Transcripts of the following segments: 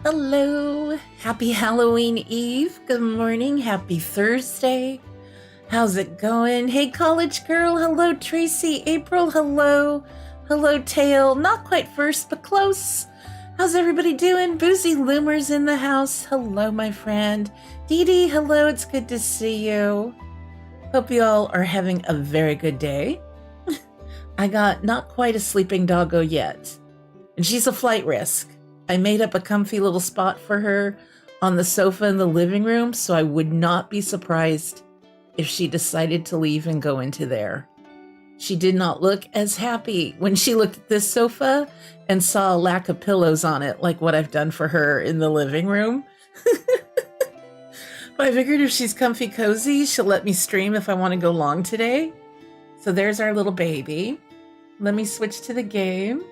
Hello, happy Halloween Eve. Good morning, happy Thursday. How's it going? Hey, college girl. Hello, Tracy. April. Hello. Hello, Tail. Not quite first, but close. How's everybody doing? Boozy Loomer's in the house. Hello, my friend. Dee Dee, hello. It's good to see you. Hope you all are having a very good day. I got not quite a sleeping doggo yet, and she's a flight risk. I made up a comfy little spot for her on the sofa in the living room, so I would not be surprised if she decided to leave and go into there. She did not look as happy when she looked at this sofa and saw a lack of pillows on it, like what I've done for her in the living room. But I figured if she's comfy cozy, she'll let me stream if I want to go long today. So there's our little baby. Let me switch to the game.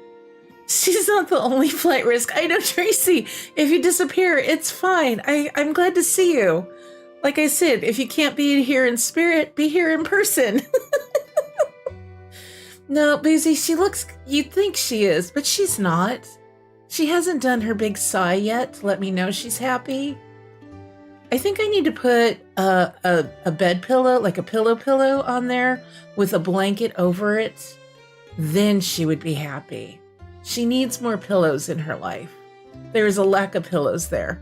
She's not the only flight risk. I know, Tracy, if you disappear, it's fine. I'm glad to see you. Like I said, if you can't be here in spirit, be here in person. No, Boozy, she looks, you'd think she is, but she's not. She hasn't done her big sigh yet to let me know she's happy. I think I need to put a bed pillow, like a pillow on there with a blanket over it. Then she would be happy. She needs more pillows in her life. There is a lack of pillows there.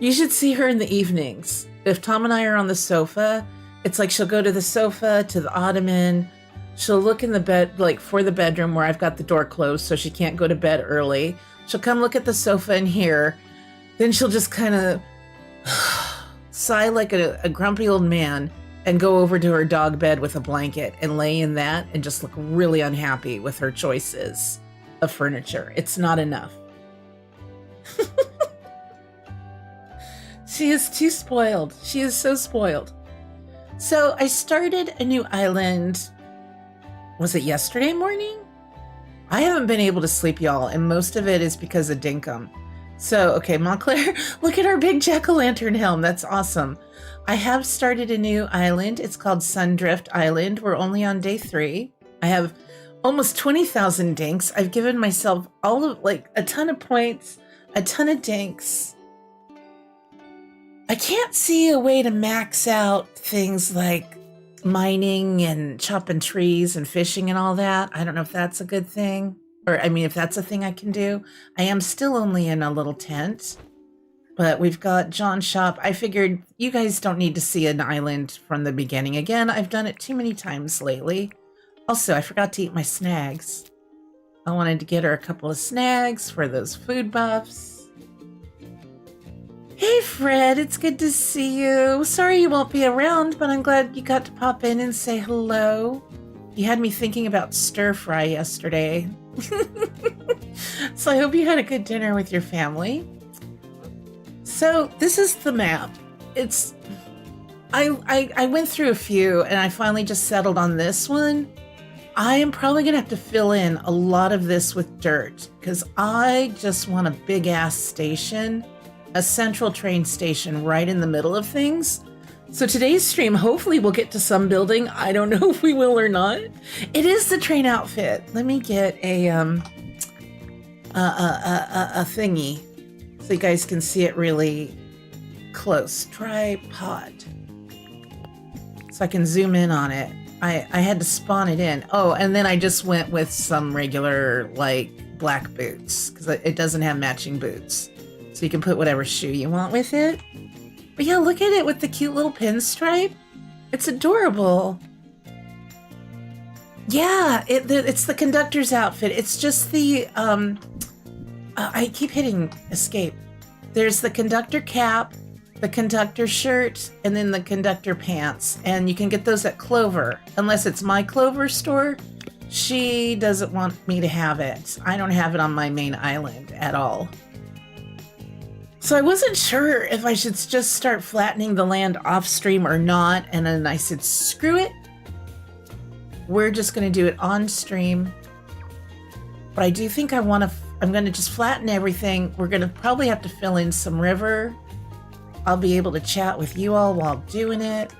You should see her in the evenings. If Tom and I are on the sofa, it's like she'll go to the sofa, to the ottoman. She'll look in the bed, like for the bedroom where I've got the door closed so she can't go to bed early. She'll come look at the sofa in here. Then she'll just kind of sigh like a grumpy old man and go over to her dog bed with a blanket and lay in that and just look really unhappy with her choices of furniture. It's not enough. She is too spoiled. She is so spoiled. So I started a new island. Was it yesterday morning? I haven't been able to sleep, y'all, and most of it is because of Dinkum. So, okay, Montclair, look at our big jack-o'-lantern helm. That's awesome. I have started a new island. It's called Sundrift Island. We're only on day 3. I have almost 20,000 dinks. I've given myself all of, like, a ton of points, a ton of dinks. I can't see a way to max out things like mining and chopping trees and fishing and all that. I don't know if that's a good thing. Or, I mean, if that's a thing I can do. I am still only in a little tent. But we've got John's shop. I figured you guys don't need to see an island from the beginning. Again, I've done it too many times lately. Also, I forgot to eat my snags. I wanted to get her a couple of snags for those food buffs. Hey, Fred, it's good to see you. Sorry you won't be around, but I'm glad you got to pop in and say hello. You had me thinking about stir fry yesterday. So I hope you had a good dinner with your family. So this is the map. I went through a few and I finally just settled on this one. I am probably gonna have to fill in a lot of this with dirt because I just want a big ass station, a central train station right in the middle of things. So today's stream, hopefully we'll get to some building. I don't know if we will or not. It is the train outfit. Let me get a thingy so you guys can see it really close. Tripod. So I can zoom in on it. I had to spawn it in. Oh, and then I just went with some regular like black boots because it doesn't have matching boots. So you can put whatever shoe you want with it. But yeah, look at it with the cute little pinstripe. It's adorable. Yeah, it's the conductor's outfit. It's just the, I keep hitting escape. There's the conductor cap, the conductor shirt, and then the conductor pants. And you can get those at Clover, unless it's my Clover store. She doesn't want me to have it. I don't have it on my main island at all. So I wasn't sure if I should just start flattening the land off stream or not. And then I said, screw it. We're just going to do it on stream. But I do think I'm going to just flatten everything. We're going to probably have to fill in some river. I'll be able to chat with you all while doing it.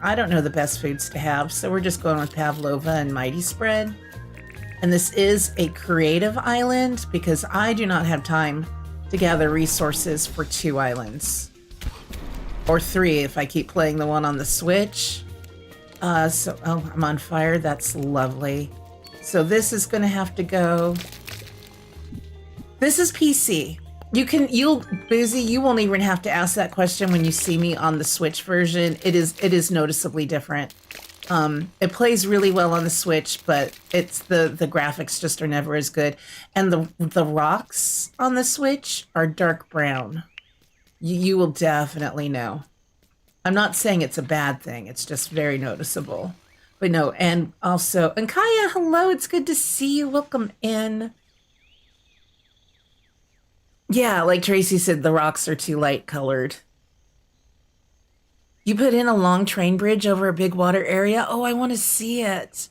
I don't know the best foods to have, so we're just going with pavlova and mighty spread. And this is a creative island because I do not have time to gather resources for 2 islands. Or 3 if I keep playing the one on the Switch. Oh, I'm on fire. That's lovely. So this is going to have to go. This is PC. Boozy, you won't even have to ask that question when you see me on the Switch version. It is noticeably different. It plays really well on the Switch, but it's the graphics just are never as good. And the rocks on the Switch are dark brown. You will definitely know. I'm not saying it's a bad thing. It's just very noticeable. But no, and also, and Kaya, hello. It's good to see you. Welcome in. Yeah, like Tracy said, the rocks are too light colored. You put in a long train bridge over a big water area? Oh, I want to see it.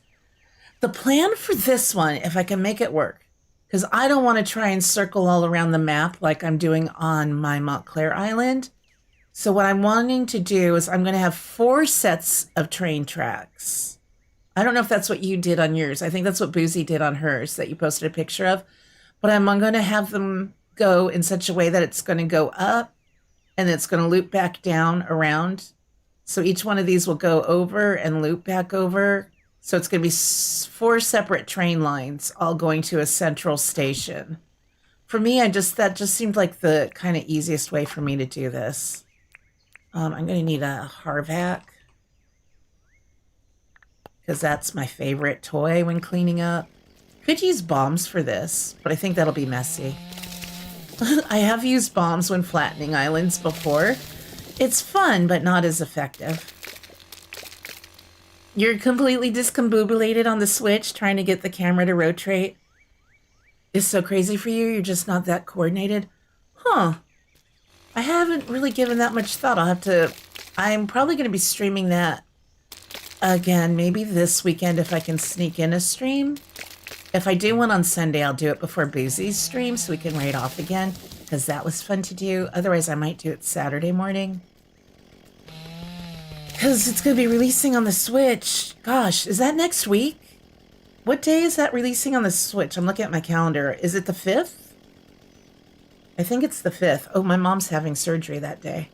The plan for this one, if I can make it work, because I don't want to try and circle all around the map like I'm doing on my Montclair Island. So what I'm wanting to do is I'm going to have 4 sets of train tracks. I don't know if that's what you did on yours. I think that's what Boozy did on hers that you posted a picture of. But I'm going to have them go in such a way that it's going to go up and it's going to loop back down around. So each one of these will go over and loop back over. So it's going to be 4 separate train lines all going to a central station. For me, that just seemed like the kind of easiest way for me to do this. I'm going to need a Harvac because that's my favorite toy when cleaning up. Could use bombs for this, but I think that'll be messy. I have used bombs when flattening islands before. It's fun, but not as effective. You're completely discombobulated on the Switch trying to get the camera to rotate. It's so crazy for you, you're just not that coordinated? Huh. I haven't really given that much thought. I'm probably going to be streaming that again, maybe this weekend if I can sneak in a stream. If I do one on Sunday, I'll do it before Boozy's stream so we can raid off again, because that was fun to do. Otherwise, I might do it Saturday morning. Because it's going to be releasing on the Switch. Gosh, is that next week? What day is that releasing on the Switch? I'm looking at my calendar. Is it the 5th? I think it's the 5th. Oh, my mom's having surgery that day.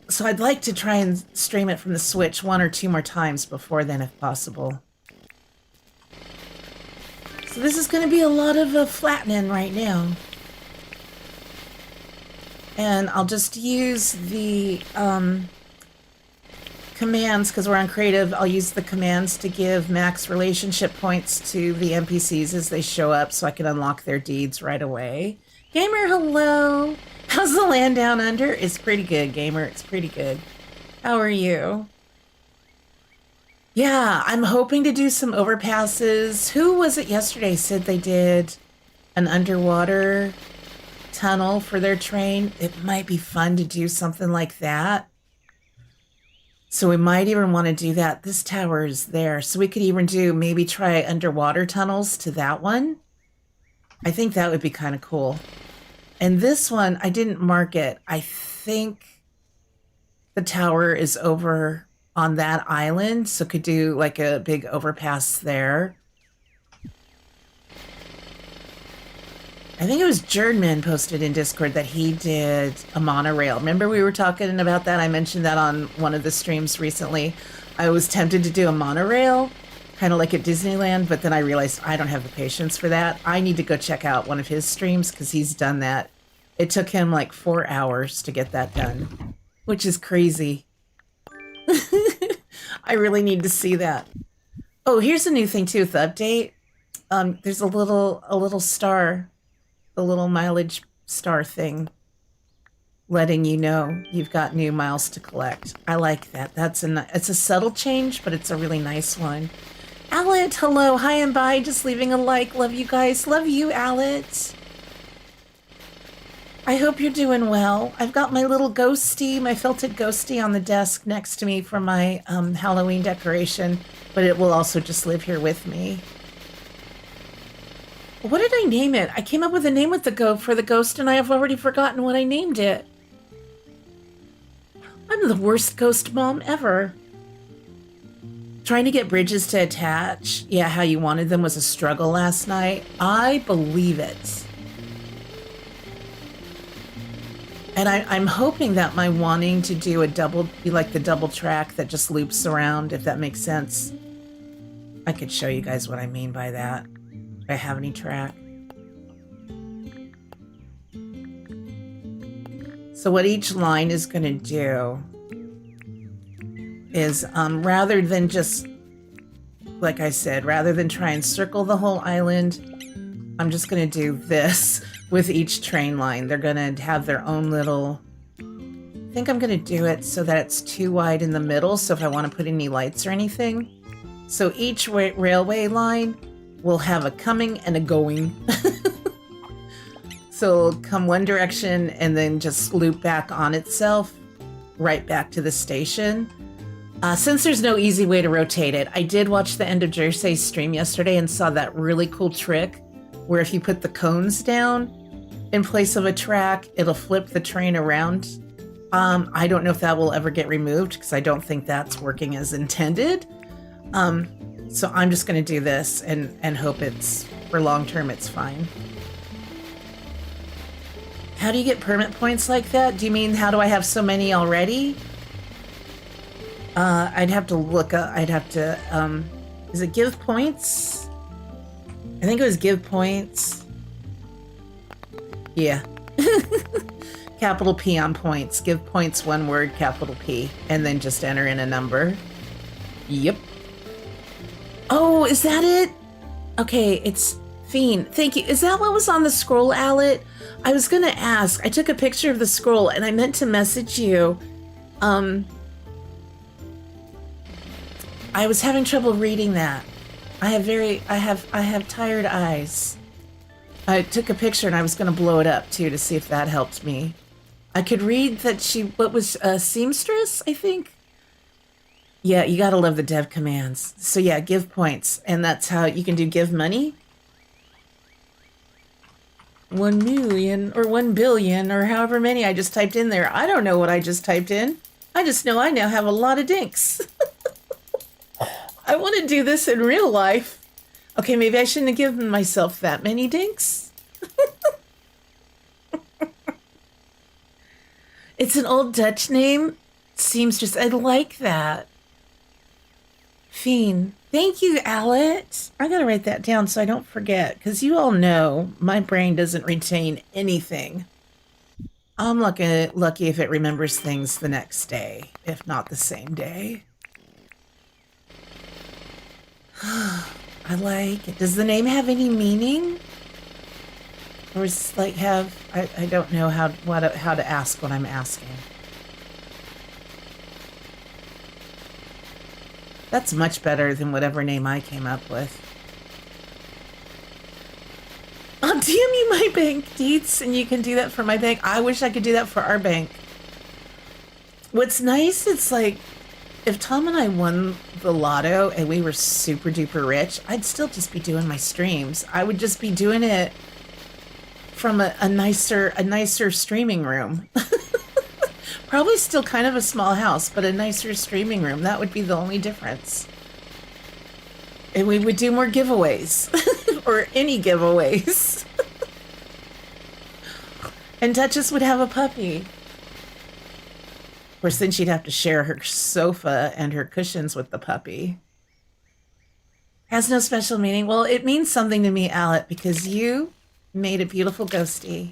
So I'd like to try and stream it from the Switch 1 or 2 more times before then, if possible. So this is going to be a lot of flattening right now. And I'll just use the commands, because we're on creative. I'll use the commands to give max relationship points to the NPCs as they show up so I can unlock their deeds right away. Gamer, hello. How's the land down under? It's pretty good, Gamer. It's pretty good. How are you? Yeah, I'm hoping to do some overpasses. Who was it yesterday said they did an underwater tunnel for their train? It might be fun to do something like that. So we might even want to do that. This tower is there. So we could even maybe try underwater tunnels to that one. I think that would be kind of cool. And this one, I didn't mark it. I think the tower is over on that island, so could do like a big overpass there. I think it was Jerdman posted in Discord that he did a monorail. Remember we were talking about that? I mentioned that on one of the streams recently. I was tempted to do a monorail, kind of like at Disneyland, but then I realized I don't have the patience for that. I need to go check out one of his streams because he's done that. It took him like 4 hours to get that done, which is crazy. I really need to see that. Oh, here's a new thing too with the update. There's a little star, a little mileage star thing letting you know you've got new miles to collect. I like that. It's a subtle change, but it's a really nice one. Alet, hello, hi and bye. Just leaving a like. Love you guys. Love you, Alet. I hope you're doing well. I've got my little ghosty, my felted ghosty on the desk next to me for my Halloween decoration, but it will also just live here with me. What did I name it? I came up with a name for the ghost and I have already forgotten what I named it. I'm the worst ghost mom ever. Trying to get bridges to attach, yeah, how you wanted them was a struggle last night. I believe it. And I'm hoping that my wanting to do be like the double track that just loops around, if that makes sense. I could show you guys what I mean by that. Do I have any track? So what each line is going to do is rather than just, like I said, rather than try and circle the whole island, I'm just going to do this with each train line. They're going to have their own little... I think I'm going to do it so that it's too wide in the middle, so if I want to put any lights or anything. So each railway line will have a coming and a going. So it'll come one direction and then just loop back on itself, right back to the station. Since there's no easy way to rotate it, I did watch the End of Jersey's stream yesterday and saw that really cool trick where if you put the cones down in place of a track, it'll flip the train around. I don't know if that will ever get removed because I don't think that's working as intended. So I'm just going to do this and hope it's, for long term, it's fine. How do you get permit points like that? Do you mean how do I have so many already? I'd have to look up, is it give points? I think it was give points. Yeah. Capital P on points. Give points, one word, capital P, and then just enter in a number. Yep. Oh, is that it? Okay, it's Fiend. Thank you. Is that what was on the scroll, Alet? I was gonna ask. I took a picture of the scroll and I meant to message you. I was having trouble reading that. I have tired eyes. I took a picture and I was gonna blow it up too to see if that helped me. I could read that what was a seamstress, I think? Yeah, you gotta love the dev commands. So yeah, give points. And that's how you can do give money. 1 million or 1 billion or however many I just typed in there. I don't know what I just typed in. I just know I now have a lot of dinks. I want to do this in real life. Okay, maybe I shouldn't have given myself that many dinks. It's an old Dutch name. Seamstress. I like that. Fiend. Thank you, Alet. I gotta write that down so I don't forget, because you all know my brain doesn't retain anything. I'm lucky if it remembers things the next day, if not the same day. I like it. Does the name have any meaning? Or is like I don't know how to ask what I'm asking. That's much better than whatever name I came up with. I'll DM you my bank deets and you can do that for my bank. I wish I could do that for our bank. What's nice, it's like, if Tom and I won the lotto and we were super duper rich, I'd still just be doing my streams. I would just be doing it from a nicer streaming room. Probably still kind of a small house, but a nicer streaming room. That would be the only difference. And we would do more giveaways. Or any giveaways. And Duchess would have a puppy. Of course, then she'd have to share her sofa and her cushions with the puppy. Has no special meaning. Well, it means something to me, Alet, because you made a beautiful ghostie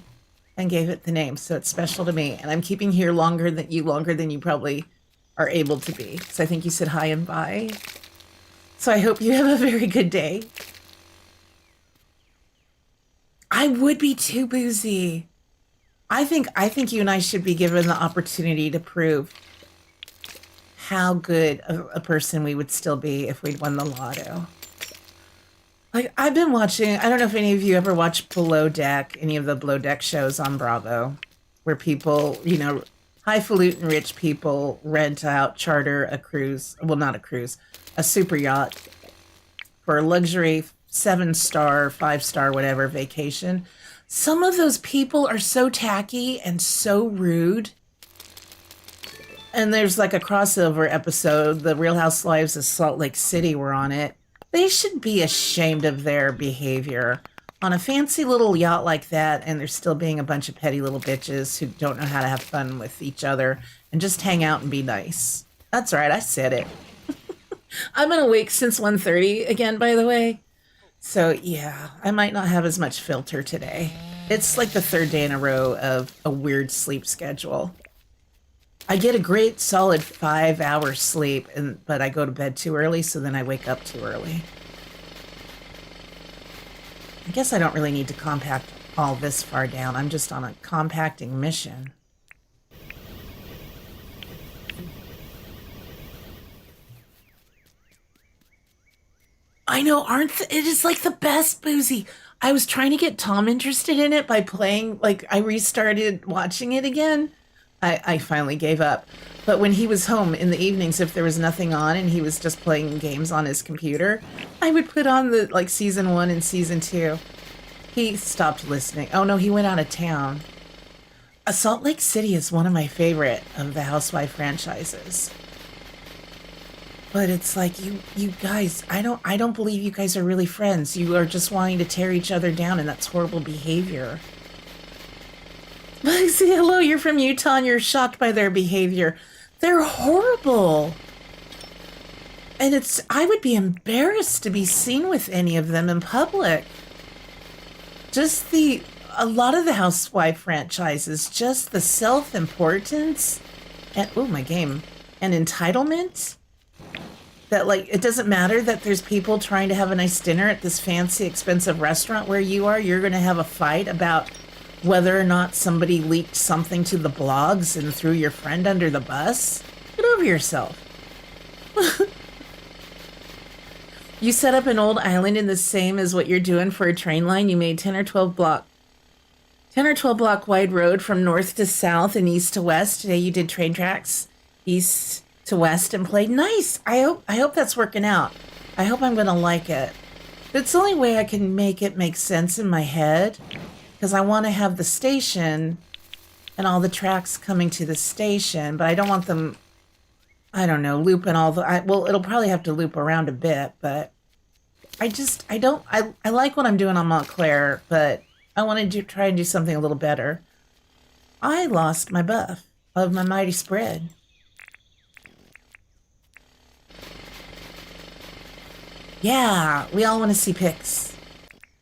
and gave it the name, so it's special to me. And I'm keeping here longer than you probably are able to be. So I think you said hi and bye. So I hope you have a very good day. I would be too, Boozy. I think you and I should be given the opportunity to prove how good a person we would still be if we'd won the lotto. Like, I've been watching, I don't know if any of you ever watch Below Deck, any of the Below Deck shows on Bravo, where people, you know, highfalutin rich people rent out, charter a cruise, well, not a cruise, a super yacht for a luxury 7-star, 5-star, whatever vacation. Some of those people are so tacky and so rude. And there's like a crossover episode, the Real Housewives of Salt Lake City were on it. They should be ashamed of their behavior. on a fancy little yacht like that, and there's still being a bunch of petty little bitches who don't know how to have fun with each other and just hang out and be nice. That's right, I said it. I've been awake since 1:30 again, by the way. So yeah, I might not have as much filter today. It's like the third day in a row of a weird sleep schedule. I get a great solid 5 hours sleep, but I go to bed too early, so then I wake up too early. I guess I don't really need to compact all this far down. I'm just on a compacting mission. I know, it is like the best, Boozy. I was trying to get Tom interested in it by playing, like, I restarted watching it again. I finally gave up. But when he was home in the evenings, if there was nothing on and he was just playing games on his computer, I would put on the, like, season 1 and season 2. He stopped listening. Oh no, he went out of town. Salt Lake City is one of my favorite of the Housewife franchises. But it's like, you guys, I don't believe you guys are really friends. You are just wanting to tear each other down, and that's horrible behavior. Lexi, hello, you're from Utah and you're shocked by their behavior. They're horrible. And I would be embarrassed to be seen with any of them in public. Just a lot of the Housewife franchises, just the self-importance and, oh, my game, and entitlement. That, like, it doesn't matter that there's people trying to have a nice dinner at this fancy, expensive restaurant where you are. You're going to have a fight about whether or not somebody leaked something to the blogs and threw your friend under the bus. Get over yourself. You set up an old island in the same as what you're doing for a train line. You made 10 or 12 block wide road from north to south and east to west. Today you did train tracks east to west and played. Nice. I hope that's working out. I hope I'm going to like it. It's the only way I can make it make sense in my head, because I want to have the station and all the tracks coming to the station, but I don't want them, I don't know, looping all the, well, it'll probably have to loop around a bit, but I like what I'm doing on Montclair, but I want to try and do something a little better. I lost my buff of my mighty spread. Yeah, we all want to see pics.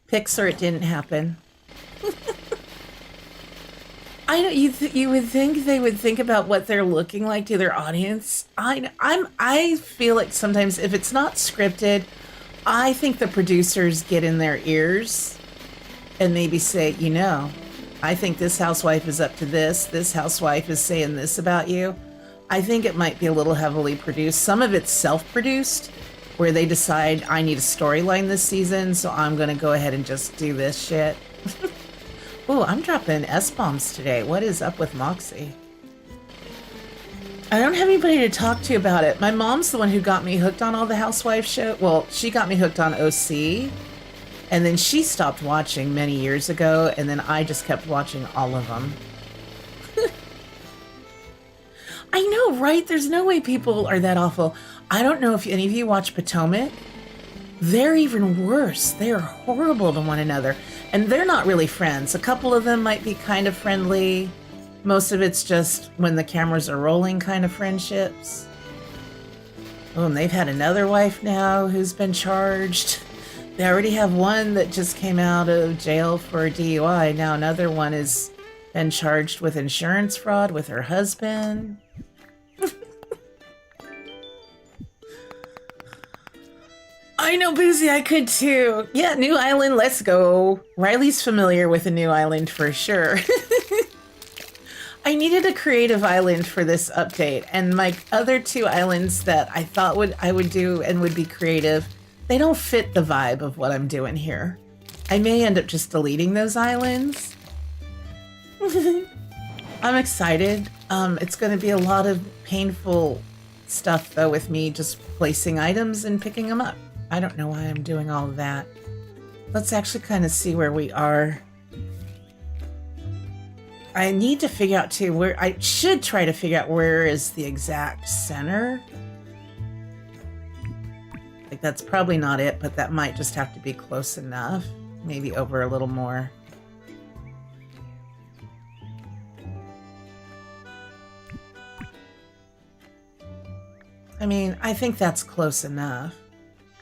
Pics or it didn't happen. I know you would think they would think about what they're looking like to their audience. I feel like sometimes if it's not scripted, I think the producers get in their ears and maybe say, you know, I think this housewife is up to this. This housewife is saying this about you. I think it might be a little heavily produced. Some of it's self-produced, where they decide I need a storyline this season, so I'm going to go ahead and just do this shit. Ooh, I'm dropping S-bombs today. What is up with Moxie? I don't have anybody to talk to about it. My mom's the one who got me hooked on all the Housewife show. Well, she got me hooked on OC, and then she stopped watching many years ago, and then I just kept watching all of them. I know, right? There's no way people are that awful. I don't know if any of you watch Potomac. They're even worse. They're horrible to one another. And they're not really friends. A couple of them might be kind of friendly. Most of it's just when the cameras are rolling kind of friendships. Oh, and they've had another wife now who's been charged. They already have one that just came out of jail for a DUI. Now another one has been charged with insurance fraud with her husband. I know, Boozy, I could too. Yeah, new island, let's go. Riley's familiar with a new island for sure. I needed a creative island for this update, and my other 2 islands that I thought I would do and would be creative, they don't fit the vibe of what I'm doing here. I may end up just deleting those islands. I'm excited. It's going to be a lot of painful stuff, though, with me just placing items and picking them up. I don't know why I'm doing all of that. Let's actually kind of see where we are. I need to figure out too where I should try to figure out where is the exact center. Like that's probably not it, but that might just have to be close enough. maybe over a little more. I mean, I think that's close enough.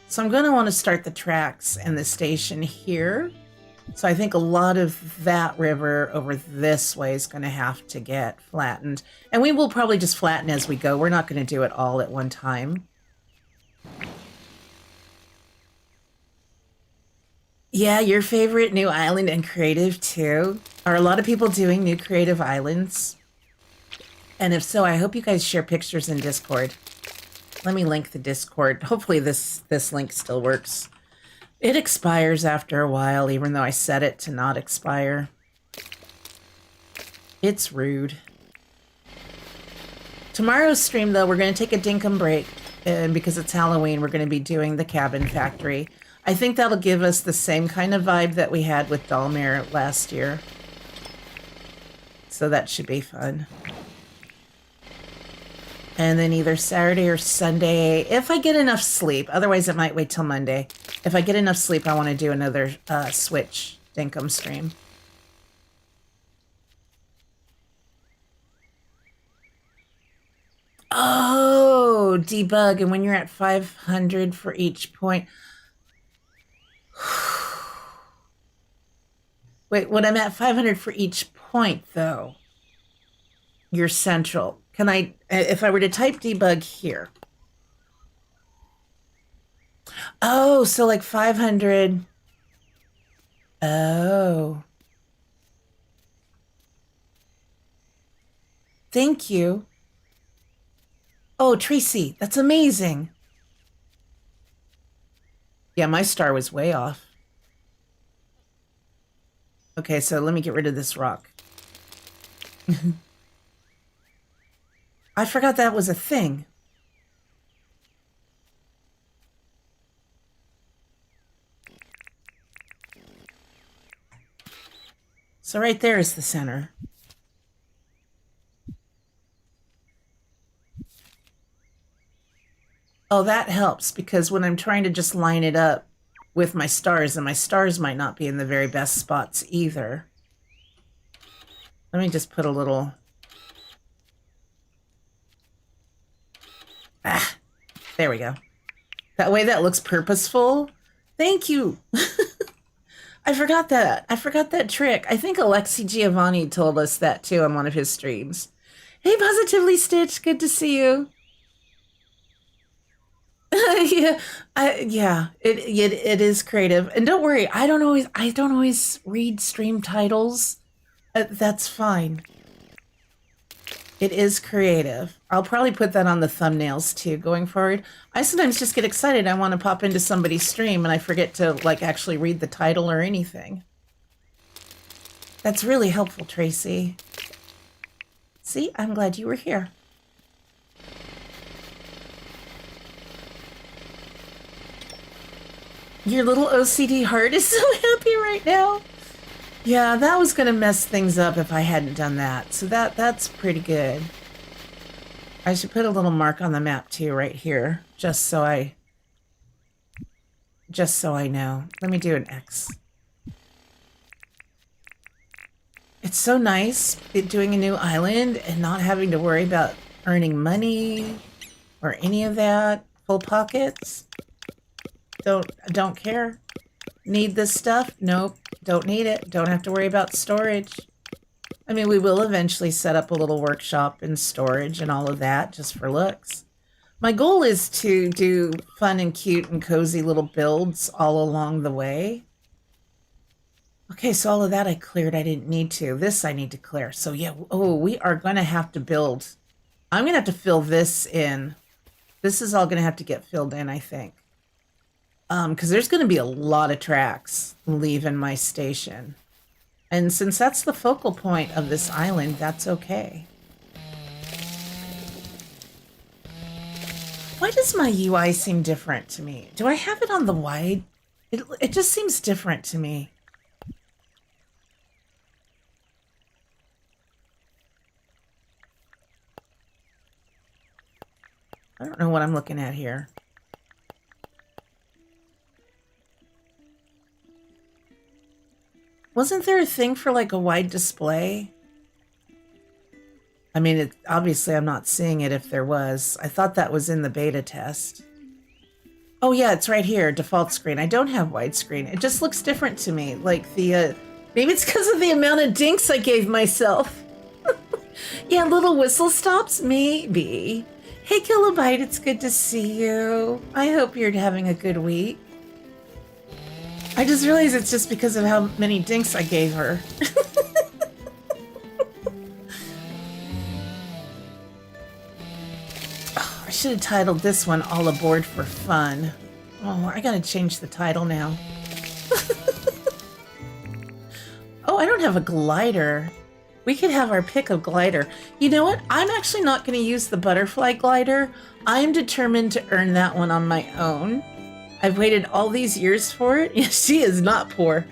So I'm going to want to start the tracks and the station here. So I think a lot of that river over this way is going to have to get flattened. And we will probably just flatten as we go. We're not going to do it all at one time. Yeah, your favorite new island and creative too. Are a lot of people doing new creative islands? And if so, I hope you guys share pictures in Discord. Let me link the Discord. Hopefully this link still works. It expires after a while, even though I set it to not expire. It's rude. Tomorrow's stream, though, we're going to take a Dinkum break. And because it's Halloween, we're going to be doing the Cabin Factory. I think that'll give us the same kind of vibe that we had with Dalmere last year. So that should be fun. And then either Saturday or Sunday, if I get enough sleep. Otherwise, it might wait till Monday. If I get enough sleep, I want to do another Switch Dinkum stream. Oh, debug. And when you're at 500 for each point. Wait, when I'm at 500 for each point, though, you're central. Can I, if I were to type debug here. Oh, so like 500. Oh. Thank you. Oh, Tracy, that's amazing. Yeah, my star was way off. Okay, so let me get rid of this rock. I forgot that was a thing. So right there is the center. Oh, that helps because when I'm trying to just line it up with my stars, and my stars might not be in the very best spots either. Let me just put a little... Ah, there we go. That way that looks purposeful. Thank you. I forgot that. I forgot that trick. I think Alexi Giovanni told us that too on one of his streams. Hey, Positively Stitched. Good to see you. Yeah, it is creative. And don't worry, I don't always read stream titles. That's fine. It is creative. I'll probably put that on the thumbnails too going forward. I sometimes just get excited. I want to pop into somebody's stream and I forget to like actually read the title or anything. That's really helpful, Tracy. See, I'm glad you were here. Your little OCD heart is so happy right now. Yeah, that was going to mess things up if I hadn't done that. So that's pretty good. I should put a little mark on the map too right here, just so I know. Let me do an X. It's so nice doing a new island and not having to worry about earning money or any of that. Full pockets. Don't care. Need this stuff? Nope. Don't need it. Don't have to worry about storage. I mean, we will eventually set up a little workshop and storage and all of that just for looks. My goal is to do fun and cute and cozy little builds all along the way. Okay, so all of that I cleared. I didn't need to. This I need to clear. So yeah, oh, we are going to have to build. I'm going to have to fill this in. This is all going to have to get filled in, I think. Because there's going to be a lot of tracks leaving my station. And since that's the focal point of this island, that's okay. Why does my UI seem different to me? Do I have it on the wide? It just seems different to me. I don't know what I'm looking at here. Wasn't there a thing for like a wide display? I mean, obviously I'm not seeing it if there was. I thought that was in the beta test. Oh yeah, it's right here, default screen. I don't have widescreen. It just looks different to me. Like the, maybe it's because of the amount of dinks I gave myself. Yeah, little whistle stops, maybe. Hey Kilobyte, it's good to see you. I hope you're having a good week. I just realized it's just because of how many dinks I gave her. Oh, I should have titled this one All Aboard for Fun. Oh, I gotta change the title now. Oh, I don't have a glider. We could have our pick of glider. You know what? I'm actually not going to use the butterfly glider. I'm determined to earn that one on my own. I've waited all these years for it. Yeah, she is not poor.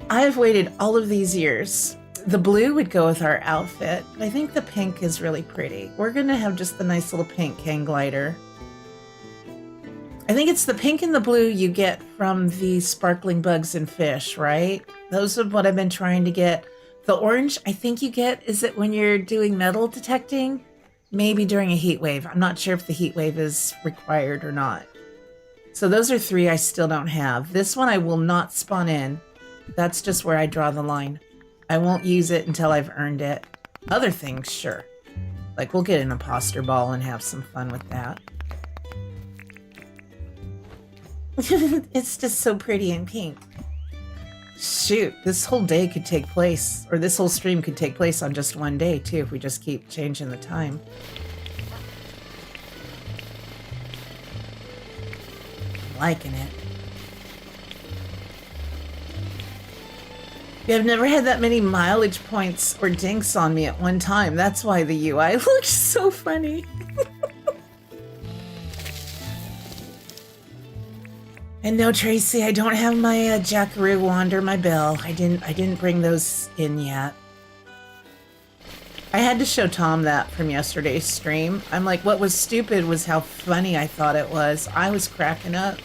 I've waited all of these years. The blue would go with our outfit, but I think the pink is really pretty. We're going to have just the nice little pink hang glider. I think it's the pink and the blue you get from the sparkling bugs and fish, right? Those are what I've been trying to get. The orange, I think you get, is it when you're doing metal detecting? Maybe during a heat wave. I'm not sure if the heat wave is required or not. So those are 3 I still don't have. This one I will not spawn in. That's just where I draw the line. I won't use it until I've earned it. Other things, sure. Like we'll get an imposter ball and have some fun with that. It's just so pretty and pink. Shoot, this whole day could take place, or this whole stream could take place on just one day, too, if we just keep changing the time. I'm liking it. Yeah, I've never had that many mileage points or dinks on me at one time. That's why the UI looks so funny. And no, Tracy, I don't have my Jackaroo wand or my bell. I didn't bring those in yet. I had to show Tom that from yesterday's stream. I'm like, what was stupid was how funny I thought it was. I was cracking up.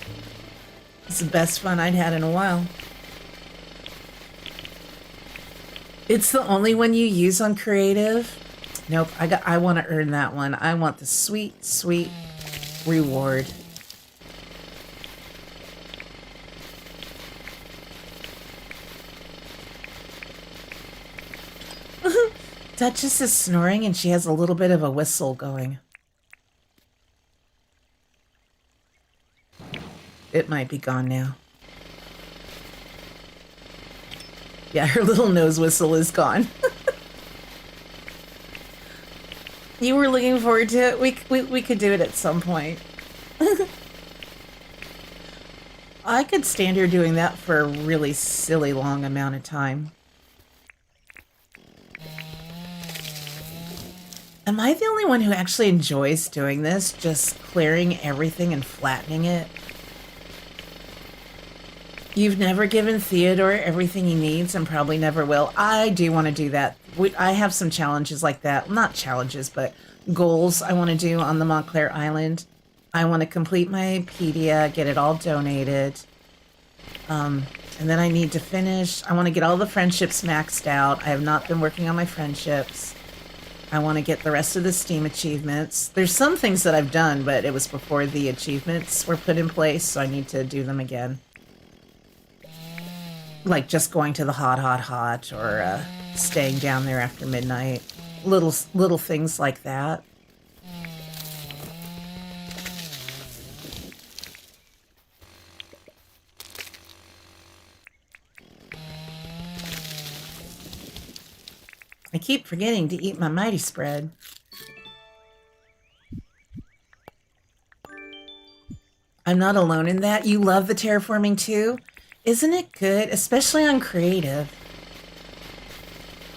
It's the best fun I'd had in a while. It's the only one you use on creative. Nope, I want to earn that one. I want the sweet, sweet reward. Duchess is snoring and she has a little bit of a whistle going. It might be gone now. Yeah, her little nose whistle is gone. You were looking forward to it? We could do it at some point. I could stand here doing that for a really silly long amount of time. Am I the only one who actually enjoys doing this? Just clearing everything and flattening it? You've never given Theodore everything he needs and probably never will. I do want to do that. I have some challenges like that. Not challenges, but goals I want to do on the Montclair Island. I want to complete my pedia, get it all donated. And then I need to finish. I want to get all the friendships maxed out. I have not been working on my friendships. I want to get the rest of the Steam achievements. There's some things that I've done, but it was before the achievements were put in place, so I need to do them again. Like just going to the hot, or staying down there after midnight. Little things like that. I keep forgetting to eat my mighty spread. I'm not alone in that. You love the terraforming too? Isn't it good? Especially on creative.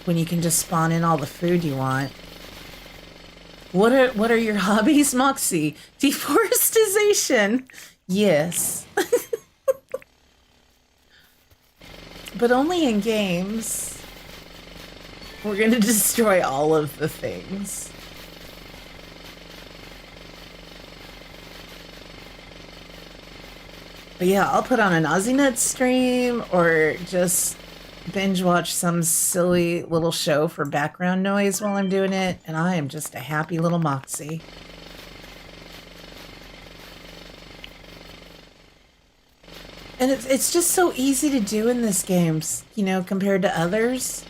When you can just spawn in all the food you want. What are your hobbies, Moxie? Deforestation. Yes. But only in games. We're going to destroy all of the things. But yeah, I'll put on an Aussie Nut stream or just binge watch some silly little show for background noise while I'm doing it, and I am just a happy little Moxie. And it's just so easy to do in this game, you know, compared to others.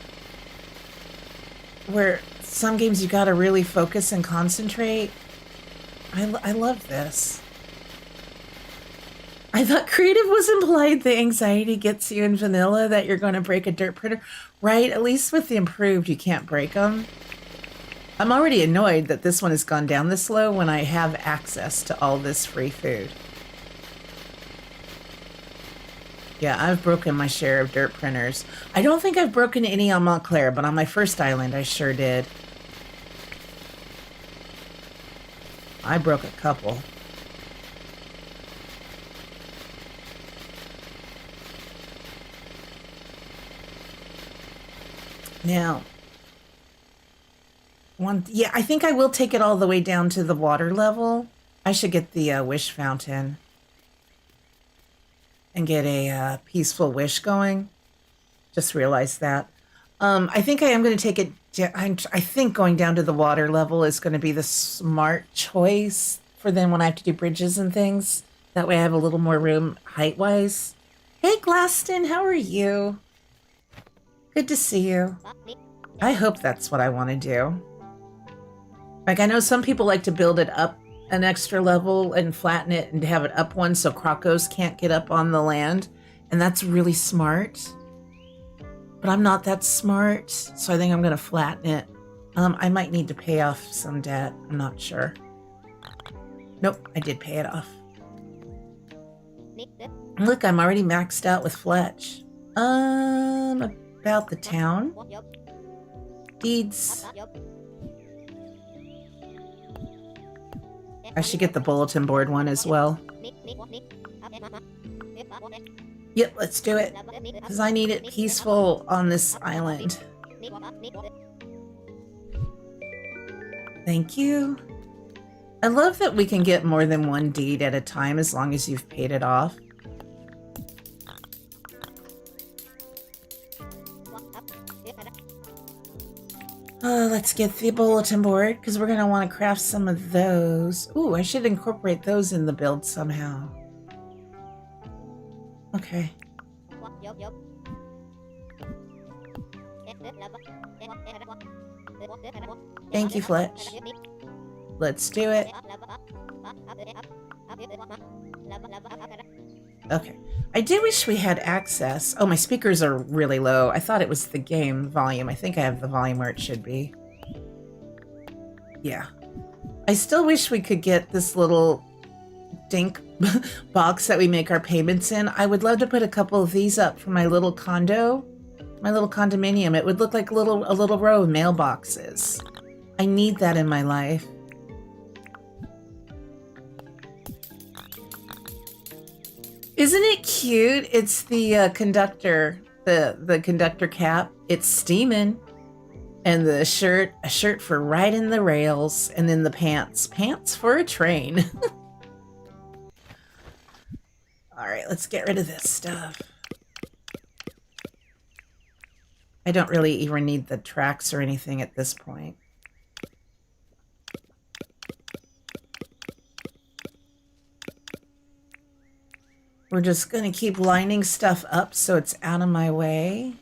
Where some games you gotta really focus and concentrate. I love this. I thought creative was implied the anxiety gets you in vanilla that you're going to break a dirt printer. Right, at least with the improved you can't break them. I'm already annoyed that this one has gone down this low when I have access to all this free food. Yeah, I've broken my share of dirt printers. I don't think I've broken any on Montclair, but on my first island I sure did. I broke a couple. Now, yeah, I think I will take it all the way down to the water level. I should get the wish fountain and get a peaceful wish going. Just realized that. I think I am going to take it. I think going down to the water level is going to be the smart choice for then when I have to do bridges and things. That way I have a little more room height-wise. Hey, Glaston, how are you? Good to see you. I hope that's what I want to do. Like, I know some people like to build it up an extra level and flatten it and have it up one so crocos can't get up on the land. And that's really smart. But I'm not that smart, so I think I'm going to flatten it. I might need to pay off some debt. I'm not sure. Nope, I did pay it off. Look, I'm already maxed out with Fletch. About the town. Deeds. I should get the bulletin board one as well. Yep, let's do it. Because I need it peaceful on this island. Thank you. I love that we can get more than one deed at a time as long as you've paid it off. Let's get the bulletin board, because we're going to want to craft some of those. Ooh, I should incorporate those in the build somehow. Okay. Thank you, Fletch. Let's do it. Okay. I do wish we had access. Oh, my speakers are really low. I thought it was the game volume. I think I have the volume where it should be. Yeah. I still wish we could get this little dink box that we make our payments in. I would love to put a couple of these up for my little condo, my little condominium. It would look like a little row of mailboxes. I need that in my life. Isn't it cute? It's the conductor, the conductor cap. It's steaming. And the shirt, a shirt for riding the rails. And then the pants. Pants for a train. All right, let's get rid of this stuff. I don't really even need the tracks or anything at this point. We're just going to keep lining stuff up so it's out of my way.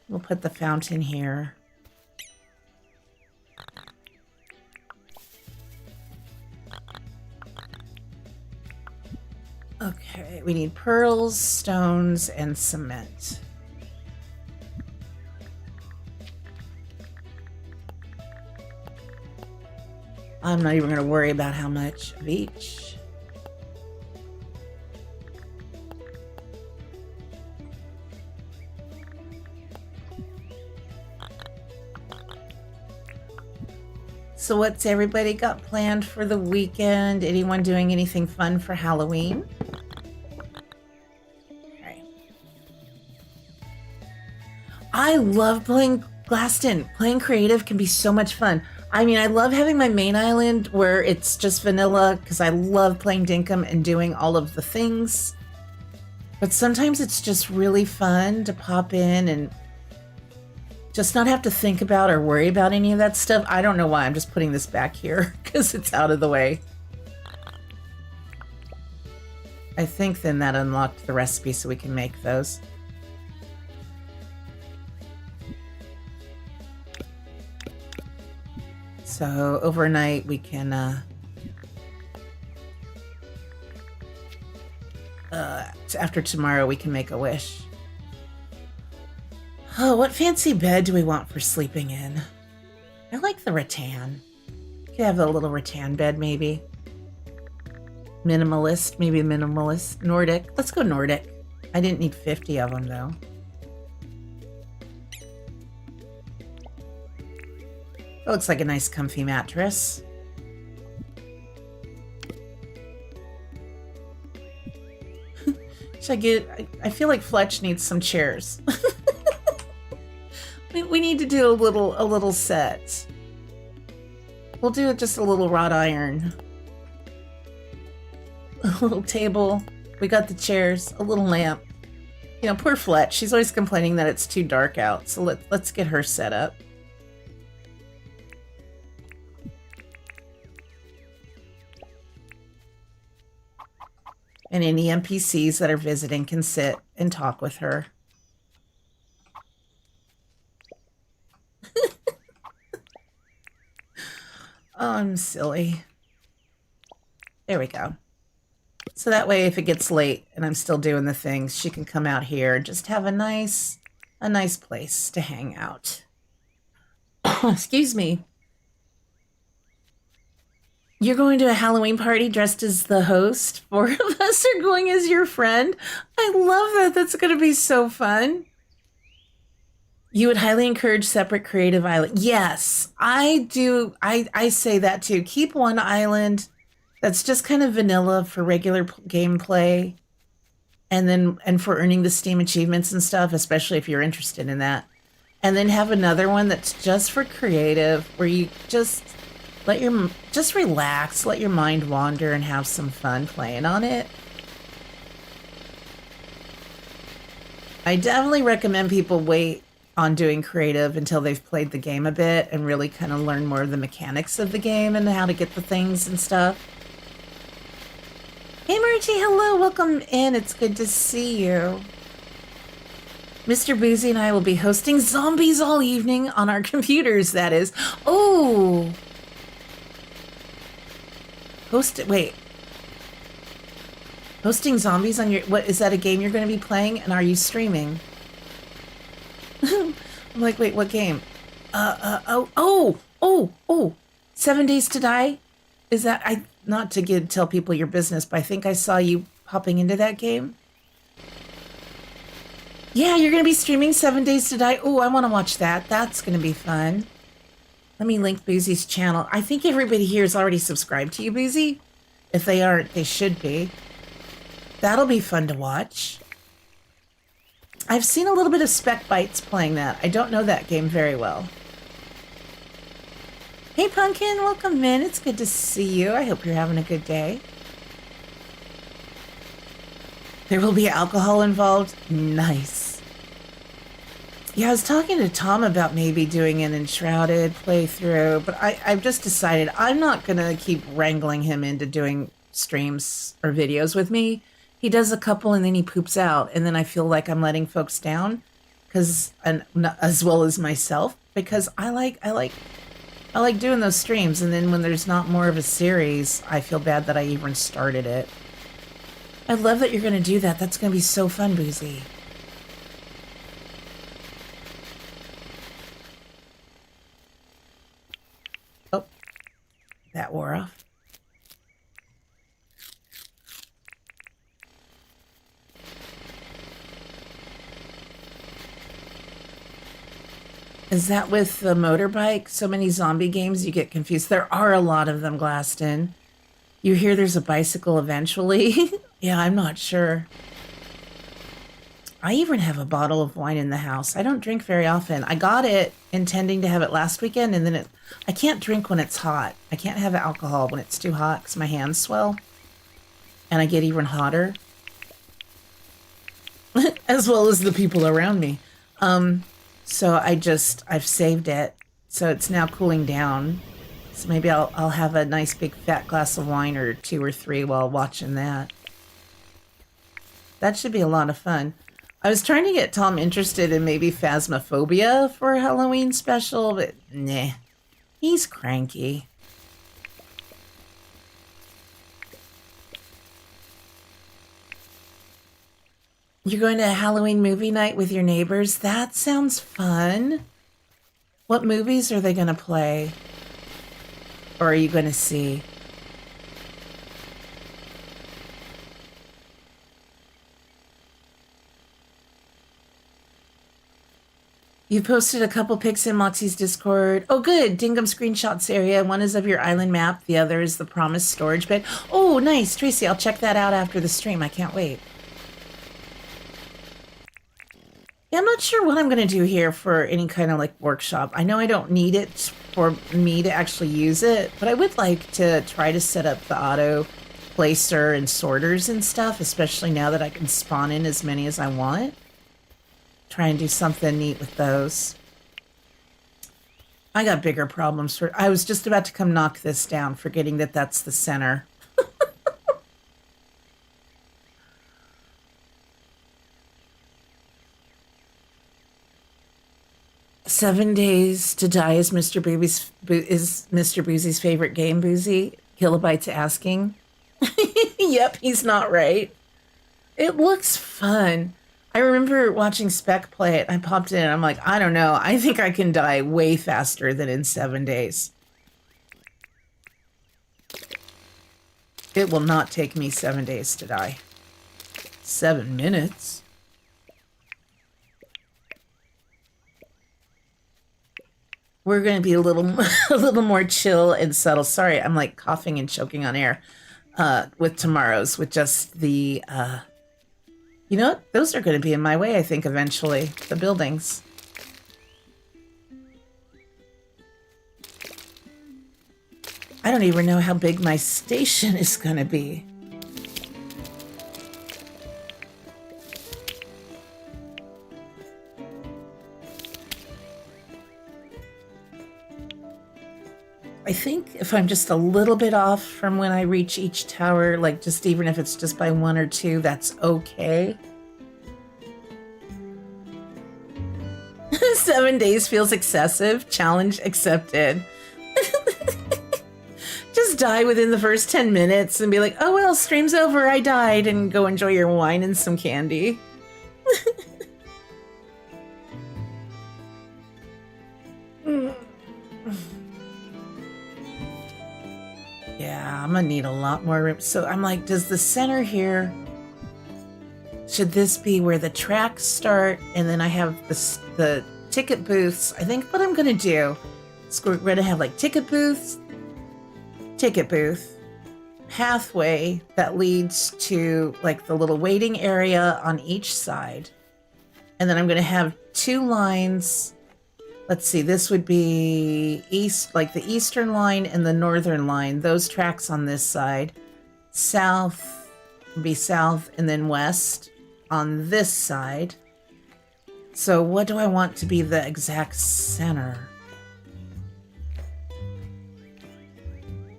We'll put the fountain here. Okay, we need pearls, stones, and cement. I'm not even going to worry about how much of each. So what's everybody got planned for the weekend? Anyone doing anything fun for Halloween? Okay. I love playing Glaston. Playing creative can be so much fun. I mean, I love having my main island where it's just vanilla because I love playing Dinkum and doing all of the things. But sometimes it's just really fun to pop in and just not have to think about or worry about any of that stuff. I don't know why I'm just putting this back here because it's out of the way. I think then that unlocked the recipe so we can make those. So overnight we can after tomorrow we can make a wish. Oh, what fancy bed do we want for sleeping in? I like the rattan. Could have a little rattan bed maybe. Minimalist, maybe minimalist. Nordic. Let's go Nordic. I didn't need 50 of them though. It looks like a nice comfy mattress. Should I get... I feel like Fletch needs some chairs. we need to do a little set. We'll do just a little wrought iron. A little table. We got the chairs. A little lamp. You know, poor Fletch. She's always complaining that it's too dark out. So let's get her set up. And any NPCs that are visiting can sit and talk with her. Oh, I'm silly. There we go. So that way, if it gets late and I'm still doing the things, she can come out here and just have a nice place to hang out. Excuse me. You're going to a Halloween party dressed as the host? 4 of us are going as your friend? I love that. That's going to be so fun. You would highly encourage separate creative island. Yes, I do. I say that too. Keep one island that's just kind of vanilla for regular gameplay. And for earning the Steam achievements and stuff, especially if you're interested in that. And then have another one that's just for creative, where you just... just relax, let your mind wander and have some fun playing on it. I definitely recommend people wait on doing creative until they've played the game a bit and really kind of learn more of the mechanics of the game and how to get the things and stuff. Hey Margie, hello, welcome in. It's good to see you. Mr. Boozy and I will be hosting zombies all evening on our computers, that is. Oh! Wait. Hosting zombies on your... What, is that a game you're going to be playing? And are you streaming? I'm like, wait, what game? 7 Days to Die? Is that... Not to tell people your business, but I think I saw you popping into that game. Yeah, you're going to be streaming 7 Days to Die. Oh, I want to watch that. That's going to be fun. Let me link Boozy's channel. I think everybody here is already subscribed to you, Boozy. If they aren't, they should be. That'll be fun to watch. I've seen a little bit of Spec Bites playing that. I don't know that game very well. Hey, Pumpkin, welcome in. It's good to see you. I hope you're having a good day. There will be alcohol involved. Nice. Yeah, I was talking to Tom about maybe doing an Enshrouded playthrough, but I've just decided I'm not going to keep wrangling him into doing streams or videos with me. He does a couple and then he poops out, and then I feel like I'm letting folks down, as well as myself, because I like doing those streams, and then when there's not more of a series, I feel bad that I even started it. I love that you're going to do that. That's going to be so fun, Boozy. Oh, that wore off. Is that with the motorbike? So many zombie games, you get confused. There are a lot of them, Glaston. You hear there's a bicycle eventually? Yeah, I'm not sure. I even have a bottle of wine in the house. I don't drink very often. I got it intending to have it last weekend, and then I can't drink when it's hot. I can't have alcohol when it's too hot because my hands swell. And I get even hotter. as well as the people around me. So I've saved it. So it's now cooling down. So maybe I'll have a nice big fat glass of wine or 2 or 3 while watching that. That should be a lot of fun. I was trying to get Tom interested in maybe Phasmophobia for a Halloween special, but nah. He's cranky. You're going to a Halloween movie night with your neighbors? That sounds fun. What movies are they going to play? Or are you going to see? You posted a couple pics in Moxie's Discord. Oh, good. Dinkum screenshots area. One is of your island map. The other is the promised storage bed. Oh, nice. Tracy, I'll check that out after the stream. I can't wait. Yeah, I'm not sure what I'm going to do here for any kind of like workshop. I know I don't need it for me to actually use it, but I would like to try to set up the auto placer and sorters and stuff, especially now that I can spawn in as many as I want. Try and do something neat with those. I got bigger problems. I was just about to come knock this down, forgetting that that's the center. 7 Days to Die is Mr. Boozy's favorite game, Boozy? Kilobytes asking. Yep, he's not right. It looks fun. I remember watching Spec play it. I popped in and I'm like, I don't know. I think I can die way faster than in 7 days. It will not take me 7 days to die. 7 minutes. We're going to be a little more chill and subtle. Sorry, I'm like coughing and choking on air with tomorrow's, with just the... You know what? Those are going to be in my way, I think, eventually. The buildings. I don't even know how big my station is going to be. I think if I'm just a little bit off from when I reach each tower, like just even if it's just by 1 or 2, that's okay. 7 days feels excessive. Challenge accepted. Just die within the first 10 minutes and be like, oh well, stream's over, I died, and go enjoy your wine and some candy. Yeah, I'm gonna need a lot more room. So I'm like, does the center here, should this be where the tracks start? And then I have the ticket booths. I think what I'm gonna do is we're gonna have like ticket booth, pathway that leads to like the little waiting area on each side. And then I'm gonna have 2 lines. Let's see, this would be east, like the eastern line and the northern line. Those tracks on this side. South would be south, and then west on this side. So what do I want to be the exact center?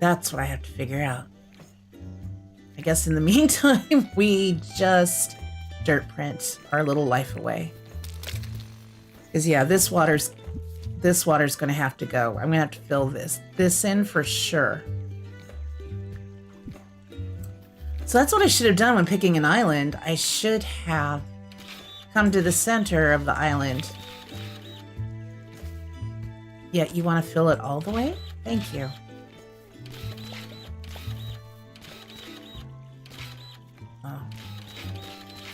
That's what I have to figure out. I guess in the meantime, we just dirt print our little life away. Because yeah, this water's going to have to go. I'm going to have to fill this in for sure. So that's what I should have done when picking an island. I should have come to the center of the island. Yeah, you want to fill it all the way? Thank you. Oh.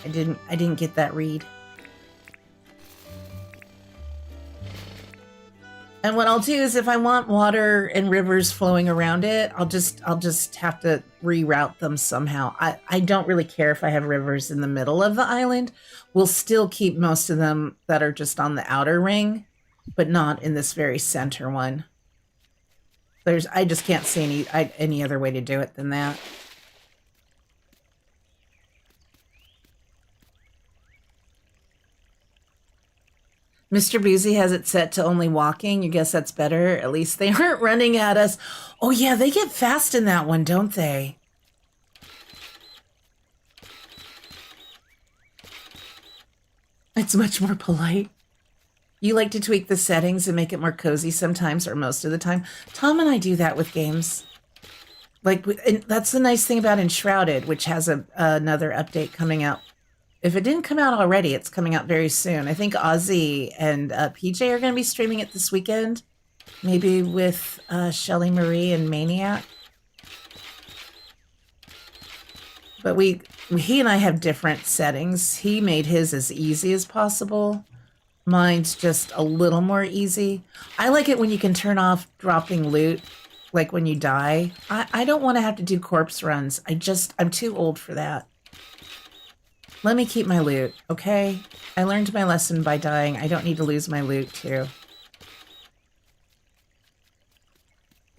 I didn't get that read. And what I'll do is if I want water and rivers flowing around it, I'll just have to reroute them somehow. I don't really care if I have rivers in the middle of the island. We'll still keep most of them that are just on the outer ring, but not in this very center one. I just can't see any other way to do it than that. Mr. Boozy has it set to only walking. You guess that's better? At least they aren't running at us. Oh yeah, they get fast in that one, don't they? It's much more polite. You like to tweak the settings and make it more cozy sometimes, or most of the time. Tom and I do that with games. Like, and that's the nice thing about Enshrouded, which has another update coming out. If it didn't come out already, it's coming out very soon. I think Ozzy and PJ are going to be streaming it this weekend. Maybe with Shelly Marie and Maniac. But he and I have different settings. He made his as easy as possible. Mine's just a little more easy. I like it when you can turn off dropping loot, like when you die. I don't want to have to do corpse runs. I'm too old for that. Let me keep my loot, okay? I learned my lesson by dying. I don't need to lose my loot, too.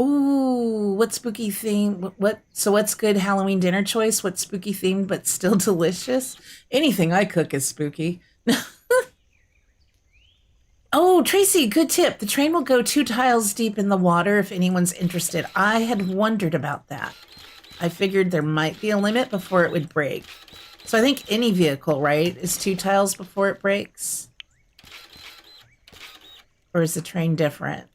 Ooh, what spooky theme? So what's good Halloween dinner choice? What's spooky themed but still delicious? Anything I cook is spooky. Oh, Tracy, good tip. The train will go 2 tiles deep in the water if anyone's interested. I had wondered about that. I figured there might be a limit before it would break. So I think any vehicle, right, is 2 tiles before it breaks? Or is the train different?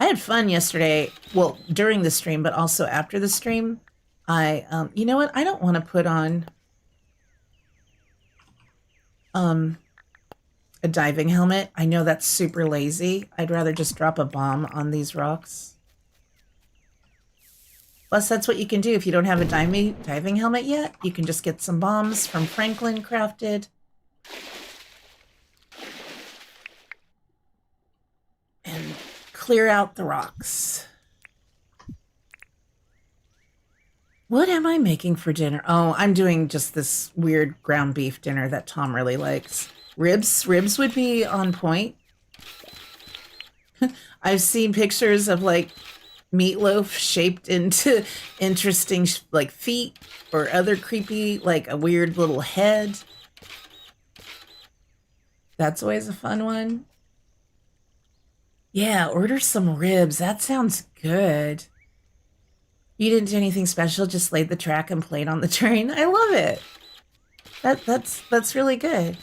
I had fun yesterday, well, during the stream, but also after the stream. You know what? I don't want to put on a diving helmet. I know that's super lazy. I'd rather just drop a bomb on these rocks. Plus, that's what you can do if you don't have a diving helmet yet. You can just get some bombs from Franklin crafted. And clear out the rocks. What am I making for dinner? Oh, I'm doing just this weird ground beef dinner that Tom really likes. Ribs would be on point. I've seen pictures of like meatloaf shaped into interesting like feet or other creepy, like a weird little head. That's always a fun one. Yeah, order some ribs. That sounds good. You didn't do anything special, just laid the track and played on the train. I love it. That's really good.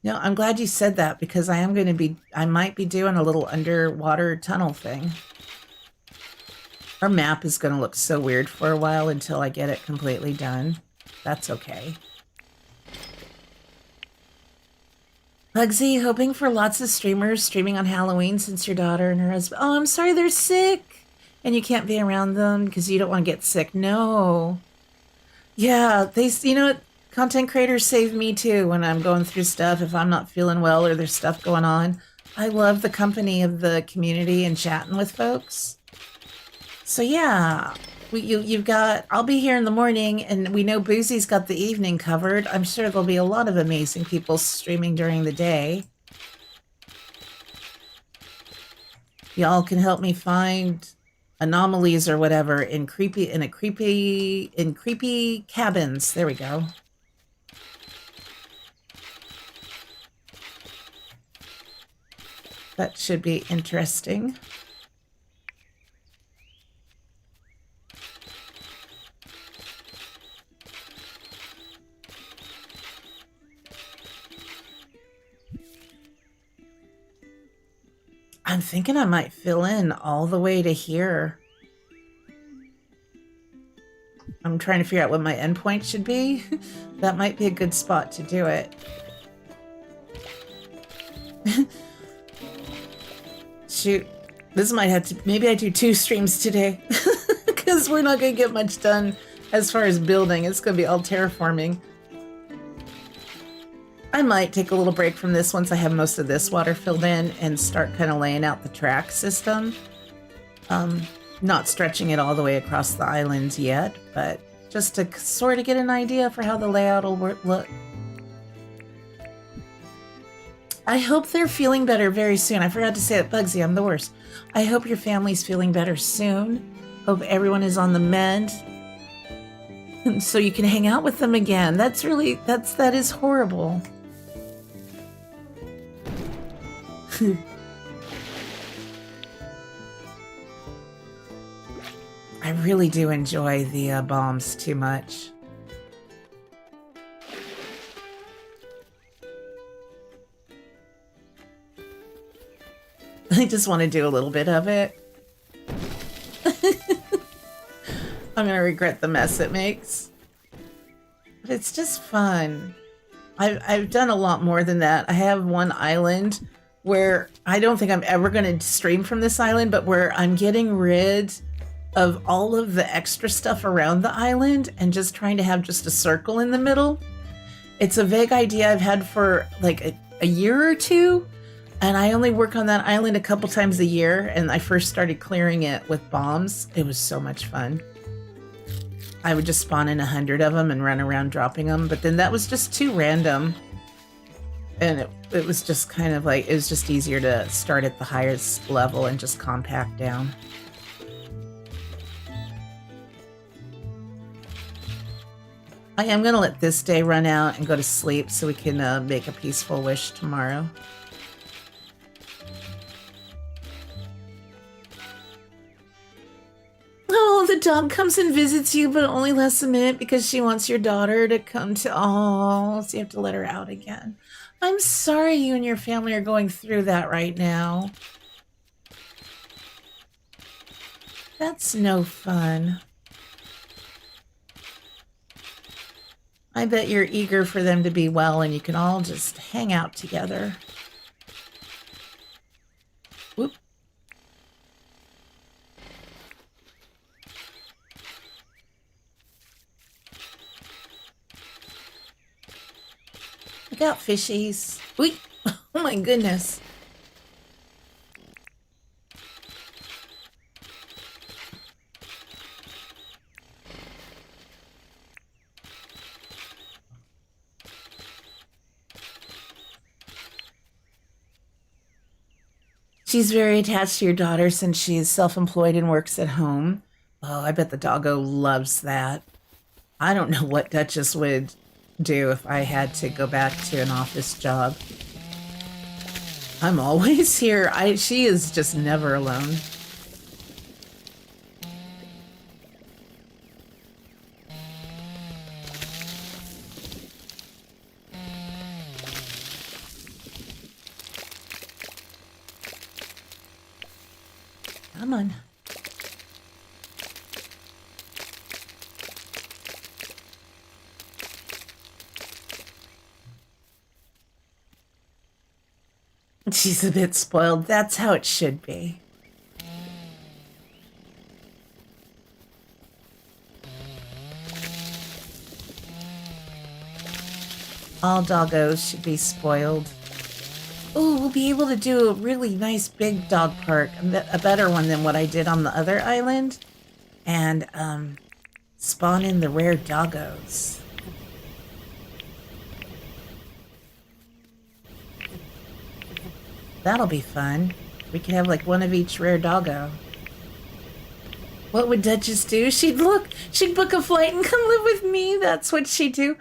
No, I'm glad you said that because I might be doing a little underwater tunnel thing. Our map is going to look so weird for a while until I get it completely done. That's okay. Bugsy, hoping for lots of streamers streaming on Halloween since your daughter and her husband... Oh, I'm sorry, they're sick. And you can't be around them because you don't want to get sick. No. Yeah, you know what? Content creators save me too when I'm going through stuff. If I'm not feeling well or there's stuff going on, I love the company of the community and chatting with folks. So yeah, I'll be here in the morning, and we know Boozy's got the evening covered. I'm sure there'll be a lot of amazing people streaming during the day. Y'all can help me find anomalies or whatever in creepy cabins. There we go. That should be interesting. I'm thinking I might fill in all the way to here. I'm trying to figure out what my endpoint should be. That might be a good spot to do it. Shoot, this might have to, maybe I do 2 streams today because we're not going to get much done as far as building. It's going to be all terraforming. I might take a little break from this once I have most of this water filled in and start kind of laying out the track system. Not stretching it all the way across the islands yet, but just to sort of get an idea for how the layout will look. I hope they're feeling better very soon. I forgot to say that, Bugsy, I'm the worst. I hope your family's feeling better soon. Hope everyone is on the mend. And so you can hang out with them again. That is horrible. I really do enjoy the bombs too much. I just want to do a little bit of it. I'm gonna regret the mess it makes. But it's just fun. I've done a lot more than that. I have one island where I don't think I'm ever gonna stream from this island, but where I'm getting rid of all of the extra stuff around the island and just trying to have just a circle in the middle. It's a vague idea I've had for like a year or two. And I only work on that island a couple times a year, and I first started clearing it with bombs. It was so much fun. I would just spawn in 100 of them and run around dropping them, but then that was just too random. And it was just kind of like, it was just easier to start at the highest level and just compact down. I am going to let this day run out and go to sleep so we can make a peaceful wish tomorrow. Oh, the dog comes and visits you, but only lasts a minute because she wants your daughter to come to... Oh, so you have to let her out again. I'm sorry you and your family are going through that right now. That's no fun. I bet you're eager for them to be well and you can all just hang out together. Whoop. Look out, fishies. Wait. Oh my goodness. She's very attached to your daughter since she's self-employed and works at home. Oh, I bet the doggo loves that. I don't know what Duchess would do if I had to go back to an office job. I'm always here. She is just never alone. Come on. She's a bit spoiled. That's how it should be. All doggos should be spoiled. Oh, we'll be able to do a really nice big dog park, a better one than what I did on the other island, and spawn in the rare doggos. That'll be fun. We can have like one of each rare doggo. What would Duchess do? She'd book a flight and come live with me. That's what she'd do.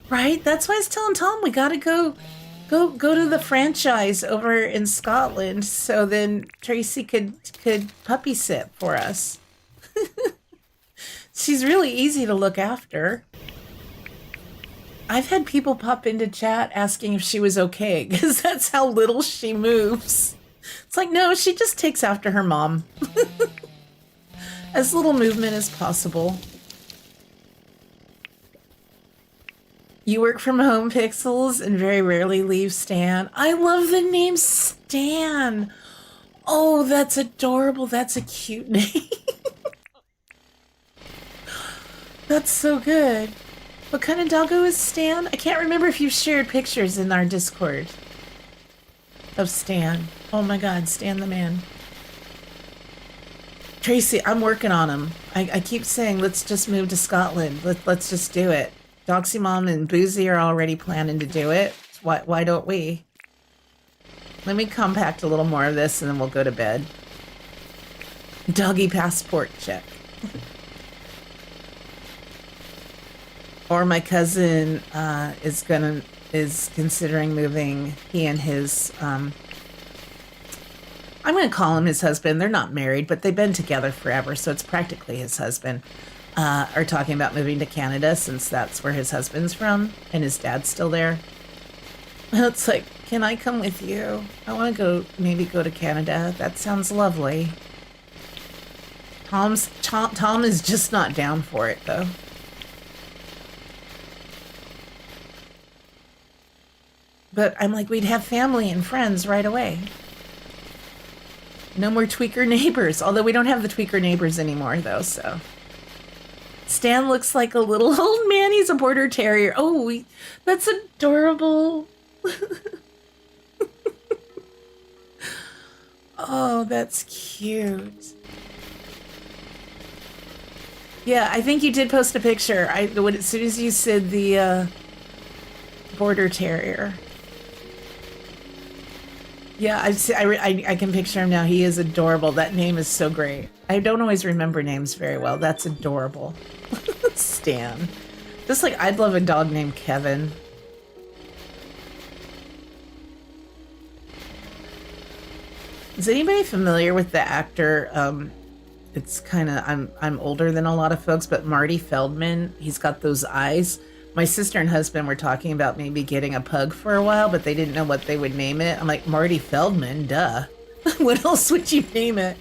Right? That's why I was telling Tom we gotta go to the franchise over in Scotland so then Tracy could puppy sit for us. She's really easy to look after. I've had people pop into chat asking if she was okay because that's how little she moves. It's like, no, she just takes after her mom. As little movement as possible. You work from home, Pixels, and very rarely leave Stan. I love the name Stan. Oh, that's adorable. That's a cute name. That's so good. What kind of doggo is Stan? I can't remember if you've shared pictures in our Discord of Stan. Oh my God, Stan the man. Tracy, I'm working on him. I keep saying, let's just move to Scotland. Let's just do it. Doxy Mom and Boozy are already planning to do it. Why don't we? Let me compact a little more of this and then we'll go to bed. Doggy passport check. Or my cousin is considering moving. He and his I'm going to call him his husband. They're not married, but they've been together forever, so it's practically his husband. Are talking about moving to Canada since that's where his husband's from and his dad's still there. And it's like, can I come with you? I want to maybe go to Canada. That sounds lovely. Tom is just not down for it, though. But I'm like, we'd have family and friends right away. No more tweaker neighbors. Although we don't have the tweaker neighbors anymore, though, so. Stan looks like a little old man. He's a border terrier. Oh, that's adorable. Oh, that's cute. Yeah, I think you did post a picture. As soon as you said the border terrier. Yeah, I can picture him now. He is adorable. That name is so great. I don't always remember names very well. That's adorable. Stan. Just like I'd love a dog named Kevin. Is anybody familiar with the actor? It's kind of, I'm older than a lot of folks, but Marty Feldman, he's got those eyes. My sister and husband were talking about maybe getting a pug for a while, but they didn't know what they would name it. I'm like, Marty Feldman, duh. What else would you name it?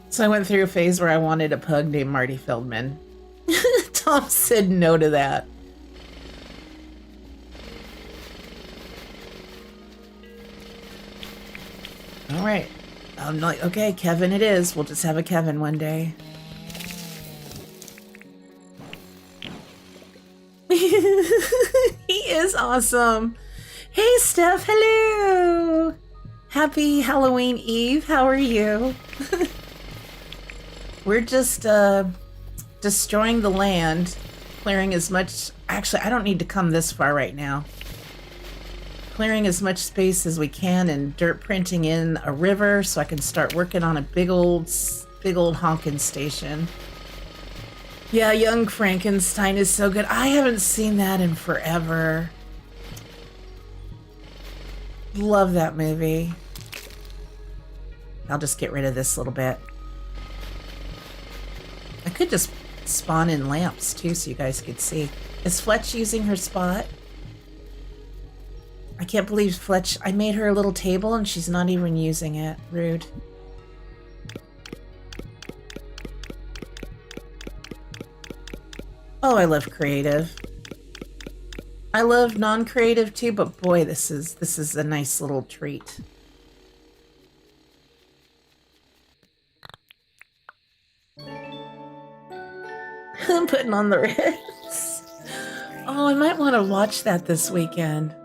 So I went through a phase where I wanted a pug named Marty Feldman. Tom said no to that. All right. I'm like, okay, Kevin it is. We'll just have a Kevin one day. He is awesome. Hey, Steph. Hello. Happy Halloween Eve. How are you? We're just destroying the land, clearing as much... Actually, I don't need to come this far right now. Clearing as much space as we can and dirt printing in a river so I can start working on a big old honkin' station. Yeah, Young Frankenstein is so good. I haven't seen that in forever. Love that movie. I'll just get rid of this little bit. I could just spawn in lamps too so you guys could see. Is Fletch using her spot? I can't believe Fletch, I made her a little table and she's not even using it. Rude. Oh, I love creative. I love non-creative too, but boy, this is a nice little treat. I'm putting on the Ritz. Oh, I might want to watch that this weekend.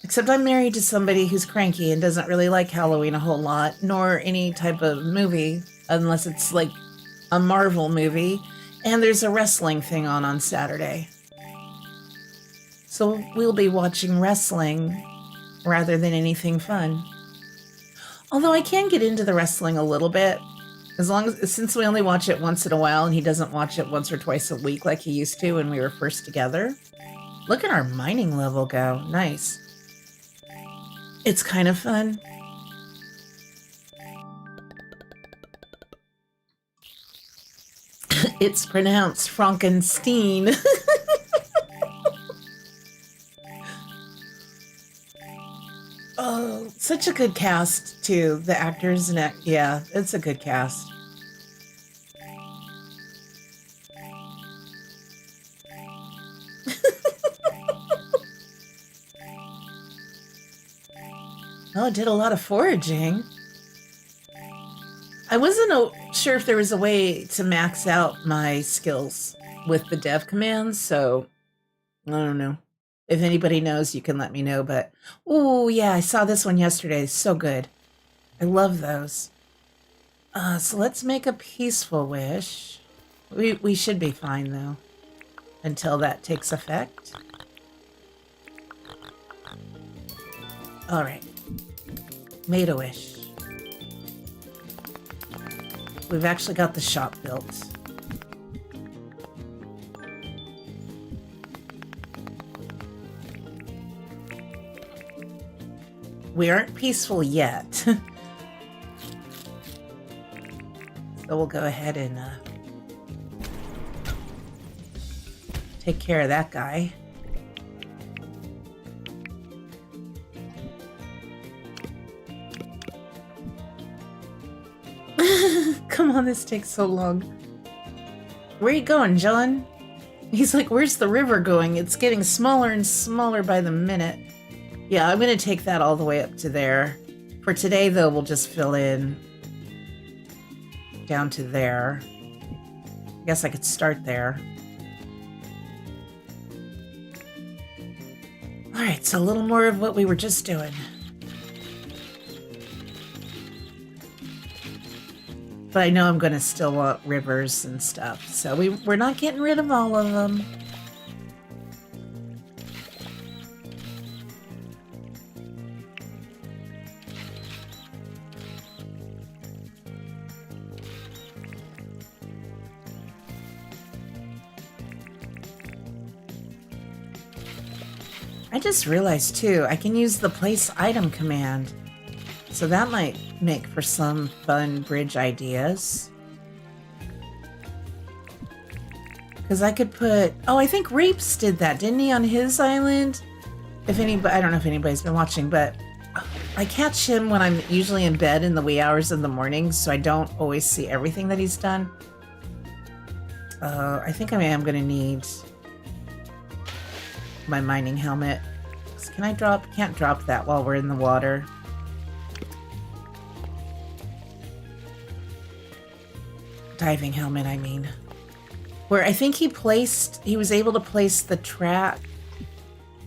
Except I'm married to somebody who's cranky and doesn't really like Halloween a whole lot, nor any type of movie, unless it's like a Marvel movie, and there's a wrestling thing on Saturday. So we'll be watching wrestling rather than anything fun. Although I can get into the wrestling a little bit, since we only watch it once in a while and he doesn't watch it once or twice a week like he used to when we were first together. Look at our mining level go. Nice. It's kind of fun. It's pronounced Frankenstein. Oh, such a good cast, too. The actors and yeah, it's a good cast. Oh, I did a lot of foraging. I wasn't sure if there was a way to max out my skills with the dev commands, so I don't know. If anybody knows, you can let me know, but oh yeah, I saw this one yesterday. It's so good. I love those. So let's make a peaceful wish. We should be fine though, until that takes effect. All right. Made a wish. We've actually got the shop built. we aren't peaceful yet. So we'll go ahead and take care of that guy. Come on, this takes so long. Where you going, John? He's like, where's the river going? It's getting smaller and smaller by the minute. Yeah, I'm going to take that all the way up to there. For today, though, we'll just fill in down to there. I guess I could start there. All right, so a little more of what we were just doing. But I know I'm going to still want rivers and stuff, so we're not getting rid of all of them. I just realized, too, I can use the place item command. So that might make for some fun bridge ideas. Because I could put... Oh, I think Rapes did that, didn't he, on his island? If anybody... I don't know if anybody's been watching, but I catch him when I'm usually in bed in the wee hours of the morning, so I don't always see everything that he's done. I think I am going to need my mining helmet. Can I drop? Can't drop that while we're in the water. Diving helmet, I mean. Where I think he was able to place the track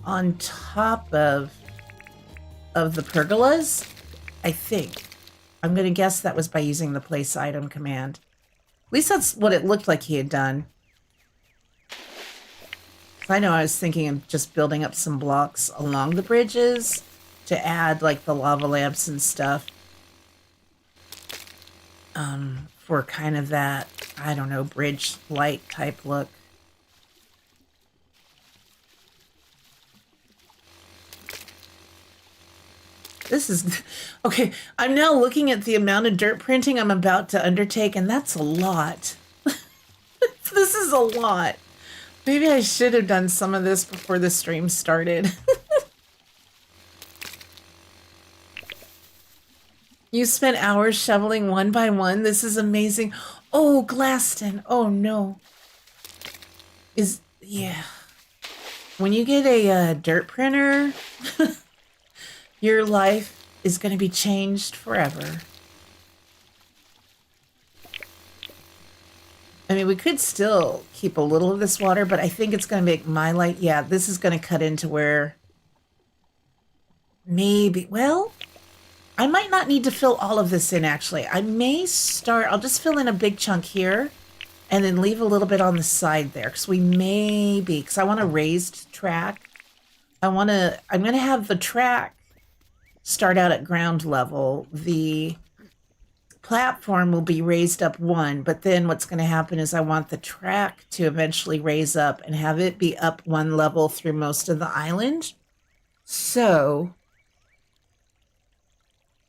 on top of the pergolas, I think. I'm going to guess that was by using the place item command. At least that's what it looked like he had done. I know I was thinking of just building up some blocks along the bridges to add like the lava lamps and stuff. For kind of that, I don't know, bridge light type look. This is... Okay, I'm now looking at the amount of dirt printing I'm about to undertake, and that's a lot. This is a lot. Maybe I should have done some of this before the stream started. You spent hours shoveling one by one. This is amazing. Oh, Glaston. Oh, no. Yeah. When you get a dirt printer, your life is going to be changed forever. I mean, we could still keep a little of this water, but I think it's going to make my light... Yeah, this is going to cut into where... Maybe... Well... I might not need to fill all of this in, actually. I may start... I'll just fill in a big chunk here and then leave a little bit on the side there because we may be... Because I want a raised track. I'm going to have the track start out at ground level. The platform will be raised up one, but then what's going to happen is I want the track to eventually raise up and have it be up one level through most of the island. So...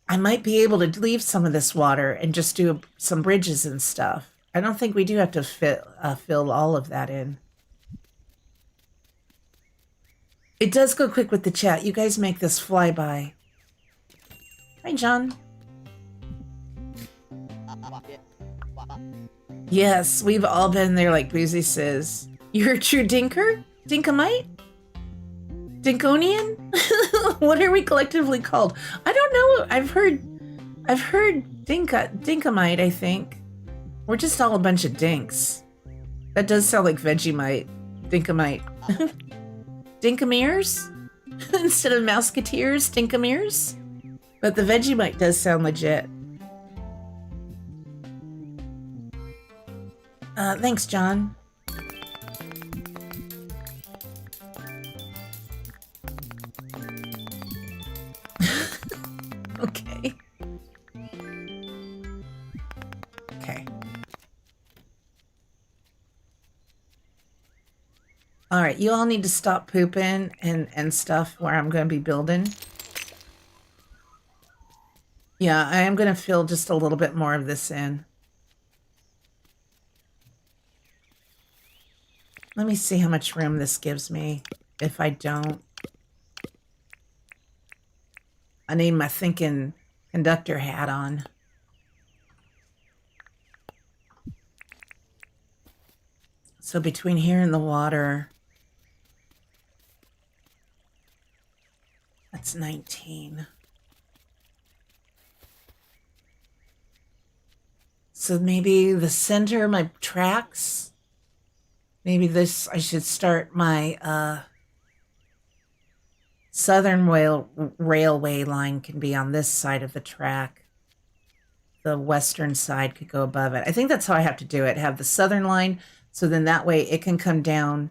I might be able to leave some of this water and just do some bridges and stuff. I don't think we do have to fill all of that in. It does go quick with the chat. You guys make this fly by. Hi, John. Yes, we've all been there, like Boozy says. You're a true dinker? Dinkumite? Dinkonian? What are we collectively called? I don't know. I've heard Dinkumite, I think. We're just all a bunch of dinks. That does sound like Vegemite. Dinkumite. Dinkameers? Instead of Mouseketeers, Dinkameers? But the Vegemite does sound legit. Thanks, John. Okay. Okay. All right, you all need to stop pooping and stuff where I'm going to be building. Yeah, I am going to fill just a little bit more of this in. Let me see how much room this gives me. If I don't, I need my thinking conductor hat on. So between here and the water, that's 19. So maybe the center of my tracks, maybe this, I should start my Southern Railway line can be on this side of the track. The western side could go above it. I think that's how I have to do it. Have the southern line, so then that way it can come down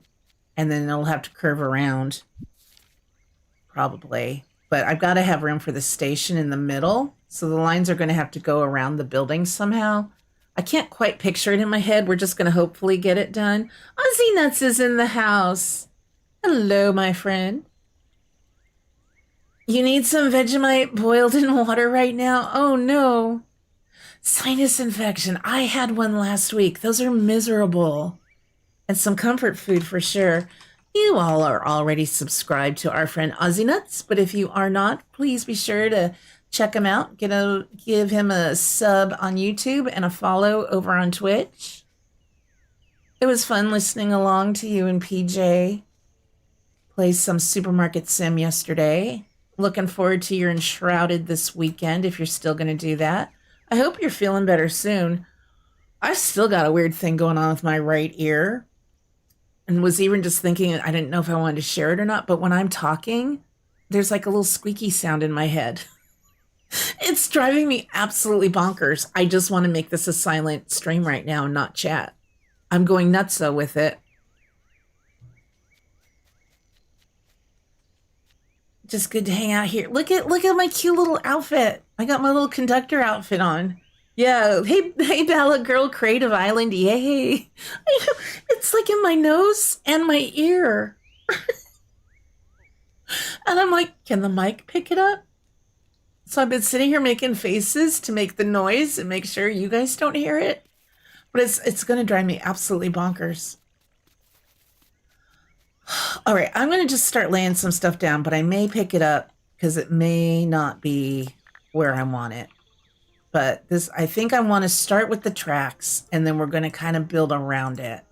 and then it'll have to curve around. Probably. But I've got to have room for the station in the middle. So the lines are going to have to go around the building somehow. I can't quite picture it in my head. We're just going to hopefully get it done. Ozzy Nuts is in the house. Hello, my friend. You need some Vegemite boiled in water right now? Oh, no. Sinus infection. I had one last week. Those are miserable. And some comfort food for sure. You all are already subscribed to our friend Ozzy Nuts, but if you are not, please be sure to check him out. Give him a sub on YouTube and a follow over on Twitch. It was fun listening along to you and PJ play some Supermarket Sim yesterday. Looking forward to your Enshrouded this weekend if you're still going to do that. I hope you're feeling better soon. I've still got a weird thing going on with my right ear. And was even just thinking, I didn't know if I wanted to share it or not, but when I'm talking, there's like a little squeaky sound in my head. It's driving me absolutely bonkers. I just want to make this a silent stream right now and not chat. I'm going nutso with it. Just good to hang out here. Look at my cute little outfit. I got my little conductor outfit on. Yeah, hey, Bella Girl, Creative Island, yay. It's like in my nose and my ear. And I'm like, can the mic pick it up? So I've been sitting here making faces to make the noise and make sure you guys don't hear it. But it's going to drive me absolutely bonkers. All right, I'm going to just start laying some stuff down, but I may pick it up because it may not be where I want it. But I think I want to start with the tracks, and then we're going to kind of build around it.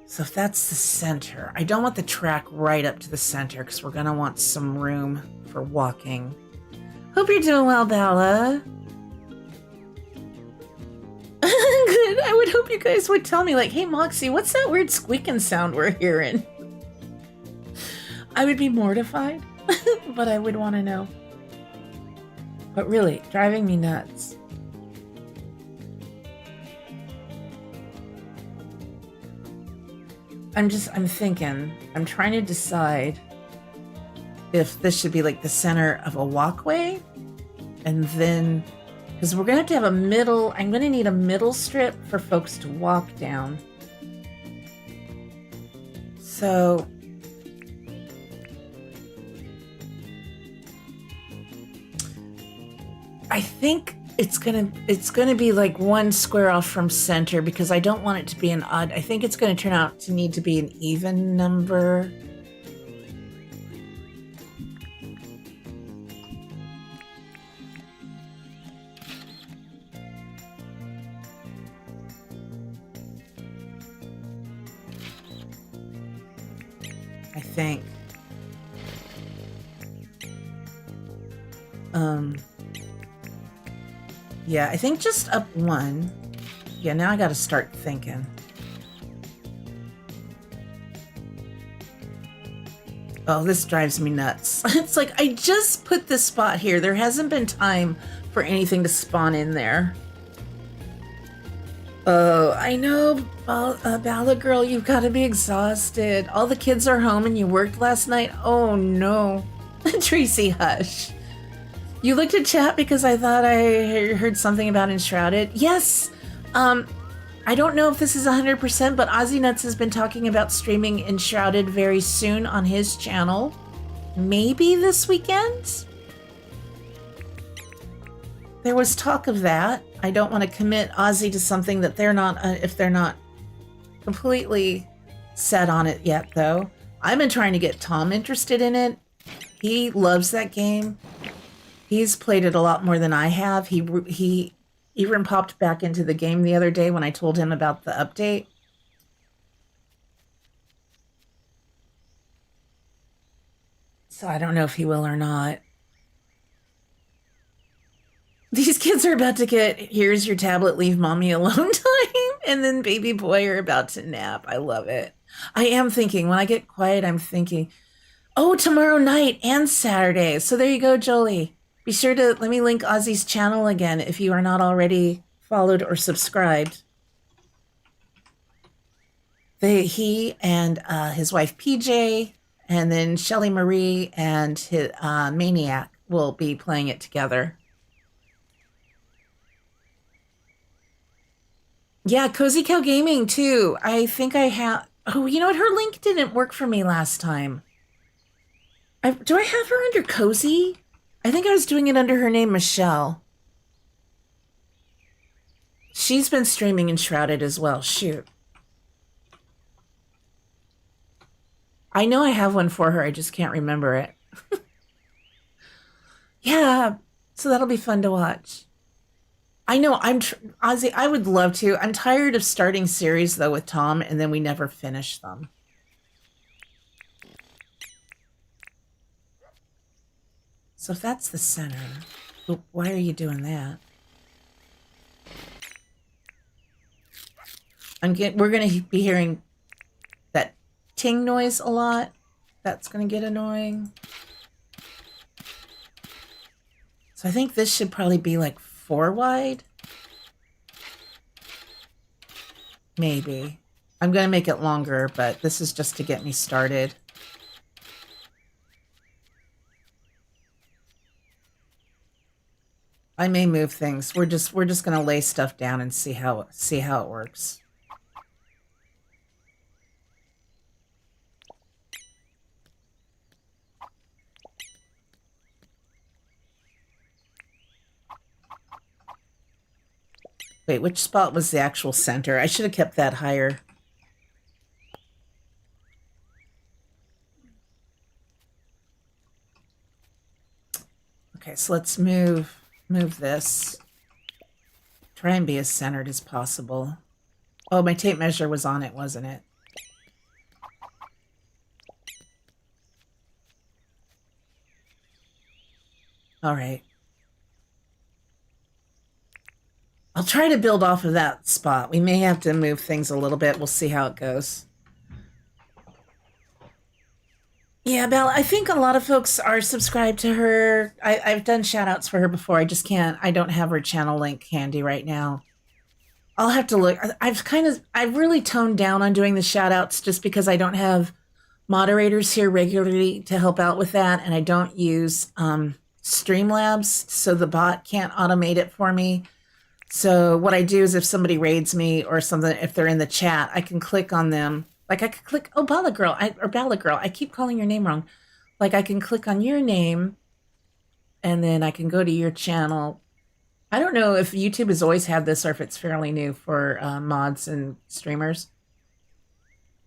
So if that's the center, I don't want the track right up to the center because we're going to want some room for walking. Hope you're doing well, Bella. Good. I would hope you guys would tell me, like, hey, Moxie, what's that weird squeaking sound we're hearing? I would be mortified. But I would want to know. But really, driving me nuts. I'm thinking, I'm trying to decide if this should be like the center of a walkway. And then, because we're going to have a middle, I'm going to need a middle strip for folks to walk down. So I think it's gonna be like one square off from center because I don't want it to be an odd. I think it's gonna turn out to need to be an even number. I think. Yeah, I think just up one. Yeah, now I got to start thinking. Oh, this drives me nuts. It's like, I just put this spot here. There hasn't been time for anything to spawn in there. Oh, I know, Balla Girl, you've got to be exhausted. All the kids are home and you worked last night? Oh, no. Tracy, hush. You looked at chat because I thought I heard something about Enshrouded. Yes. I don't know if this is 100%, but Ozzy Nuts has been talking about streaming Enshrouded very soon on his channel. maybe this weekend. There was talk of that. I don't want to commit Ozzy to something that they're not, if they're not completely set on it yet, though. I've been trying to get Tom interested in it. He loves that game. He's played it a lot more than I have. He even popped back into the game the other day when I told him about the update. So I don't know if he will or not. These kids are about to get, here's your tablet, leave mommy alone time. And then baby boy are about to nap. I love it. I am thinking, when I get quiet, I'm thinking, oh, tomorrow night and Saturday. So there you go, Jolie. Be sure to let me link Ozzy's channel again if you are not already followed or subscribed. He and his wife PJ, and then Shelly Marie and his Maniac will be playing it together. Yeah, Cozy Cow Gaming too. I think I have. Oh, you know what? Her link didn't work for me last time. Do I have her under Cozy? I think I was doing it under her name, Michelle. She's been streaming Enshrouded as well. Shoot. I know I have one for her. I just can't remember it. Yeah, so that'll be fun to watch. I know, Ozzy, I would love to. I'm tired of starting series, though, with Tom, and then we never finish them. So if that's the center, why are you doing that? We're going to be hearing that ting noise a lot. That's going to get annoying. So I think this should probably be like 4 wide. Maybe. I'm going to make it longer, but this is just to get me started. I may move things. We're just going to lay stuff down and see how it works. Wait, which spot was the actual center? I should have kept that higher. Okay, so let's move this. Try and be as centered as possible. Oh, my tape measure was on it, wasn't it? All right. I'll try to build off of that spot. We may have to move things a little bit. We'll see how it goes. Yeah, Bella, I think a lot of folks are subscribed to her. I've done shout outs for her before. I just can't. I don't have her channel link handy right now. I'll have to look. I've really toned down on doing the shout outs just because I don't have moderators here regularly to help out with that. And I don't use Streamlabs, so the bot can't automate it for me. So what I do is if somebody raids me or something, if they're in the chat, I can click on them. Like I could click, oh, Bala Girl, I keep calling your name wrong. Like I can click on your name and then I can go to your channel. I don't know if YouTube has always had this or if it's fairly new for mods and streamers.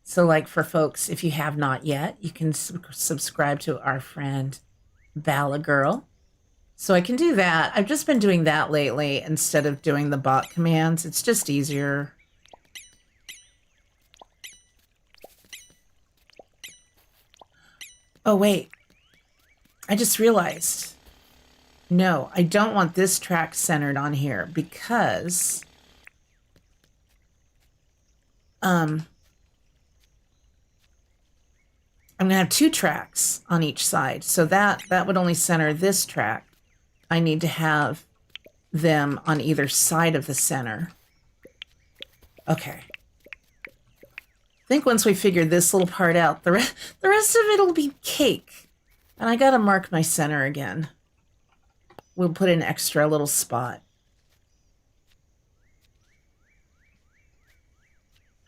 So like for folks, if you have not yet, you can subscribe to our friend Bala Girl. So I can do that. I've just been doing that lately instead of doing the bot commands. It's just easier. Oh, wait. I just realized. No, I don't want this track centered on here because I'm going to have 2 tracks on each side. So that would only center this track. I need to have them on either side of the center. Okay. I think once we figure this little part out, the rest of it will be cake. And I got to mark my center again. We'll put an extra little spot.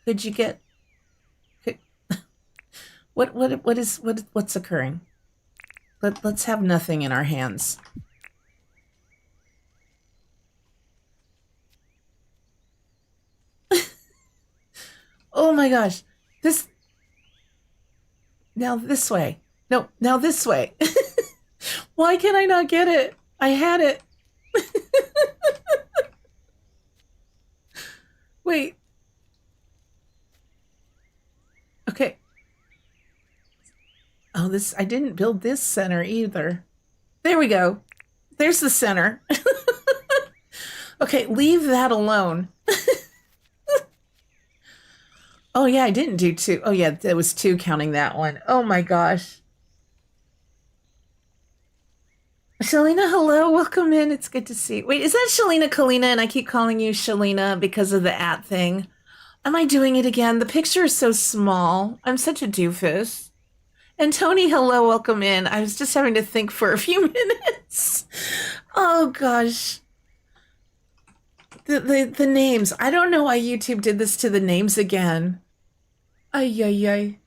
Could you get... What's occurring? Let's have nothing in our hands. Oh my gosh. Now this way. No, now this way. Why can I not get it? I had it. Wait. Okay. Oh, I didn't build this center either. There we go. There's the center. Okay, leave that alone. Oh yeah, I didn't do 2. Oh yeah, there was 2 counting that one. Oh my gosh. Shalina, hello, welcome in. It's good to see you. Wait, is that Shalina Kalina and I keep calling you Shalina because of the @ thing? Am I doing it again? The picture is so small. I'm such a doofus. And Tony, hello, welcome in. I was just having to think for a few minutes. Oh gosh. The names. I don't know why YouTube did this to the names again. Ay, ay, ay.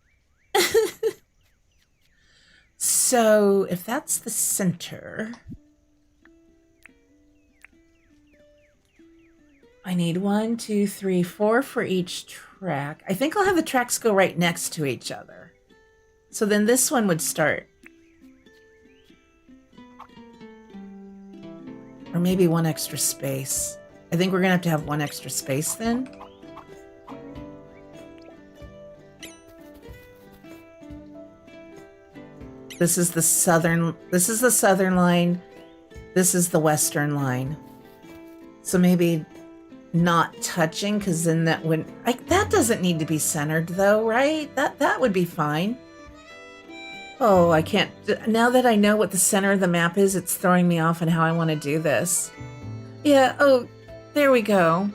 So, if that's the center, I need 1, 2, 3, 4 for each track. I think I'll have the tracks go right next to each other. So then this one would start. Or maybe 1 extra space. I think we're gonna have 1 extra space then. This is the southern line. This is the western line. So maybe not touching, because then that wouldn't, that doesn't need to be centered though, right? That would be fine. Oh, I can't, now that I know what the center of the map is, it's throwing me off on how I want to do this. Yeah, oh, there we go.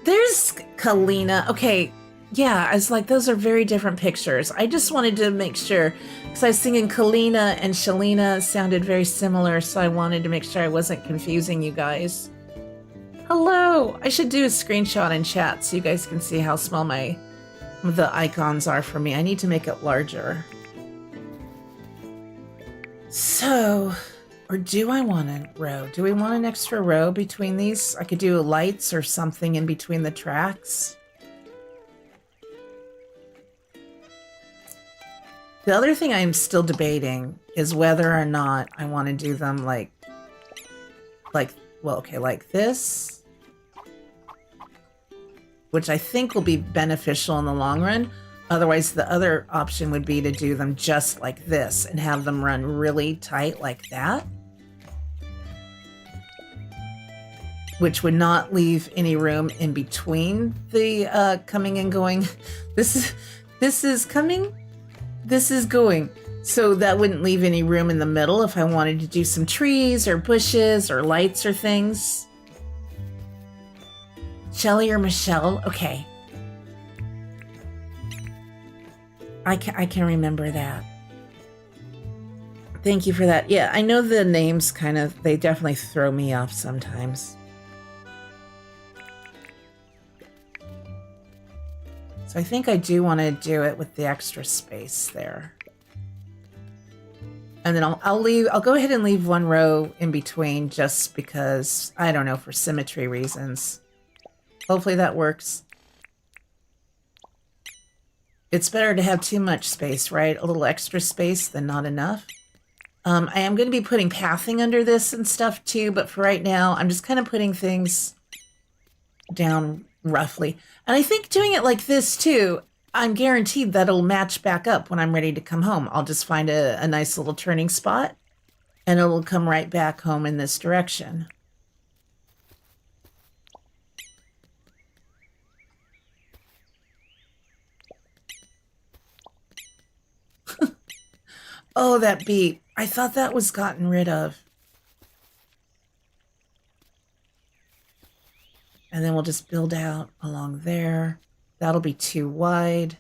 There's Kalina. Okay, yeah, I was like, those are very different pictures. I just wanted to make sure, because I was thinking Kalina and Shalina sounded very similar, so I wanted to make sure I wasn't confusing you guys. Hello! I should do a screenshot in chat so you guys can see how small the icons are for me. I need to make it larger. So, or do I want a row? Do we want an extra row between these? I could do lights or something in between the tracks. The other thing I'm still debating is whether or not I want to do them like this, which I think will be beneficial in the long run. Otherwise, the other option would be to do them just like this and have them run really tight like that, which would not leave any room in between the coming and going. This is coming, this is going. So that wouldn't leave any room in the middle if I wanted to do some trees or bushes or lights or things. Shelly or Michelle? Okay. I can remember that. Thank you for that. Yeah, I know the names they definitely throw me off sometimes. So I think I do want to do it with the extra space there. And then I'll go ahead and leave 1 row in between just because, I don't know, for symmetry reasons. Hopefully that works. It's better to have too much space, right? A little extra space than not enough. I am going to be putting pathing under this and stuff too, but for right now, I'm just kind of putting things down roughly. And I think doing it like this too, I'm guaranteed that it'll match back up when I'm ready to come home. I'll just find a nice little turning spot and it'll come right back home in this direction. Oh, that beep. I thought that was gotten rid of. And then we'll just build out along there. That'll be too wide.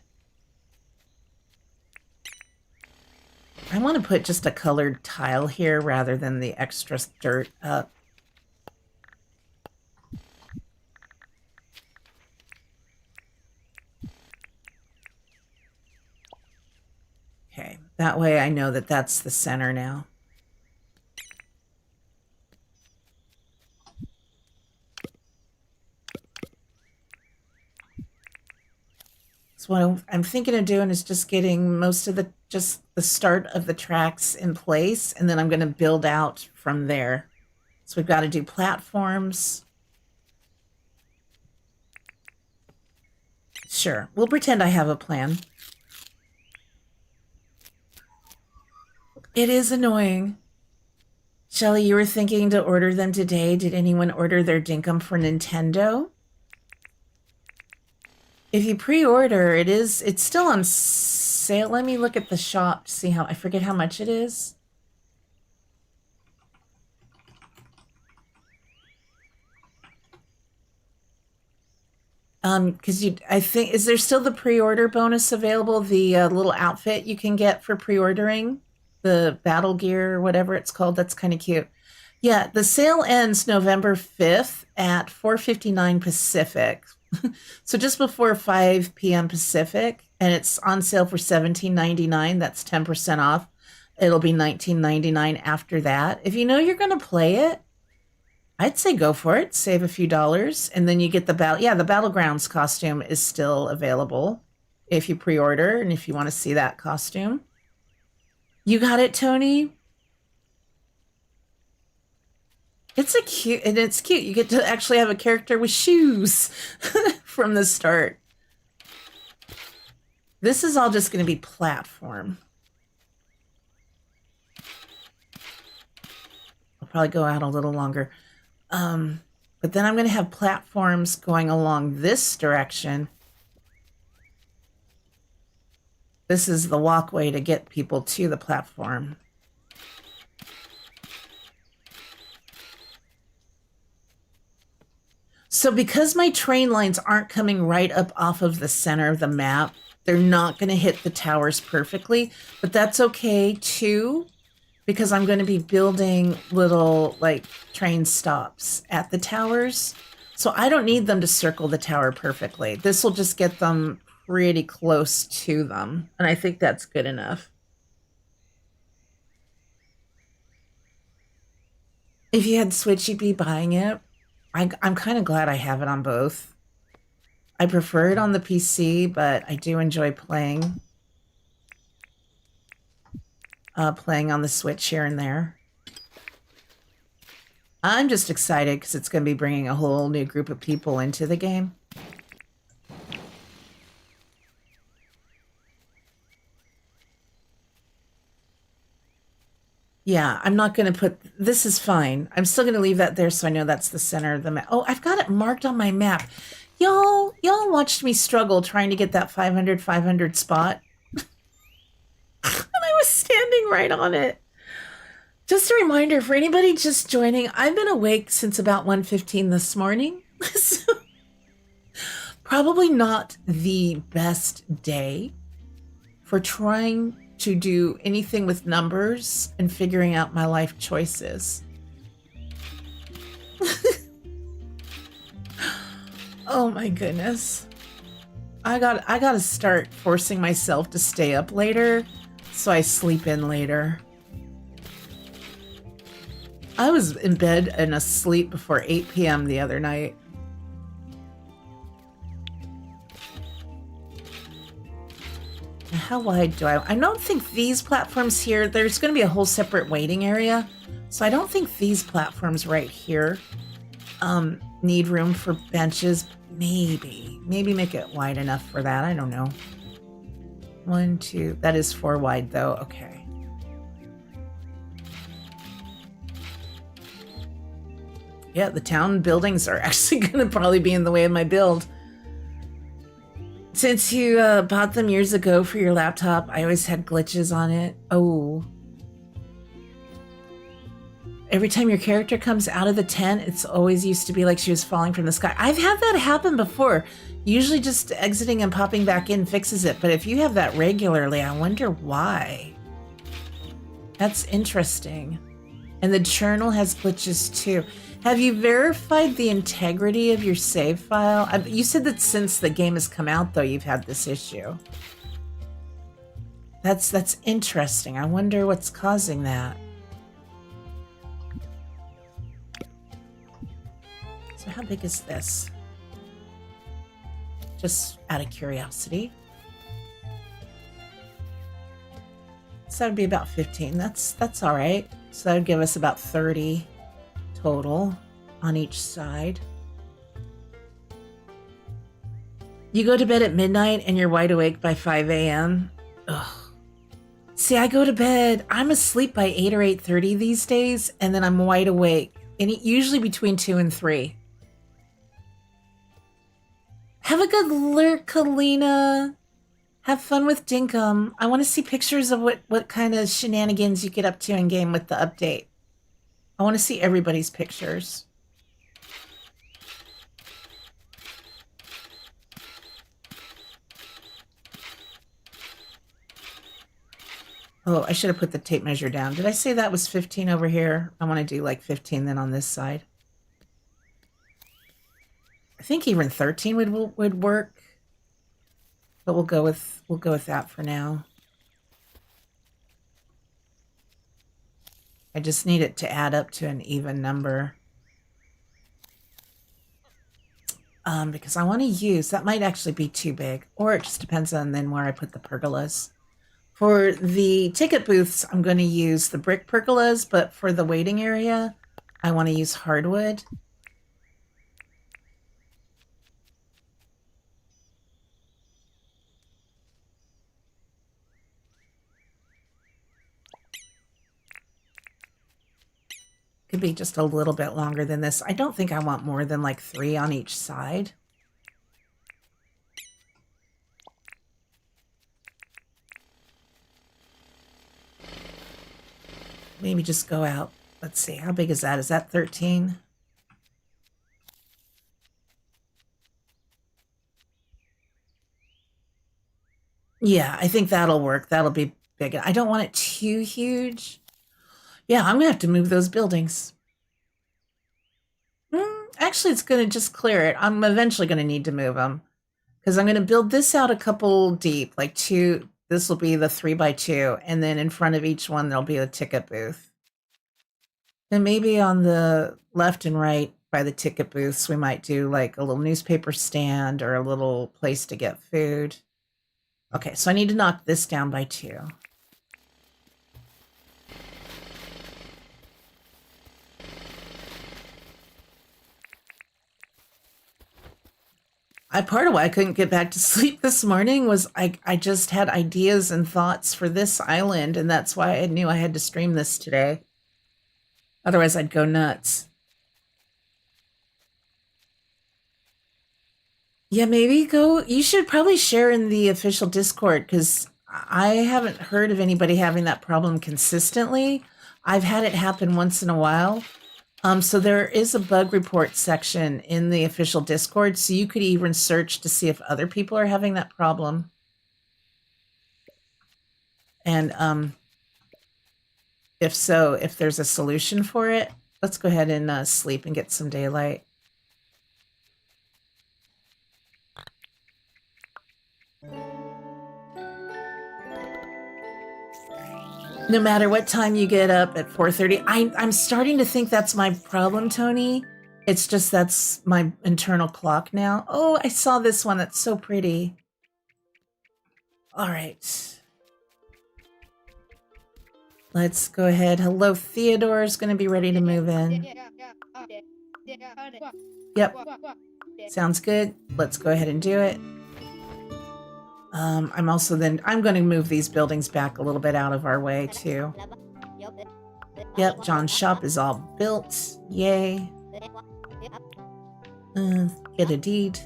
I want to put just a colored tile here rather than the extra dirt up. Okay, That way I know that that's the center now. So what I'm thinking of doing is just getting most of just the start of the tracks in place, and then I'm going to build out from there. So we've got to do platforms. Sure, we'll pretend I have a plan. It is annoying. Shelly, you were thinking to order them today. Did anyone order their Dinkum for Nintendo? If you pre-order, it's still on sale. Let me look at the shop to see I forget how much it is. Because I think, is there still the pre-order bonus available? The little outfit you can get for pre-ordering? The battle gear or whatever it's called. That's kind of cute. Yeah, the sale ends November 5th at 4:59 Pacific. So just before 5 p.m. Pacific, and it's on sale for $17.99. That's 10% off. It'll be $19.99 after that. If you know you're going to play it, I'd say go for it. Save a few dollars, and then you get the Battlegrounds costume is still available if you pre-order and if you want to see that costume. You got it, Tony? It's cute. You get to actually have a character with shoes from the start. This is all just going to be platform. I'll probably go out a little longer. But then I'm going to have platforms going along this direction. This is the walkway to get people to the platform. So because my train lines aren't coming right up off of the center of the map, they're not going to hit the towers perfectly, but that's okay too, because I'm going to be building little like train stops at the towers. So I don't need them to circle the tower perfectly. This will just get them pretty close to them. And I think that's good enough. If you had Switch, you'd be buying it. I'm kind of glad I have it on both. I prefer it on the PC, but I do enjoy playing on the Switch here and there. I'm just excited because it's going to be bringing a whole new group of people into the game. Yeah, I'm not going to put... This is fine. I'm still going to leave that there so I know that's the center of the map. Oh, I've got it marked on my map. Y'all watched me struggle trying to get that 500 spot. And I was standing right on it. Just a reminder for anybody just joining, I've been awake since about 1:15 this morning. So probably not the best day for trying to do anything with numbers and figuring out my life choices. Oh my goodness. I gotta start forcing myself to stay up later so I sleep in later. I was in bed and asleep before 8 p.m. the other night. How wide do I don't think these platforms here, there's going to be a whole separate waiting area. So I don't think these platforms right here need room for benches. Maybe make it wide enough for that. I don't know. 1, 2, that is 4 wide though. Okay. Yeah, the town buildings are actually going to probably be in the way of my build. Since you bought them years ago for your laptop, I always had glitches on it. Oh. Every time your character comes out of the tent, it's always used to be like she was falling from the sky. I've had that happen before. Usually just exiting and popping back in fixes it. But if you have that regularly, I wonder why. That's interesting. And the journal has glitches too. Have you verified the integrity of your save file? You said that since the game has come out, though, you've had this issue. That's interesting. I wonder what's causing that. So how big is this? Just out of curiosity. So that'd be about 15. That's all right. So that would give us about 30 total on each side. You go to bed at midnight and you're wide awake by 5 a.m. Ugh. See, I go to bed, I'm asleep by 8 or 8:30 these days, and then I'm wide awake, and usually between 2 and 3. Have a good lurk, Kalina. Have fun with Dinkum. I want to see pictures of what kind of shenanigans you get up to in game with the update. I want to see everybody's pictures. Oh, I should have put the tape measure down. Did I say that was 15 over here? I want to do like 15 then on this side. I think even 13 would work. But we'll go with that for now. I just need it to add up to an even number. Because I want to use, that might actually be too big, or it just depends on then where I put the pergolas. For the ticket booths, I'm going to use the brick pergolas, but for the waiting area, I want to use hardwood. Could be just a little bit longer than this. I don't think I want more than like 3 on each side. Maybe just go out. Let's see, how big is that? Is that 13? Yeah, I think that'll work. That'll be big. I don't want it too huge. Yeah, I'm going to have to move those buildings. Actually, it's going to just clear it. I'm eventually going to need to move them. Because I'm going to build this out a couple deep, like 2. This will be the 3x2, and then in front of each one, there'll be a ticket booth. And maybe on the left and right by the ticket booths, we might do like a little newspaper stand or a little place to get food. Okay, so I need to knock this down by 2. Part of why I couldn't get back to sleep this morning was I just had ideas and thoughts for this island, and that's why I knew I had to stream this today. Otherwise, I'd go nuts. Yeah, maybe go. You should probably share in the official Discord, because I haven't heard of anybody having that problem consistently. I've had it happen once in a while. So there is a bug report section in the official Discord, so you could even search to see if other people are having that problem. And if so, if there's a solution for it, let's go ahead and sleep and get some daylight. No matter what time you get up at 4:30, I'm starting to think that's my problem, Tony. It's just that's my internal clock now. Oh, I saw this one. That's so pretty. All right. Let's go ahead. Hello, Theodore's going to be ready to move in. Yep. Sounds good. Let's go ahead and do it. I'm going to move these buildings back a little bit out of our way too. Yep, John's shop is all built. Yay. Get a deed.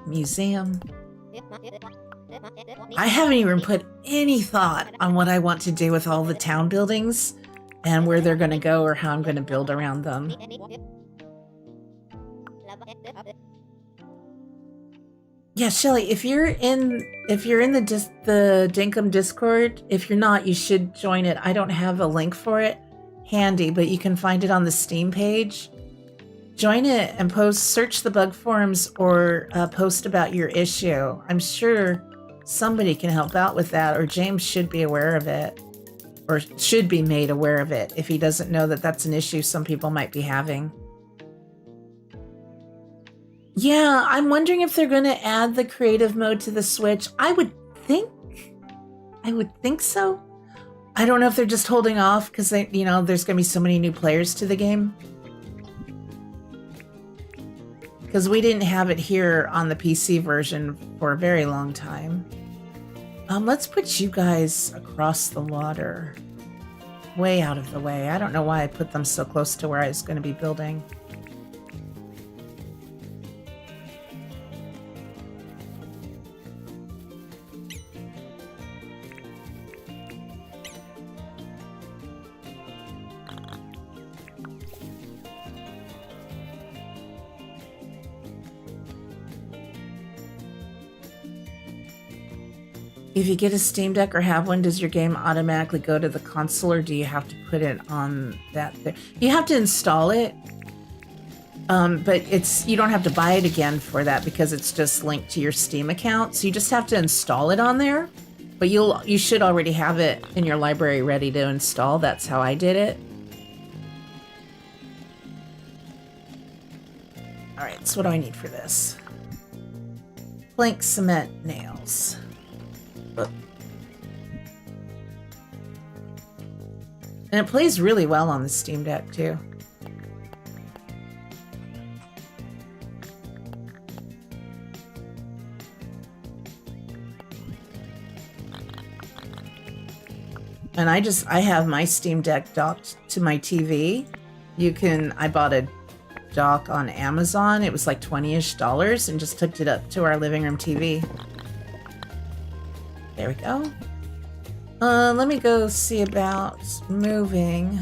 Museum. I haven't even put any thought on what I want to do with all the town buildings and where they're going to go or how I'm going to build around them. Yeah, Shelly, if you're in the Dinkum Discord, if you're not, you should join it. I don't have a link for it handy, but you can find it on the Steam page. join it and search the bug forums or post about your issue. I'm sure somebody can help out with that, or James should be aware of it, or should be made aware of it if he doesn't know that that's an issue some people might be having. Yeah, I'm wondering if they're going to add the creative mode to the Switch. I would think so. I don't know if they're just holding off because there's going to be so many new players to the game. Because we didn't have it here on the PC version for a very long time. Let's put you guys across the water. Way out of the way. I don't know why I put them so close to where I was going to be building. If you get a Steam Deck or have one, does your game automatically go to the console, or do you have to put it on that thing? You have to install it, but you don't have to buy it again for that because it's just linked to your Steam account. So you just have to install it on there, but you should already have it in your library ready to install. That's how I did it. All right, so what do I need for this? Plank, cement, nails. And it plays really well on the Steam Deck, too. And I have my Steam Deck docked to my TV. I bought a dock on Amazon. It was like $20-ish and just hooked it up to our living room TV. There we go. Let me go see about moving.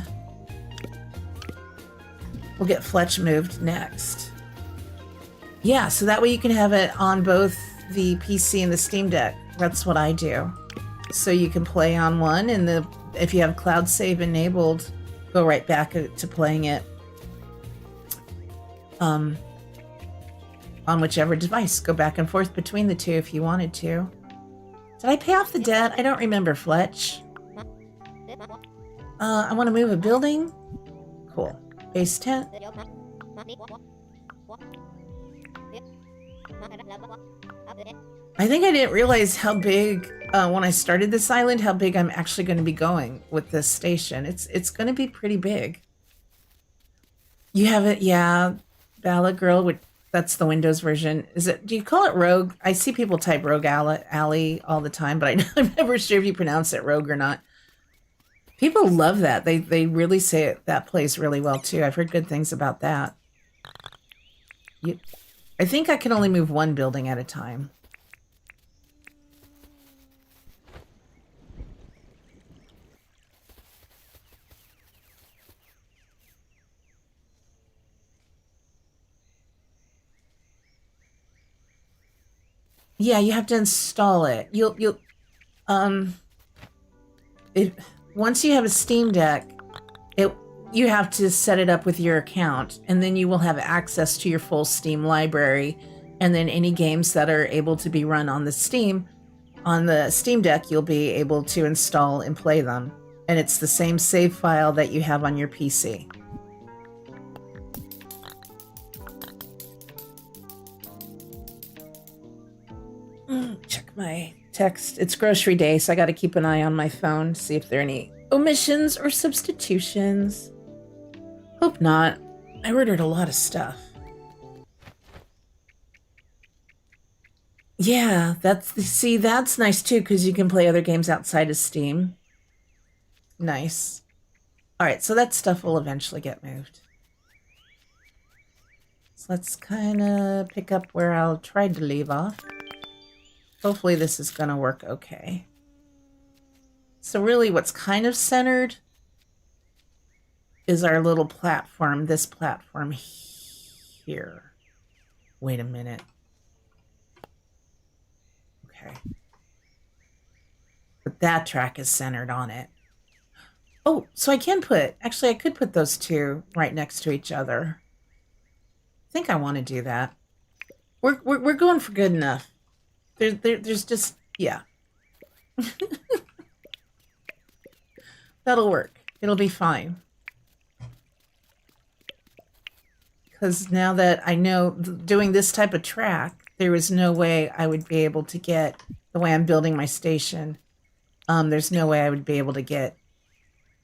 We'll get Fletch moved next. Yeah, so that way you can have it on both the PC and the Steam Deck. That's what I do. So you can play on one, and if you have cloud save enabled, go right back to playing it on whichever device. Go back and forth between the two if you wanted to. Did I pay off the debt? I don't remember, Fletch. I want to move a building. Cool. Base tent. I think I didn't realize how big, when I started this island, how big I'm actually going to be going with this station. It's going to be pretty big. You have it, yeah. Ballad Girl, that's the Windows version. Do you call it Rogue? I see people type Rogue Alley all the time, but I'm never sure if you pronounce it Rogue or not. People love that. They really say that plays really well too. I've heard good things about that. I think I can only move one building at a time. Yeah, you have to install it. Once you have a Steam Deck, you have to set it up with your account, and then you will have access to your full Steam library, and then any games that are able to be run on the Steam Deck, you'll be able to install and play them. And it's the same save file that you have on your PC. Check my text. It's grocery day, so I got to keep an eye on my phone, see if there are any omissions or substitutions. Hope not. I ordered a lot of stuff. Yeah, that's nice too, because you can play other games outside of Steam. Nice. All right, so that stuff will eventually get moved. So let's kind of pick up where I'll try to leave off. Hopefully this is going to work okay. So really what's kind of centered is our little platform, this platform here. Wait a minute. Okay. But that track is centered on it. Oh, so I could put those two right next to each other. I think I want to do that. We're going for good enough. There's just, yeah. That'll work. It'll be fine. Because now that I know doing this type of track, there is no way I would be able to get, the way I'm building my station, there's no way I would be able to get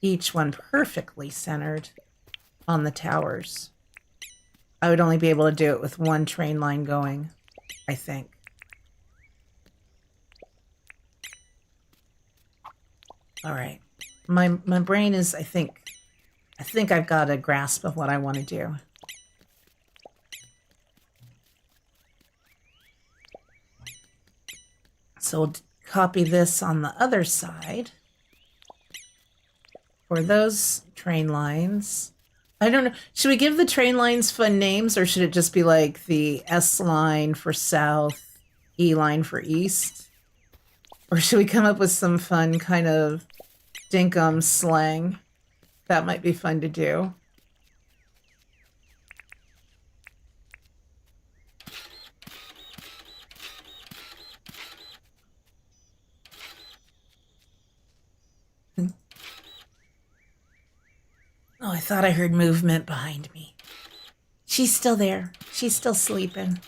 each one perfectly centered on the towers. I would only be able to do it with one train line going, I think. All right. My brain is, I think I've got a grasp of what I want to do. So we'll copy this on the other side for those train lines. I don't know. Should we give the train lines fun names, or should it just be like the S line for south, E line for east? Or should we come up with some fun kind of Dinkum slang? That might be fun to do. Oh, I thought I heard movement behind me. She's still there. She's still sleeping.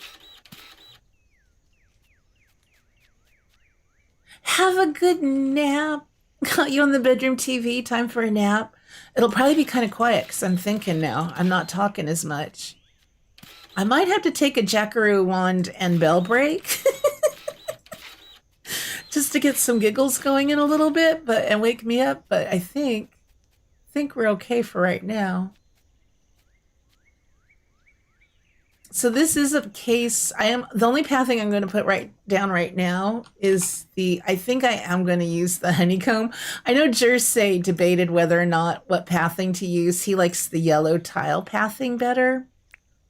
Have a good nap. Got you on the bedroom TV. Time for a nap. It'll probably be kind of quiet because I'm thinking now. I'm not talking as much. I might have to take a jackaroo wand and bell break. Just to get some giggles going in a little bit, and wake me up. But I think we're okay for right now. So this is a case. The only pathing I'm going to put down right now is I think I am going to use the honeycomb. I know Jersey debated whether or not what pathing to use. He likes the yellow tile pathing better.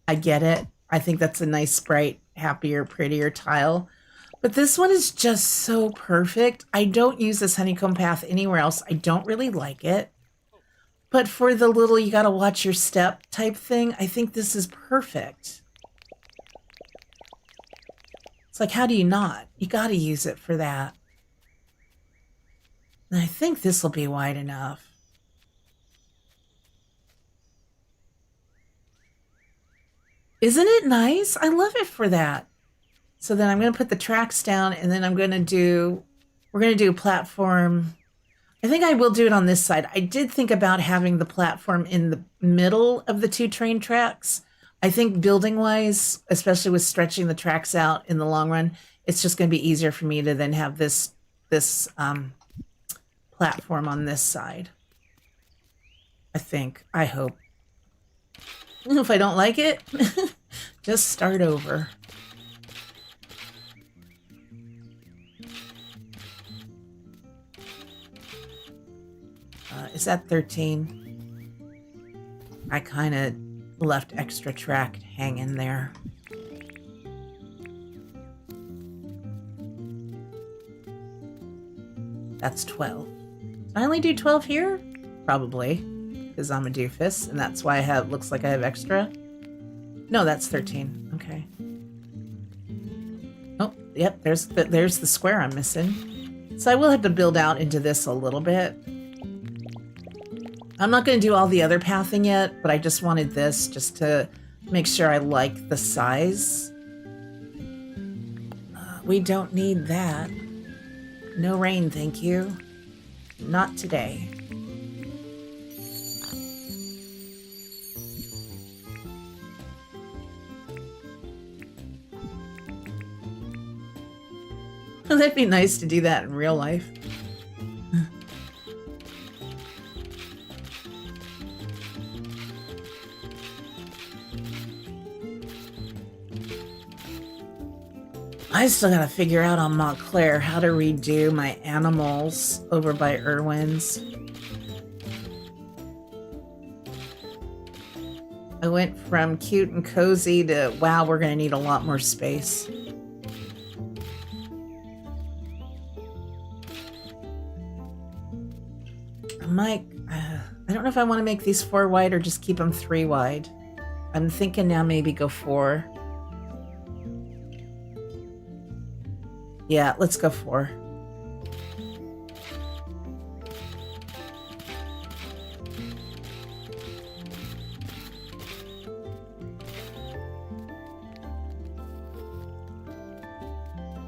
I get it. I think that's a nice, bright, happier, prettier tile. But this one is just so perfect. I don't use this honeycomb path anywhere else. I don't really like it. But for the little you gotta watch your step type thing, I think this is perfect. It's like, how do you not? You gotta use it for that. And I think this will be wide enough. Isn't it nice? I love it for that. So then I'm gonna put the tracks down, and then we're gonna do a platform. I think I will do it on this side. I did think about having the platform in the middle of the two train tracks. I think building-wise, especially with stretching the tracks out in the long run, it's just going to be easier for me to then have this platform on this side. I hope. If I don't like it, just start over. Is that 13? I kind of left extra track hanging there. That's 12. Did I only do 12 here? Probably, because I'm a doofus, and that's why looks like I have extra. No, that's 13. Okay. Oh, yep, there's the square I'm missing. So I will have to build out into this a little bit. I'm not going to do all the other pathing yet, but I just wanted this just to make sure I like the size. We don't need that. No rain, thank you. Not today. That'd be nice to do that in real life. I still gotta figure out on Montclair how to redo my animals over by Irwin's. I went from cute and cozy to, wow, we're gonna need a lot more space. I don't know if I want to make these 4 wide or just keep them 3 wide. I'm thinking now maybe go 4. Yeah, let's go 4.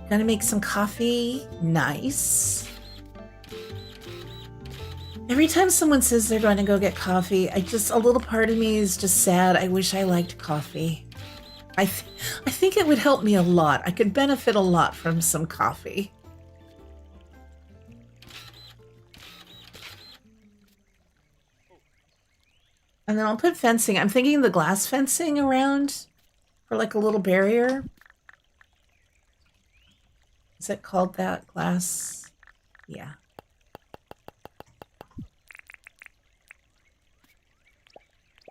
Gonna make some coffee. Nice. Every time someone says they're going to go get coffee, a little part of me is just sad. I wish I liked coffee. I think it would help me a lot. I could benefit a lot from some coffee. And then I'll put fencing. I'm thinking the glass fencing around for like a little barrier. Is it called that? Glass? Yeah.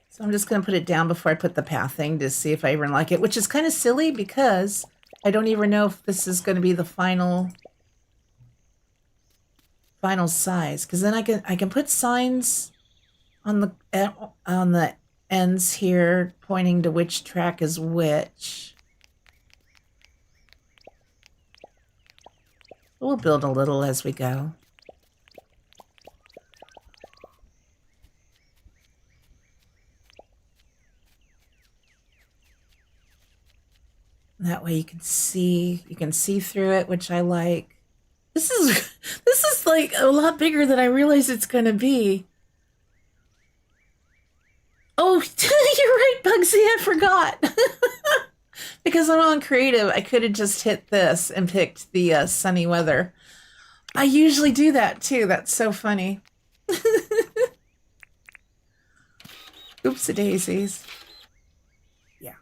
So I'm just going to put it down before I put the pathing to see if I even like it, which is kind of silly because I don't even know if this is going to be the final size. Because then I can put signs on the ends here pointing to which track is which. We'll build a little as we go. That way you can see through it, which I like. This is like a lot bigger than I realize it's gonna be. Oh, you're right, Bugsy, I forgot. Because I'm on creative, I could have just hit this and picked the sunny weather. I usually do that too. That's so funny. Oops, daisies. Yeah.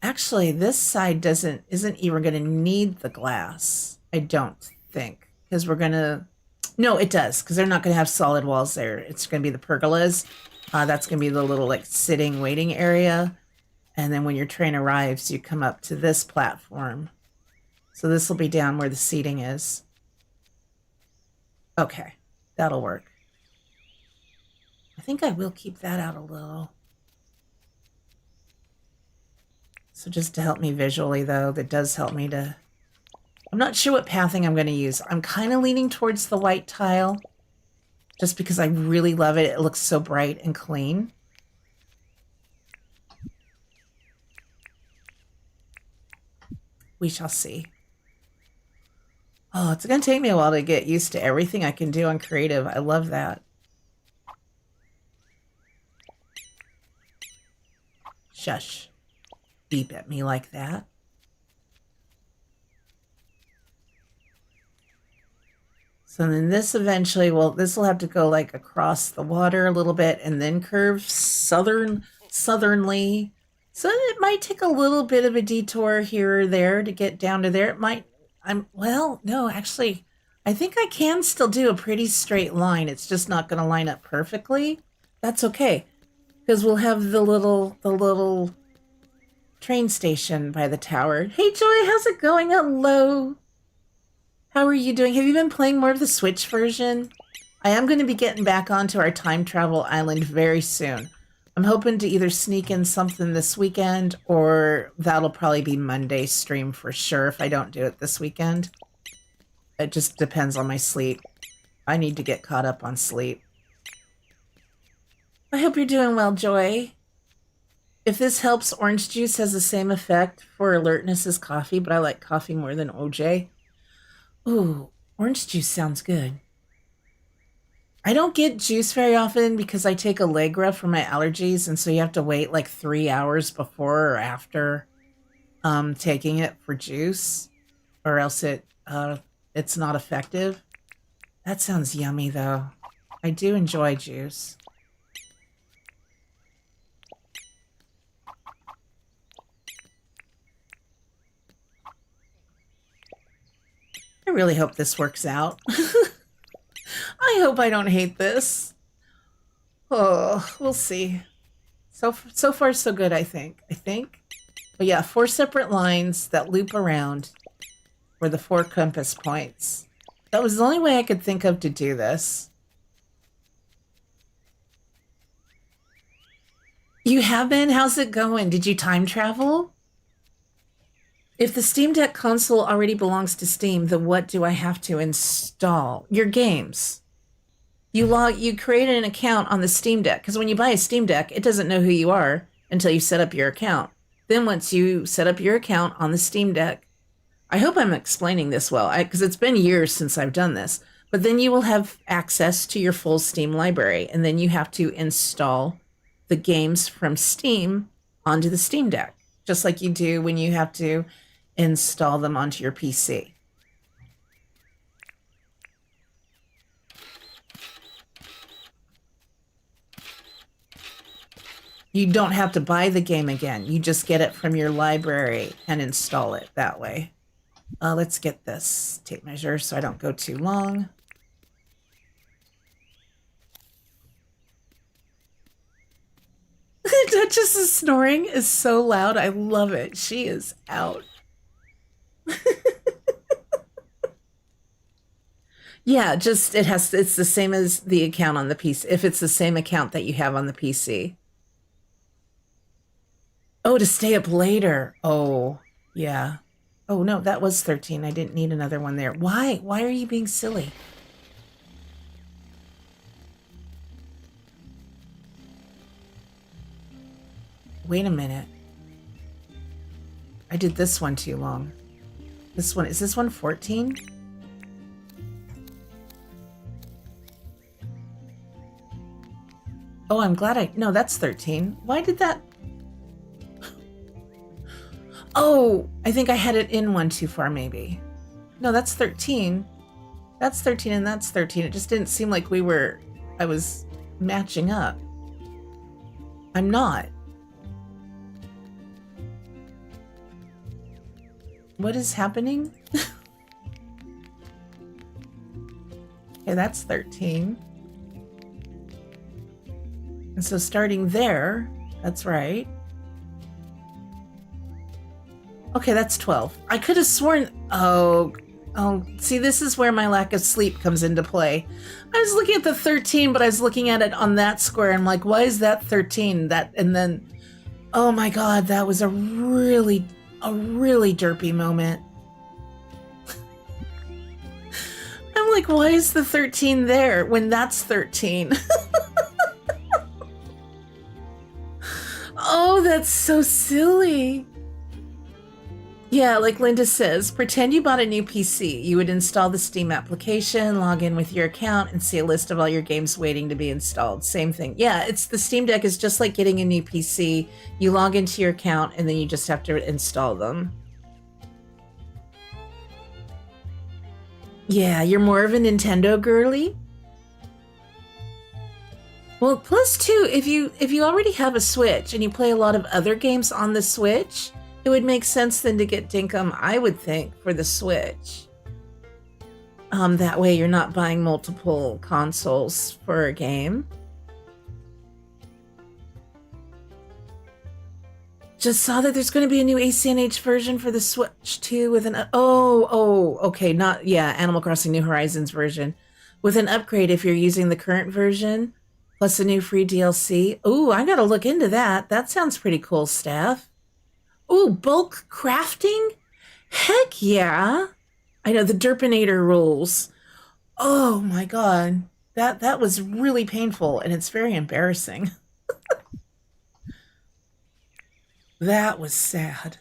Actually, this side isn't even going to need the glass. I don't think, because we're going to. No, it does, because they're not going to have solid walls there. It's going to be the pergolas. That's going to be the little like sitting waiting area. And then when your train arrives, you come up to this platform. So this will be down where the seating is. Okay, that'll work. I think I will keep that out a little. So just to help me visually, though, that does help me to... I'm not sure what pathing I'm going to use. I'm kind of leaning towards the white tile, just because I really love it. It looks so bright and clean. We shall see. Oh, it's going to take me a while to get used to everything I can do on creative. I love that. Shush. Beep at me like that. So then this eventually, well, this will have to go like across the water a little bit and then curve southernly. So it might take a little bit of a detour here or there to get down to there. It might, well, no, actually, I think I can still do a pretty straight line. It's just not going to line up perfectly. That's okay, because we'll have the little train station by the tower. Hey, Joy, how's it going? Hello. How are you doing? Have you been playing more of the Switch version? I am going to be getting back onto our time travel island very soon. I'm hoping to either sneak in something this weekend, or that'll probably be Monday's stream for sure if I don't do it this weekend. It just depends on my sleep. I need to get caught up on sleep. I hope you're doing well, Joy. If this helps, orange juice has the same effect for alertness as coffee, but I like coffee more than OJ. Ooh, orange juice sounds good. I don't get juice very often because I take Allegra for my allergies, and so you have to wait like 3 hours before or after taking it for juice, or else it's not effective. That sounds yummy, though. I do enjoy juice. I really hope this works out. I hope I don't hate this. Oh, we'll see. So far, so good, I think. But yeah, 4 separate lines that loop around for the 4 compass points. That was the only way I could think of to do this. You have been? How's it going? Did you time travel? If the Steam Deck console already belongs to Steam, then what do I have to install? Your games. You created an account on the Steam Deck, because when you buy a Steam Deck, it doesn't know who you are until you set up your account. Then once you set up your account on the Steam Deck, I hope I'm explaining this well, because it's been years since I've done this, but then you will have access to your full Steam library, and then you have to install the games from Steam onto the Steam Deck, just like you do when you have to install them onto your PC. You don't have to buy the game again. You just get it from your library and install it that way. Let's get this tape measure so I don't go too long. Duchess's snoring is so loud. I love it. She is out. Yeah, just it's the same as the account on the PC. If it's the same account that you have on the PC. Oh, to stay up later. Oh, yeah. Oh, no, that was 13. I didn't need another one there. Why? Why are you being silly? Wait a minute. I did this one too long. This one, is this one 14? Oh, I'm glad no, that's 13. Why did that? Oh, I think I had it in one too far, maybe. No, that's 13. That's 13 and that's 13. It just didn't seem like I was matching up. I'm not. What is happening? Okay, that's 13. And so starting there, that's right. Okay, that's 12. I could have sworn, oh, see, this is where my lack of sleep comes into play. I was looking at the 13, but I was looking at it on that square. I'm like, why is that 13? And then, oh my God, that was a really derpy moment. I'm like, why is the 13 there when that's 13? Oh, that's so silly. Yeah, like Linda says, pretend you bought a new PC. You would install the Steam application, log in with your account, and see a list of all your games waiting to be installed. Same thing. Yeah, it's the Steam Deck is just like getting a new PC. You log into your account, and then you just have to install them. Yeah, you're more of a Nintendo girly? Well, plus two, if you already have a Switch and you play a lot of other games on the Switch, it would make sense then to get Dinkum, I would think, for the Switch. That way you're not buying multiple consoles for a game. Just saw that there's going to be a new ACNH version for the Switch too with an, okay, not, yeah, Animal Crossing New Horizons version. With an upgrade if you're using the current version, plus a new free DLC. Ooh, I gotta look into that. That sounds pretty cool, Steph. Ooh, bulk crafting? Heck yeah. I know, the Derpinator rules. Oh my God. That was really painful and it's very embarrassing. That was sad.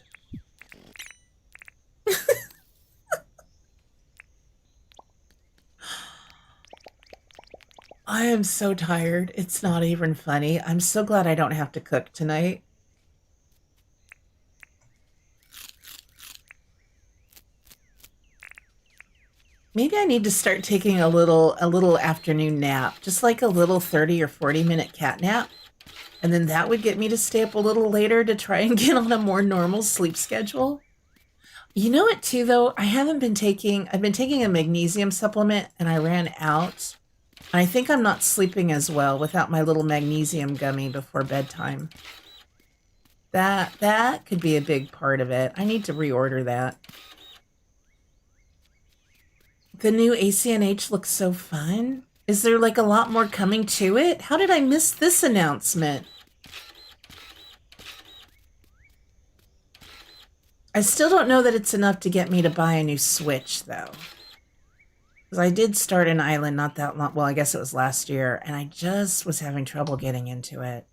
I am so tired. It's not even funny. I'm so glad I don't have to cook tonight. Maybe I need to start taking a little afternoon nap, just like a little 30 or 40-minute cat nap. And then that would get me to stay up a little later to try and get on a more normal sleep schedule. You know what, too, though? I've been taking a magnesium supplement and I ran out. I think I'm not sleeping as well without my little magnesium gummy before bedtime. That could be a big part of it. I need to reorder that. The new ACNH looks so fun. Is there like a lot more coming to it? How did I miss this announcement? I still don't know that it's enough to get me to buy a new Switch, though. Because I did start an island not that long, well, I guess it was last year, and I just was having trouble getting into it.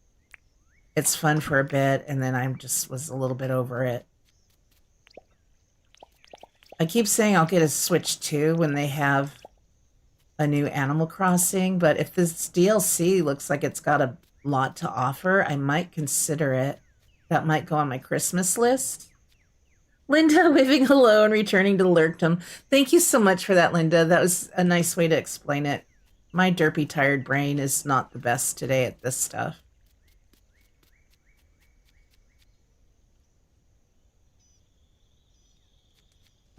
It's fun for a bit, and then I just was a little bit over it. I keep saying I'll get a Switch 2 when they have a new Animal Crossing, but if this DLC looks like it's got a lot to offer, I might consider it. That might go on my Christmas list. Linda, living alone, returning to Lurkdom. Thank you so much for that, Linda. That was a nice way to explain it. My derpy, tired brain is not the best today at this stuff.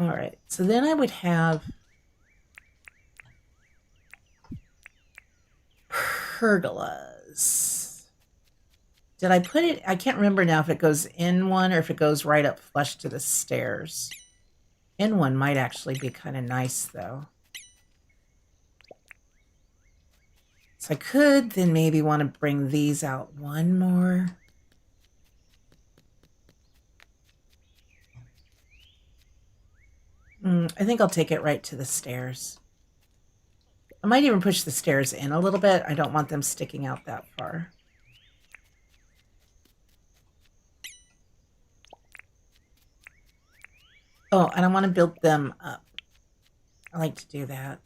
All right, so then I would have pergolas. Did I put it? I can't remember now if it goes in one or if it goes right up flush to the stairs. In one might actually be kind of nice, though. So I could then maybe want to bring these out one more. I think I'll take it right to the stairs. I might even push the stairs in a little bit. I don't want them sticking out that far. Oh, and I want to build them up. I like to do that.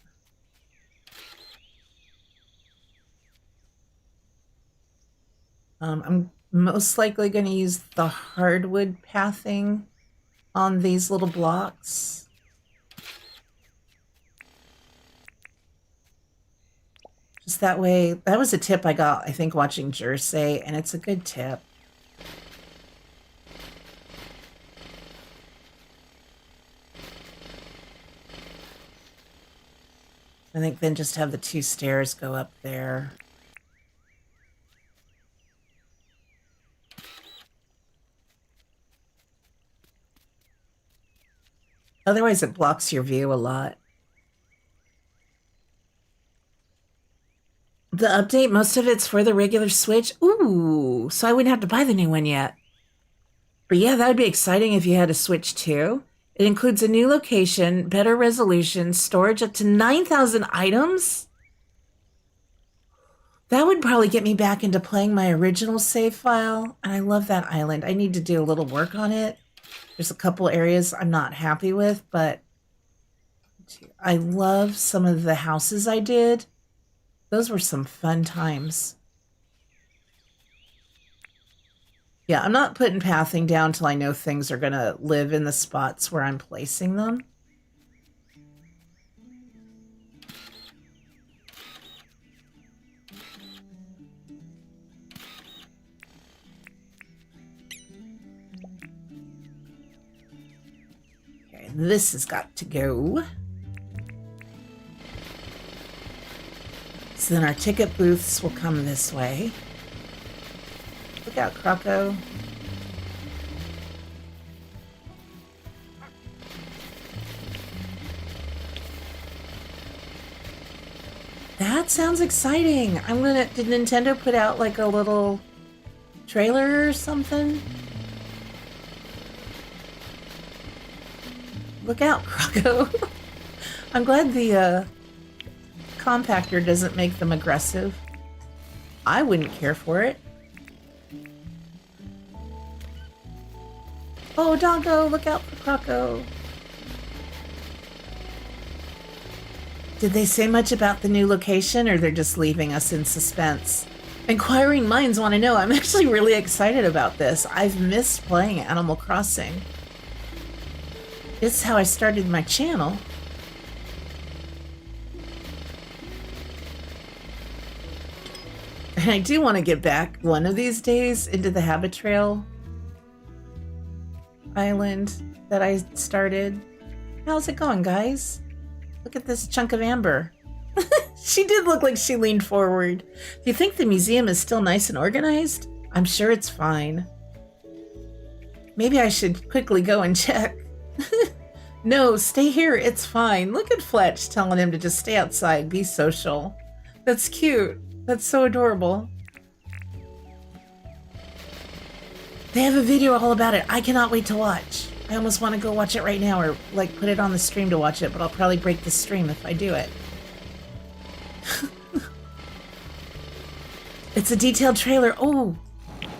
I'm most likely going to use the hardwood pathing on these little blocks. Just that way, that was a tip I got, I think, watching Jersey, and it's a good tip. I think then just have the two stairs go up there. Otherwise, it blocks your view a lot. The update, most of it's for the regular Switch. Ooh, so I wouldn't have to buy the new one yet. But yeah, that would be exciting if you had a Switch too. It includes a new location, better resolution, storage up to 9,000 items. That would probably get me back into playing my original save file. And I love that island. I need to do a little work on it. There's a couple areas I'm not happy with, but I love some of the houses I did. Those were some fun times. Yeah, I'm not putting pathing down till I know things are going to live in the spots where I'm placing them. Okay, this has got to go. So then our ticket booths will come this way. Look out, Croco. That sounds exciting. Did Nintendo put out like a little trailer or something? Look out, Croco. I'm glad the compactor doesn't make them aggressive. I wouldn't care for it. Oh, Doggo, look out for Croco. Did they say much about the new location, or they're just leaving us in suspense? Inquiring minds want to know. I'm actually really excited about this. I've missed playing Animal Crossing. It's how I started my channel. And I do want to get back one of these days into the Habit Trail island that I started. How's it going, guys? Look at this chunk of amber. She did look like she leaned forward. Do you think the museum is still nice and organized? I'm sure it's fine. Maybe I should quickly go and check. No, stay here. It's fine. Look at Fletch telling him to just stay outside, be social. That's cute. That's so adorable. They have a video all about it. I cannot wait to watch. I almost want to go watch it right now or like put it on the stream to watch it, but I'll probably break the stream if I do it. It's a detailed trailer. Oh,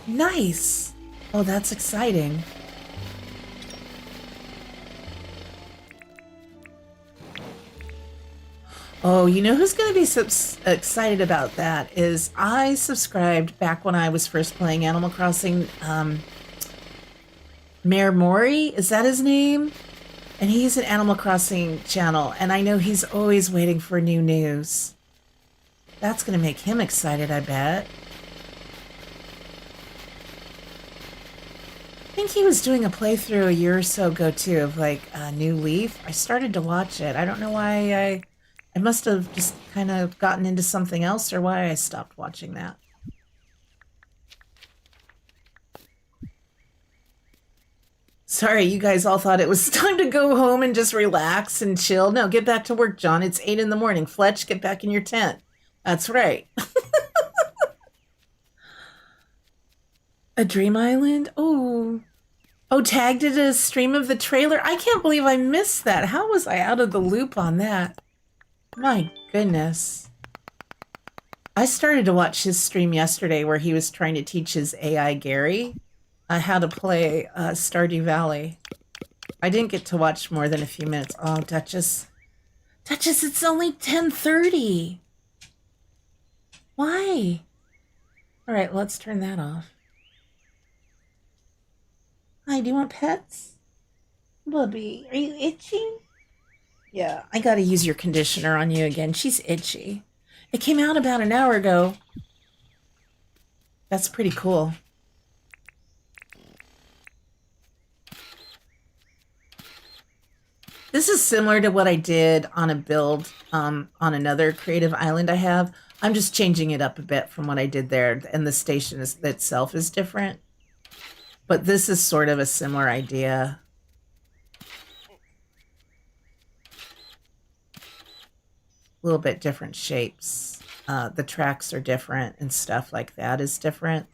nice. Oh, that's exciting. Oh, you know who's going to be excited about that is I subscribed back when I was first playing Animal Crossing. Mayor Mori, is that his name? And he's an Animal Crossing channel, and I know he's always waiting for new news. That's going to make him excited, I bet. I think he was doing a playthrough a year or so ago, too, of like New Leaf. I started to watch it. I don't know why I must have just kind of gotten into something else or why I stopped watching that. Sorry, you guys all thought it was time to go home and just relax and chill. No, get back to work, John. It's 8 in the morning. Fletch, get back in your tent. That's right. A Dream Island? Oh. Oh, tagged it as a stream of the trailer? I can't believe I missed that. How was I out of the loop on that? My goodness. I started to watch his stream yesterday where he was trying to teach his AI Gary how to play Stardew Valley. I didn't get to watch more than a few minutes. Oh, Duchess. Duchess, it's only 10:30. Why? All right, let's turn that off. Hi, do you want pets? Bubby, are you itchy? Yeah, I gotta use your conditioner on you again. She's itchy. It came out about an hour ago. That's pretty cool. This is similar to what I did on a build on another creative island I have. I'm just changing it up a bit from what I did there, and the station itself is different. But this is sort of a similar idea. A little bit different shapes. The tracks are different and stuff like that is different.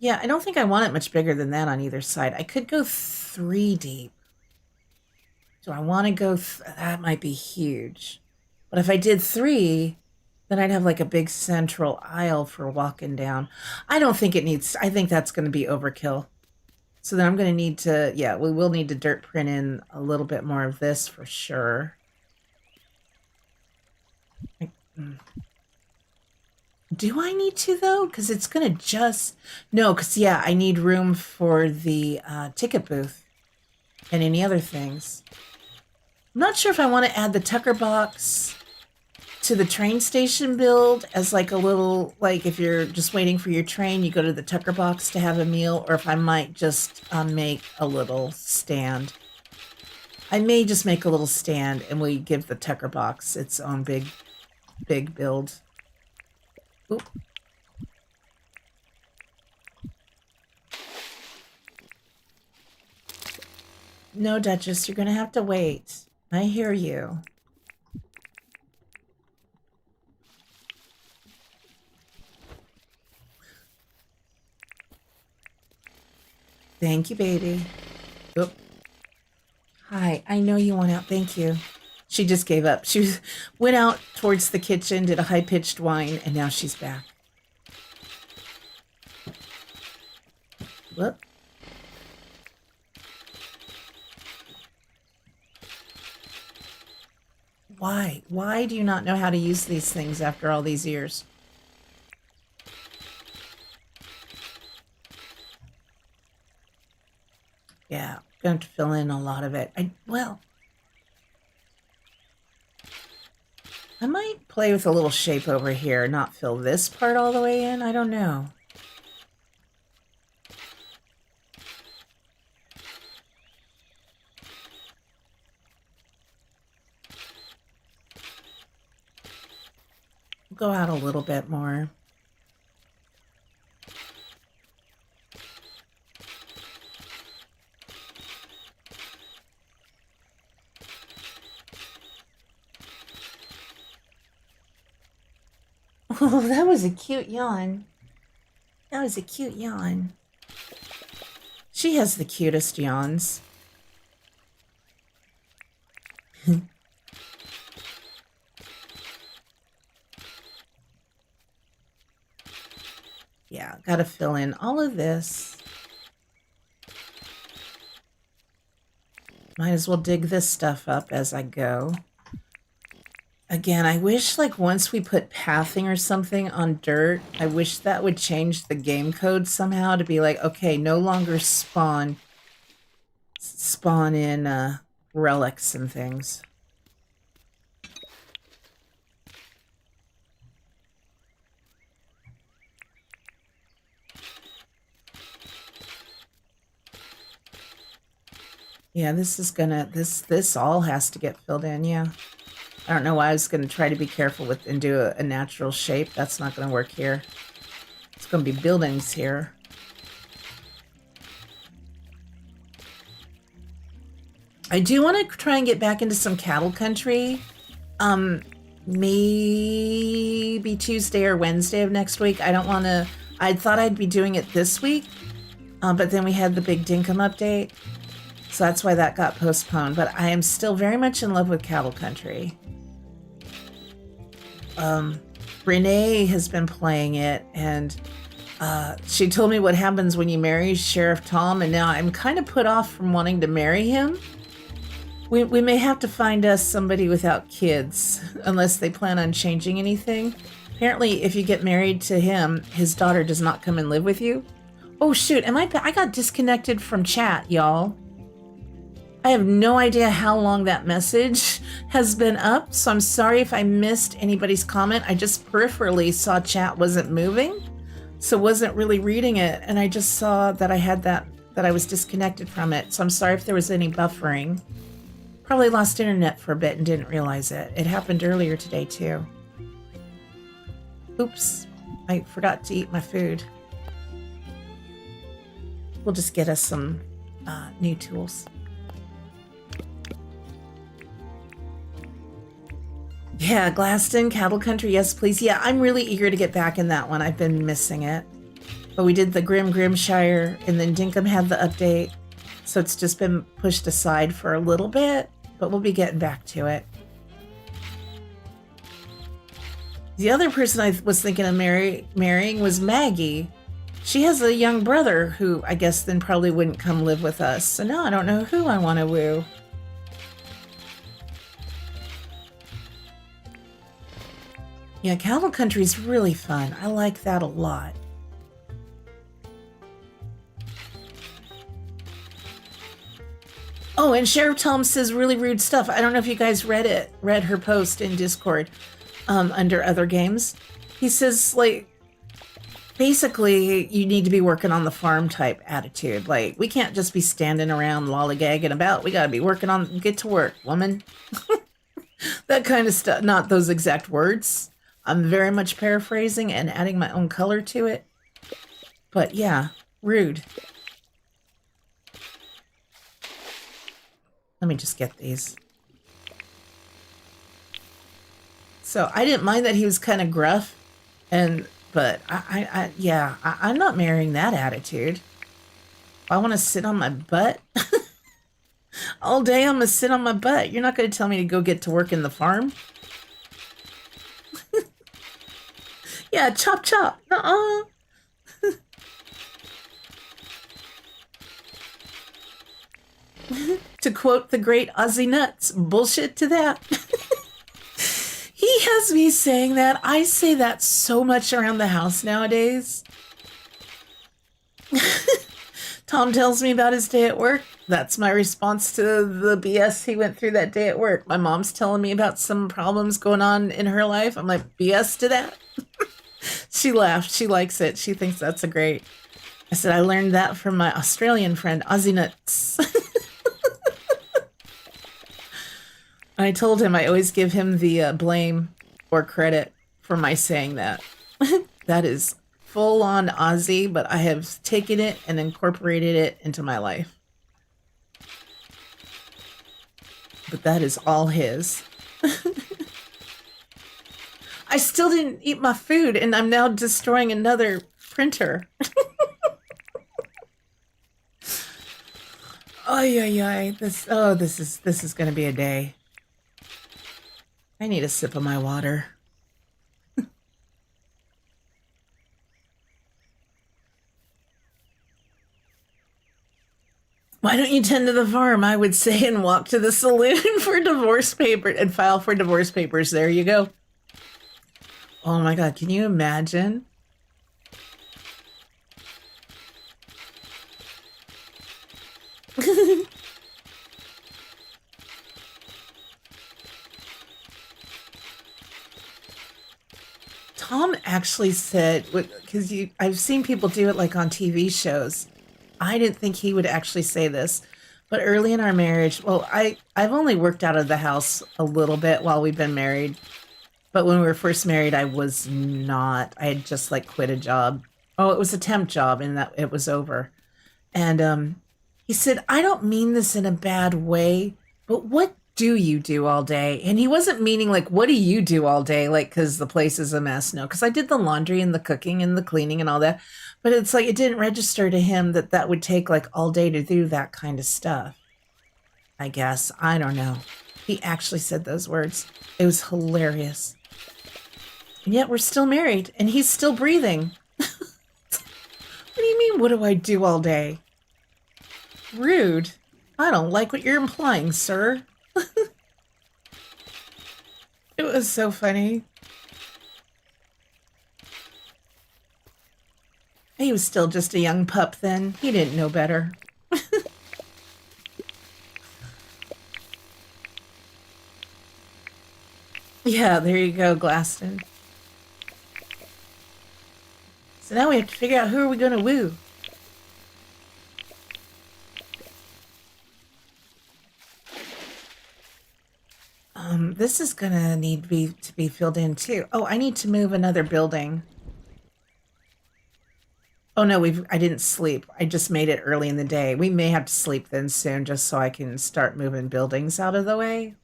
Yeah, I don't think I want it much bigger than that on either side. I could go 3 deep. Do I want to go? That might be huge. But if I did 3, then I'd have like a big central aisle for walking down. I don't think it needs, I think that's going to be overkill. So then I'm going to need to, yeah, we will need to dirt print in a little bit more of this for sure. Do I need to though? Because it's going to just, no, because yeah, I need room for the ticket booth and any other things. I'm not sure if I want to add the Tucker box to the train station build as like a little, like if you're just waiting for your train, you go to the Tucker box to have a meal, or if I might just make a little stand. I may just make a little stand and we give the Tucker box its own big build. Oop. No, Duchess, you're going to have to wait. I hear you. Thank you, baby. Oop. Hi, I know you want out. Thank you. She just gave up. She went out towards the kitchen, did a high-pitched whine, and now she's back. Whoop. Why? Why do you not know how to use these things after all these years? Yeah, going to fill in a lot of it. Well, I might play with a little shape over here, not fill this part all the way in. I don't know. Go out a little bit more. Oh, that was a cute yawn. That was a cute yawn. She has the cutest yawns. Yeah, gotta fill in all of this. Might as well dig this stuff up as I go. Again, I wish like once we put pathing or something on dirt, I wish that would change the game code somehow to be like, okay, no longer spawn in relics and things. Yeah, this is gonna, this all has to get filled in, yeah. I don't know why I was gonna try to be careful with and do a natural shape. That's not gonna work here. It's gonna be buildings here. I do want to try and get back into some cattle country. Maybe Tuesday or Wednesday of next week. I don't want to, I thought I'd be doing it this week, but then we had the big Dinkum update. So that's why that got postponed. But I am still very much in love with cattle country. Renee has been playing it, and she told me what happens when you marry Sheriff Tom, and now I'm kind of put off from wanting to marry him. We may have to find us somebody without kids, unless they plan on changing anything. Apparently, if you get married to him, his daughter does not come and live with you. Oh shoot, I got disconnected from chat, y'all. I have no idea how long that message has been up, so I'm sorry if I missed anybody's comment. I just peripherally saw chat wasn't moving, so wasn't really reading it, and I just saw that I had that I was disconnected from it, so I'm sorry if there was any buffering. Probably lost internet for a bit and didn't realize it. It happened earlier today too. Oops, I forgot to eat my food. We'll just get us some new tools. Yeah, Glaston, Cattle Country, yes please. Yeah, I'm really eager to get back in that one. I've been missing it. But we did the Grimshire, and then Dinkum had the update. So it's just been pushed aside for a little bit, but we'll be getting back to it. The other person I was thinking of marrying was Maggie. She has a young brother who I guess then probably wouldn't come live with us. So now I don't know who I want to woo. Yeah, Cattle Country is really fun. I like that a lot. Oh, and Sheriff Tom says really rude stuff. I don't know if you guys read her post in Discord under other games. He says, like, basically, you need to be working on the farm type attitude. Like, we can't just be standing around lollygagging about. We got to be working on, get to work, woman. That kind of stuff. Not those exact words. I'm very much paraphrasing and adding my own color to it. But yeah, rude. Let me just get these. So I didn't mind that he was kind of gruff, but I'm not marrying that attitude. I want to sit on my butt. All day I'm gonna sit on my butt. You're not gonna tell me to go get to work in the farm. Yeah, chop chop. Nuh-uh. To quote the great Ozzy Nuts, bullshit to that. He has me saying that. I say that so much around the house nowadays. Tom tells me about his day at work. That's my response to the BS he went through that day at work. My mom's telling me about some problems going on in her life. I'm like, BS to that? She laughed. She likes it. She thinks that's a great. I said, I learned that from my Australian friend, Ozzy Nuts. I told him I always give him the blame or credit for my saying that. That is full on Aussie, but I have taken it and incorporated it into my life. But that is all his. I still didn't eat my food, and I'm now destroying another printer. Ay. This is gonna be a day. I need a sip of my water. Why don't you tend to the farm, I would say, and walk to the saloon for divorce paper and file for divorce papers. There you go. Oh my God, can you imagine? Tom actually said, because I've seen people do it like on TV shows. I didn't think he would actually say this, but early in our marriage, well, I've only worked out of the house a little bit while we've been married. But when we were first married, I was not. I had just like quit a job. Oh, it was a temp job, and that it was over. And he said, I don't mean this in a bad way, but what do you do all day? And he wasn't meaning like, what do you do all day? Like, because the place is a mess. No, because I did the laundry and the cooking and the cleaning and all that. But it's like, it didn't register to him that that would take like all day to do that kind of stuff. I guess. I don't know. He actually said those words. It was hilarious. And yet we're still married and he's still breathing. What do you mean, what do I do all day? Rude. I don't like what you're implying, sir. It was so funny. He was still just a young pup then. He didn't know better. Yeah, there you go, Glaston. So now we have to figure out who are we going to woo. This is gonna need to be filled in too. Oh, I need to move another building. Oh no, I didn't sleep. I just made it early in the day. We may have to sleep then soon just so I can start moving buildings out of the way.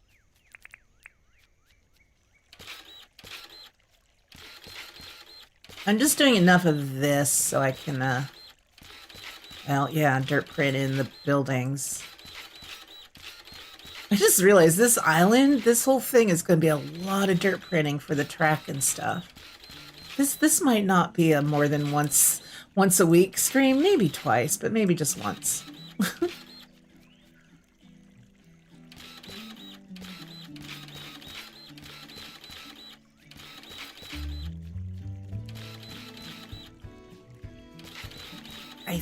I'm just doing enough of this so I can, well, yeah, dirt print in the buildings. I just realized this island, this whole thing is going to be a lot of dirt printing for the track and stuff. This might not be a more than once a week stream, maybe twice, but maybe just once. I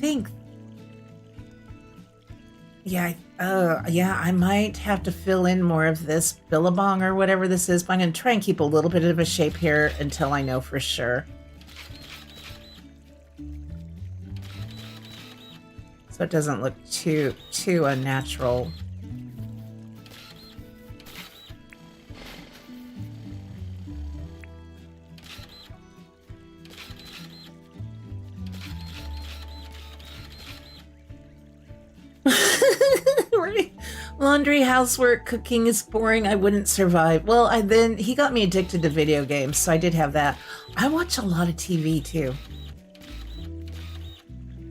think, yeah, yeah, I might have to fill in more of this billabong or whatever this is, but I'm going to try and keep a little bit of a shape here until I know for sure. So it doesn't look too unnatural. Laundry, housework, cooking is boring. I wouldn't survive. Well, then he got me addicted to video games, so I did have that. I watch a lot of TV too.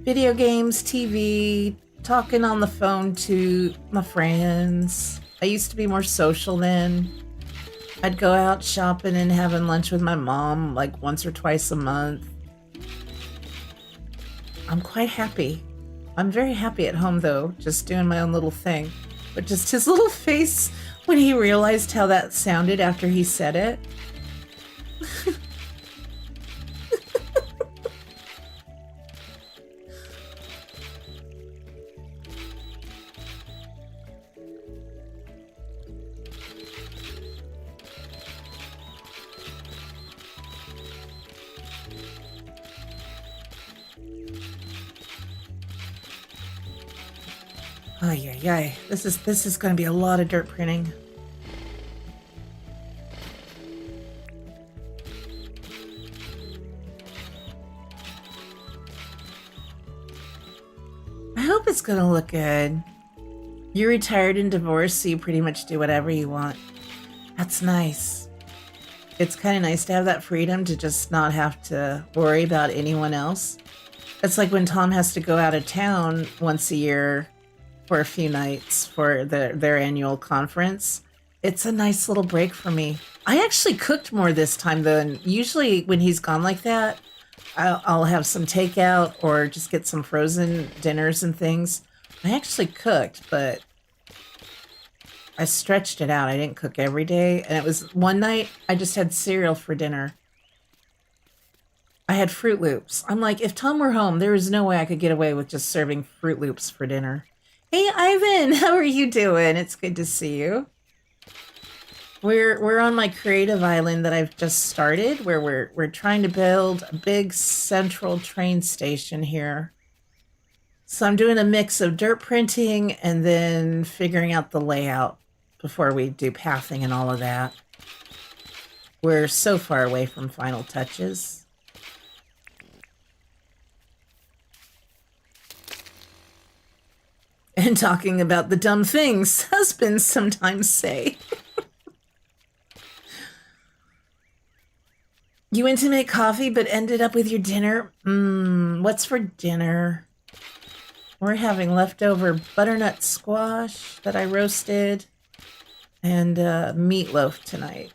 Video games, TV, talking on the phone to my friends. I used to be more social then. I'd go out shopping and having lunch with my mom like once or twice a month. I'm quite happy. I'm very happy at home though, just doing my own little thing. But just his little face when he realized how that sounded after he said it. Ay, ay, ay. This is going to be a lot of dirt printing. I hope it's going to look good. You're retired and divorced, so you pretty much do whatever you want. That's nice. It's kind of nice to have that freedom to just not have to worry about anyone else. It's like when Tom has to go out of town once a year for a few nights for their annual conference. It's a nice little break for me. I actually cooked more this time than usually when he's gone like that. I'll have some takeout or just get some frozen dinners and things. I actually cooked, but I stretched it out. I didn't cook every day. And it was one night I just had cereal for dinner. I had Fruit Loops. I'm like, if Tom were home, there is no way I could get away with just serving Fruit Loops for dinner. Hey, Ivan, how are you doing? It's good to see you. We're on my creative island that I've just started, where we're trying to build a big central train station here. So I'm doing a mix of dirt printing and then figuring out the layout before we do pathing and all of that. We're so far away from final touches. And talking about the dumb things husbands sometimes say. You went to make coffee but ended up with your dinner? What's for dinner? We're having leftover butternut squash that I roasted and meatloaf tonight.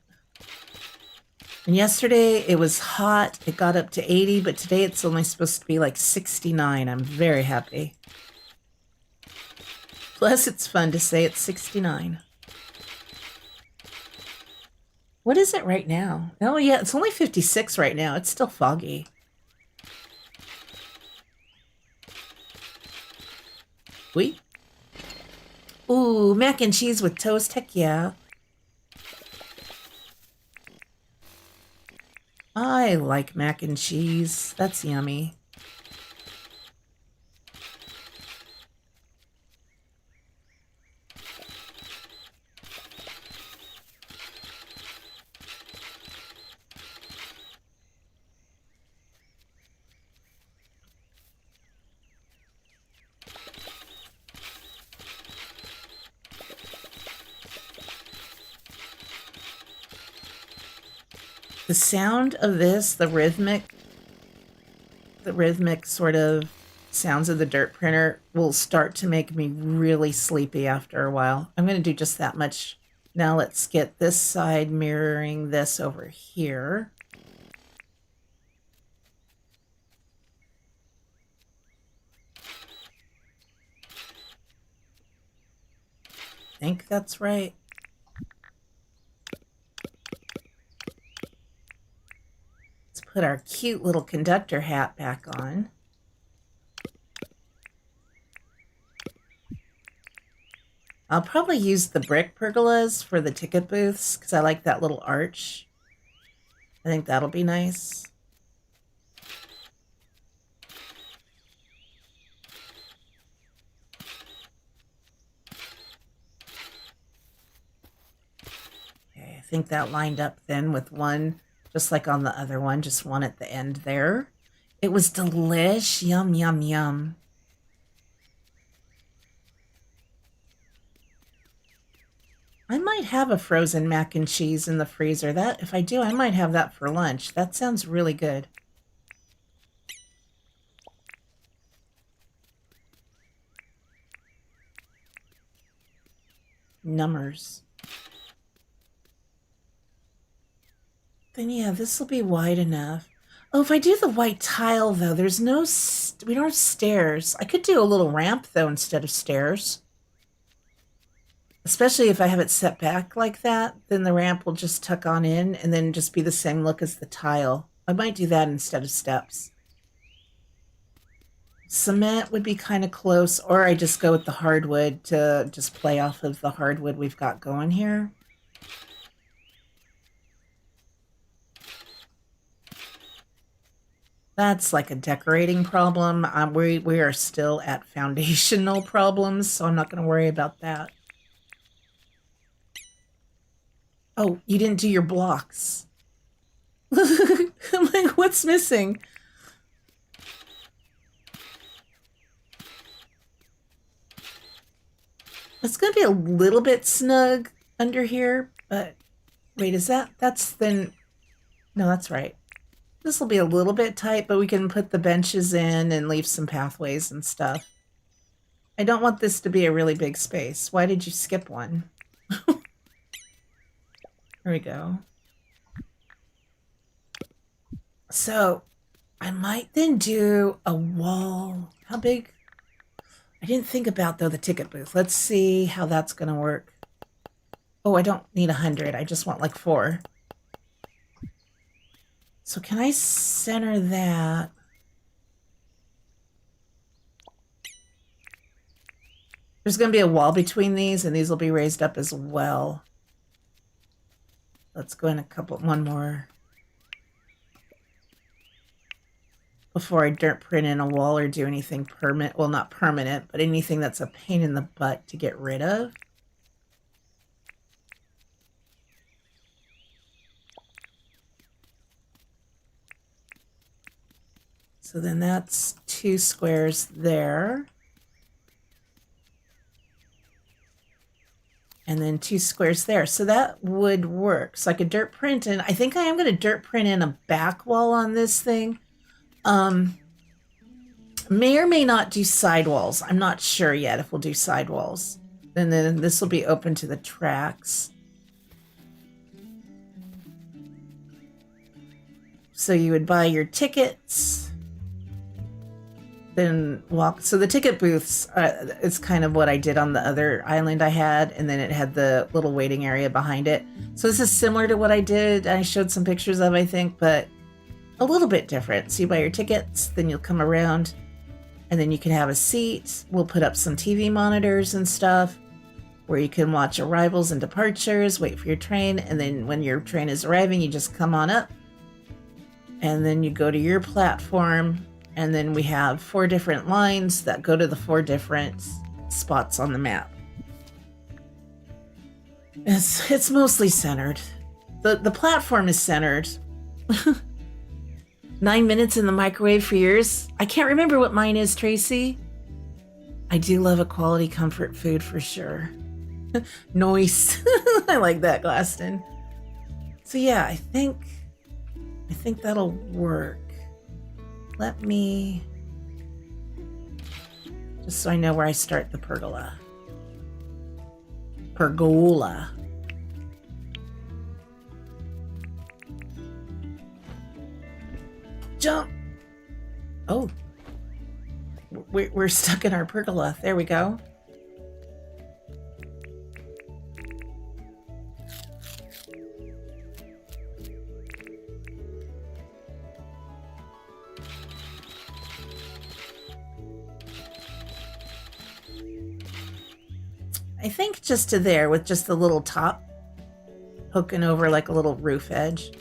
And yesterday it was hot. It got up to 80, but today it's only supposed to be like 69. I'm very happy. Plus, it's fun to say it's 69. What is it right now? Oh, yeah, it's only 56 right now. It's still foggy. Oui. Ooh, mac and cheese with toast. Heck yeah. I like mac and cheese. That's yummy. The sound of this, the rhythmic sort of sounds of the dirt printer will start to make me really sleepy after a while. I'm going to do just that much. Now let's get this side mirroring this over here. I think that's right. Put our cute little conductor hat back on. I'll probably use the brick pergolas for the ticket booths because I like that little arch. I think that'll be nice. Okay, I think that lined up then with one. Just like on the other one, just one at the end there. It was delish. Yum, yum, yum. I might have a frozen mac and cheese in the freezer. If I do, I might have that for lunch. That sounds really good. Numbers. Then yeah, this will be wide enough. Oh, if I do the white tile though, we don't have stairs. I could do a little ramp though instead of stairs. Especially if I have it set back like that, then the ramp will just tuck on in and then just be the same look as the tile. I might do that instead of steps. Cement would be kind of close, or I just go with the hardwood to just play off of the hardwood we've got going here. That's like a decorating problem. We are still at foundational problems, so I'm not going to worry about that. Oh, you didn't do your blocks. I'm like, what's missing? It's going to be a little bit snug under here, but wait, that's then No, that's right. This will be a little bit tight, but we can put the benches in and leave some pathways and stuff. I don't want this to be a really big space. Why did you skip one? There we go. So I might then do a wall. How big? I didn't think about, though, the ticket booth. Let's see how that's going to work. Oh, I don't need 100. I just want like 4. So can I center that? There's going to be a wall between these, and these will be raised up as well. Let's go in one more. Before I dirt print in a wall or do anything permanent. Well, not permanent, but anything that's a pain in the butt to get rid of. So then that's 2 squares there. And then 2 squares there. So that would work. So I could dirt print in. I think I am going to dirt print in a back wall on this thing. May or may not do sidewalls. I'm not sure yet if we'll do sidewalls. And then this will be open to the tracks. So you would buy your tickets, then walk. So the ticket booths is kind of what I did on the other island I had, and then it had the little waiting area behind it. So this is similar to what I did. I showed some pictures of, I think, but a little bit different. So you buy your tickets, then you'll come around, and then you can have a seat. We'll put up some TV monitors and stuff where you can watch arrivals and departures, wait for your train, and then when your train is arriving, you just come on up, and then you go to your platform, and then we have 4 different lines that go to the 4 different spots on the map. It's mostly centered. The platform is centered. 9 minutes in the microwave for yours. I can't remember what mine is, Tracy. I do love a quality comfort food for sure. Nice. I like that, Glaston. So yeah, I think that'll work. Let me, just so I know where I start the pergola. Pergola. Jump. Oh, we're stuck in our pergola. There we go. I think just to there with just the little top hooking over like a little roof edge.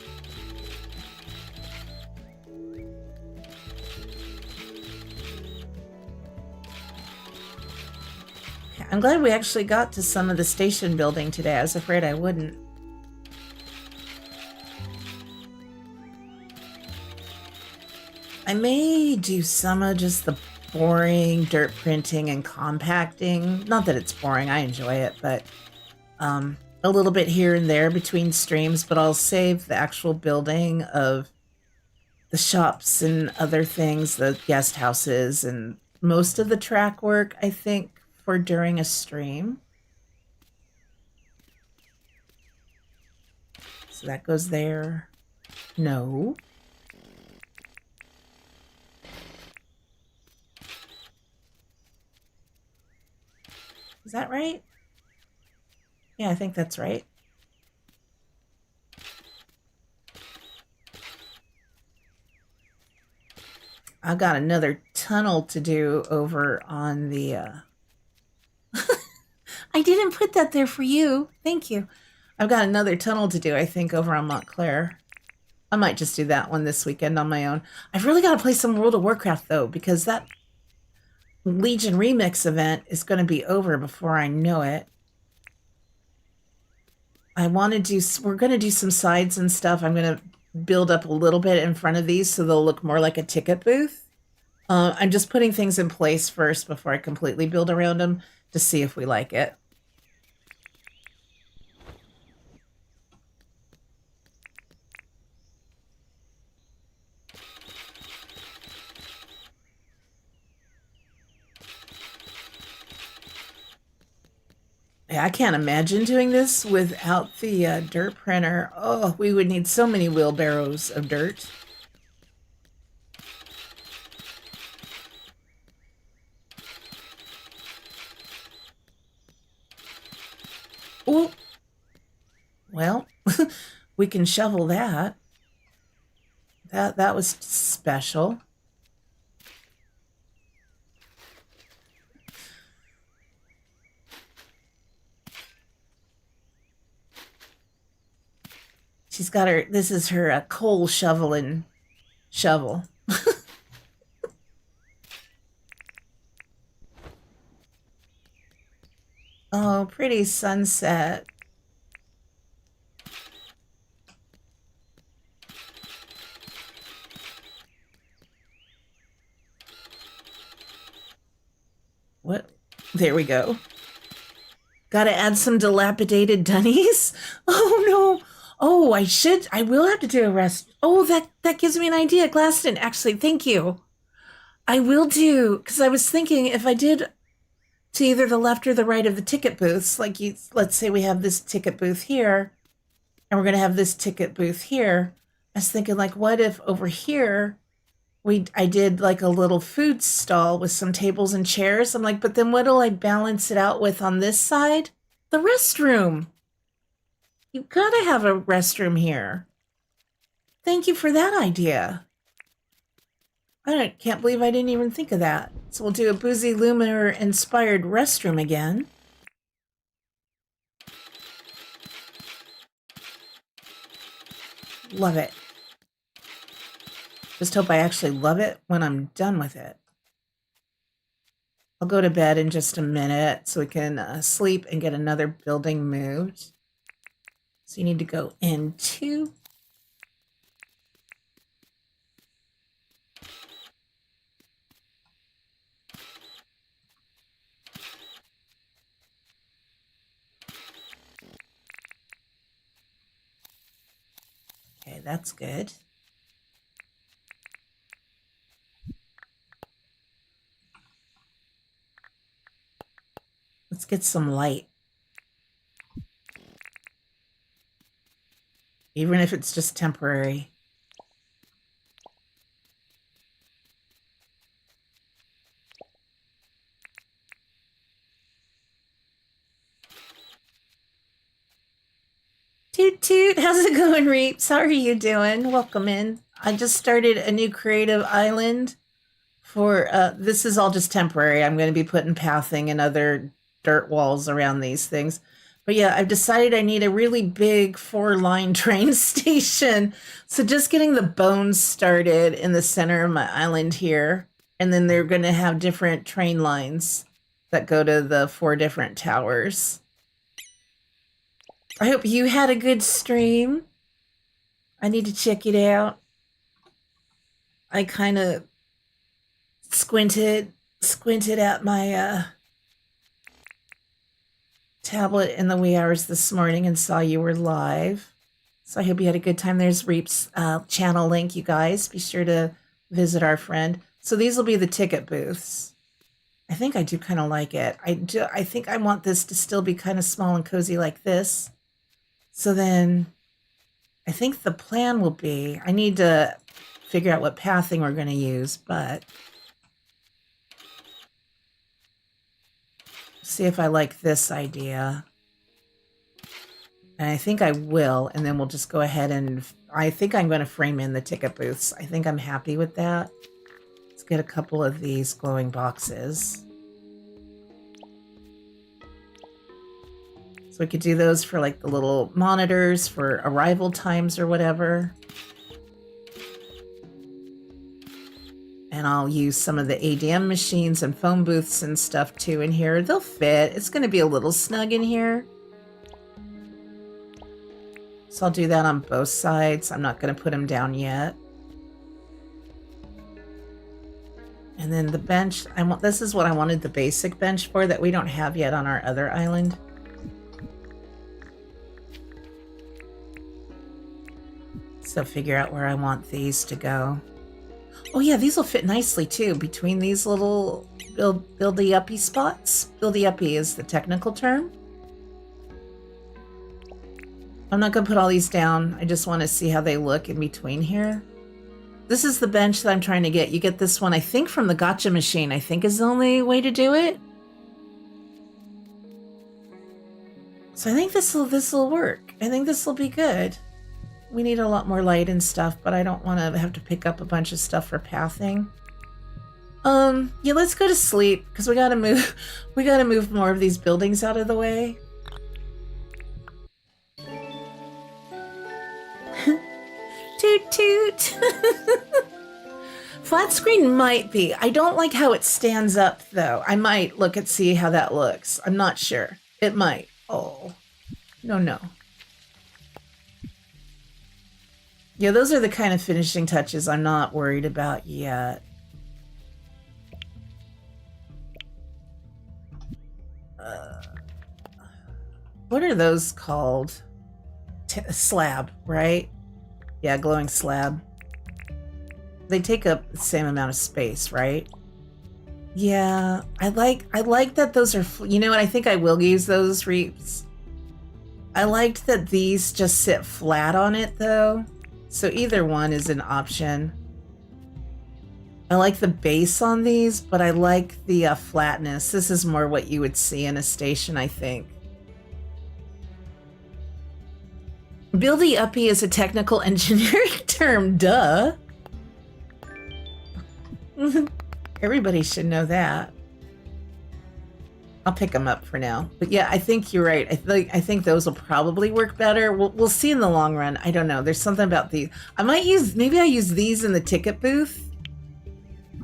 I'm glad we actually got to some of the station building today. I was afraid I wouldn't. I may do some of just the boring dirt printing and compacting. Not that it's boring, I enjoy it, but a little bit here and there between streams, but I'll save the actual building of the shops and other things, the guest houses, and most of the track work, I think, for during a stream. So that goes there. No. Is that right? Yeah, I think that's right. I've got another tunnel to do over on the... I didn't put that there for you. Thank you. I've got another tunnel to do, I think, over on Montclair. I might just do that one this weekend on my own. I've really got to play some World of Warcraft, though, because that Legion Remix event is going to be over before I know it. We're going to do some sides and stuff. I'm going to build up a little bit in front of these so they'll look more like a ticket booth. I'm just putting things in place first before I completely build around them to see if we like it. I can't imagine doing this without the dirt printer. Oh, we would need so many wheelbarrows of dirt. Oh, well, we can shovel that. That was special. She's got her, this is her coal shoveling shovel. Oh, pretty sunset. What? There we go. Gotta add some dilapidated dunnies. Oh no. Oh, I will have to do a rest. Oh, that gives me an idea, Glaston. Actually, thank you. I will do, because I was thinking if I did to either the left or the right of the ticket booths, like let's say we have this ticket booth here, and we're gonna have this ticket booth here. I was thinking, like, what if over here I did like a little food stall with some tables and chairs. I'm like, but then what'll I balance it out with on this side? The restroom. You gotta have a restroom here. Thank you for that idea. I can't believe I didn't even think of that. So we'll do a Boozy Luminar inspired restroom again. Love it. Just hope I actually love it when I'm done with it. I'll go to bed in just a minute so we can sleep and get another building moved. So you need to go into. Okay, that's good. Let's get some light. Even if it's just temporary. Toot toot, how's it going, Reeps? How are you doing? Welcome in. I just started a new creative island for, this is all just temporary. I'm going to be putting pathing and other dirt walls around these things. But yeah, I've decided I need a really big 4-line train station. So just getting the bones started in the center of my island here. And then they're going to have different train lines that go to the 4 different towers. I hope you had a good stream. I need to check it out. I kind of squinted at my tablet in the wee hours this morning and saw you were live. So I hope you had a good time. There's Reap's channel link, you guys. Be sure to visit our friend. So these will be the ticket booths. I think I do kind of like it. I think I want this to still be kind of small and cozy like this. So then I think the plan will be, I need to figure out what pathing we're going to use, but see if I like this idea. And I think I will, and then we'll just go ahead and, I think I'm going to frame in the ticket booths. I think I'm happy with that. Let's get a couple of these glowing boxes. So we could do those for like the little monitors for arrival times or whatever. And I'll use some of the ADM machines and phone booths and stuff too in here. They'll fit. It's going to be a little snug in here. So I'll do that on both sides. I'm not going to put them down yet. And then the bench, this is what I wanted the basic bench for that we don't have yet on our other island. So figure out where I want these to go. Oh yeah, these will fit nicely too between these little buildy-uppy spots. Buildy-uppy is the technical term. I'm not gonna put all these down. I just want to see how they look in between here. This is the bench that I'm trying to get. You get this one, I think, from the gotcha machine, I think is the only way to do it. So I think this'll work. I think this'll be good. We need a lot more light and stuff, but I don't want to have to pick up a bunch of stuff for pathing. Yeah, let's go to sleep because we gotta move more of these buildings out of the way. Toot toot. Flat screen might be. I don't like how it stands up though. I might look and see how that looks. I'm not sure. It might. Oh, no. Yeah, those are the kind of finishing touches I'm not worried about yet. What are those called? Slab, right? Yeah, glowing slab. They take up the same amount of space, right? Yeah, I like that those are, you know what, I think I will use those reaps. I liked that these just sit flat on it though. So either one is an option. I like the base on these, but I like the flatness. This is more what you would see in a station, I think. Buildy-uppy is a technical engineering term, duh. Everybody should know that. I'll pick them up for now. But yeah, I think you're right. I think those will probably work better. We'll see in the long run. I don't know. There's something about these. Maybe I use these in the ticket booth.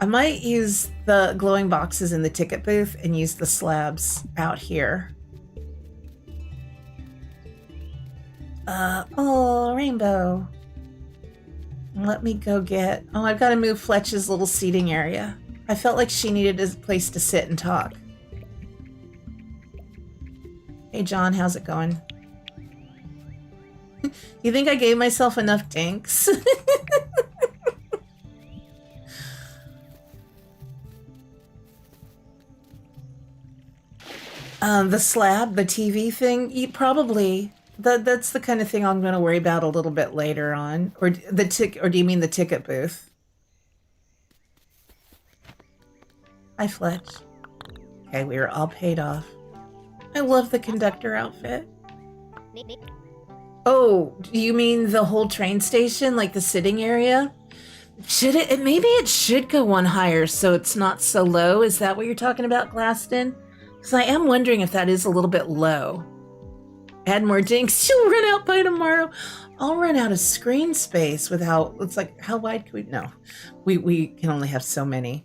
I might use the glowing boxes in the ticket booth and use the slabs out here. Oh, rainbow. Let me go get... Oh, I've got to move Fletch's little seating area. I felt like she needed a place to sit and talk. Hey, John, how's it going? You think I gave myself enough dinks? The slab, the TV thing, probably... That's the kind of thing I'm going to worry about a little bit later on. Or do you mean the ticket booth? Hi, Fletch. Okay, we are all paid off. I love the conductor outfit. Oh, do you mean the whole train station, like the sitting area? Should it? Maybe it should go one higher so it's not so low. Is that what you're talking about, Glaston? Because I am wondering if that is a little bit low. Add more dinks. She'll run out by tomorrow. I'll run out of screen space without... It's like, how wide can we... No, we can only have so many.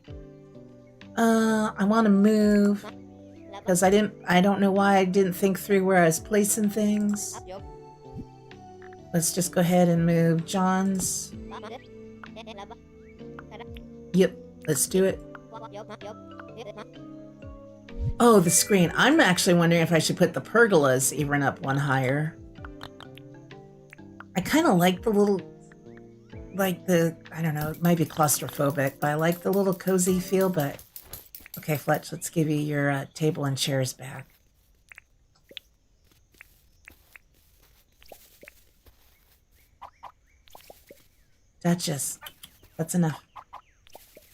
I want to move because I don't know why I didn't think through where I was placing things. Let's just go ahead and move John's. Yep, let's do it. Oh, the screen. I'm actually wondering if I should put the pergolas even up one higher. I kind of like the little, I don't know, it might be claustrophobic, but I like the little cozy feel, but... Okay, Fletch, let's give you your table and chairs back. Duchess, that's enough.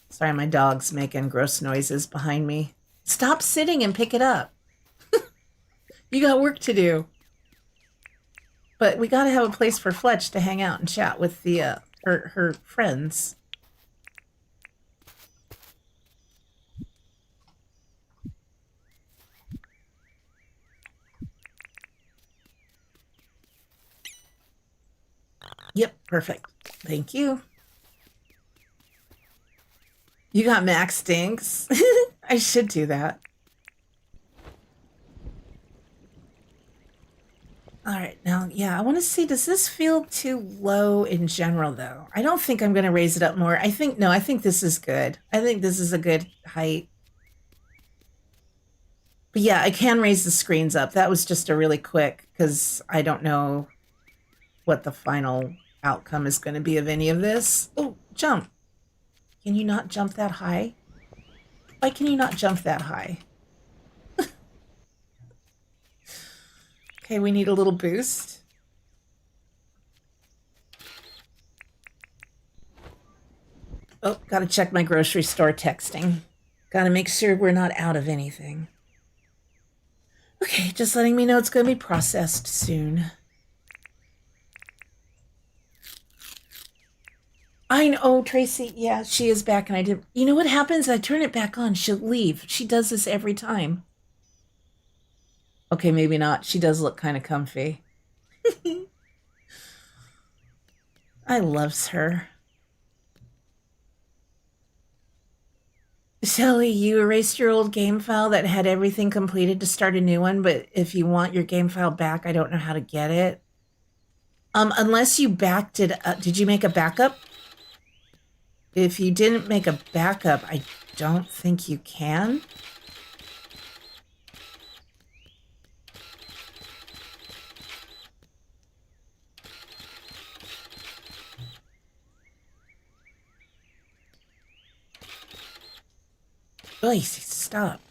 Sorry, my dog's making gross noises behind me. Stop sitting and pick it up. You got work to do. But we gotta have a place for Fletch to hang out and chat with the her friends. Yep, perfect. Thank you. You got max dinks? I should do that. All right, now, yeah, I want to see, does this feel too low in general, though? I don't think I'm going to raise it up more. I think this is good. I think this is a good height. But yeah, I can raise the screens up. That was just a really quick, because I don't know what the final outcome is going to be of any of this. Oh, jump. Can you not jump that high? Why can you not jump that high? Okay, we need a little boost. Gotta check my grocery store texting. Gotta make sure we're not out of anything. Okay, just letting me know it's gonna be processed soon. I know, Tracy. Yeah, she is back, and I did. You know what happens? I turn it back on. She'll leave. She does this every time. Okay, maybe not. She does look kind of comfy. I loves her. Shelly, you erased your old game file that had everything completed to start a new one, but if you want your game file back, I don't know how to get it. Unless you backed it up. Did you make a backup? If you didn't make a backup, I don't think you can. Oy, stop.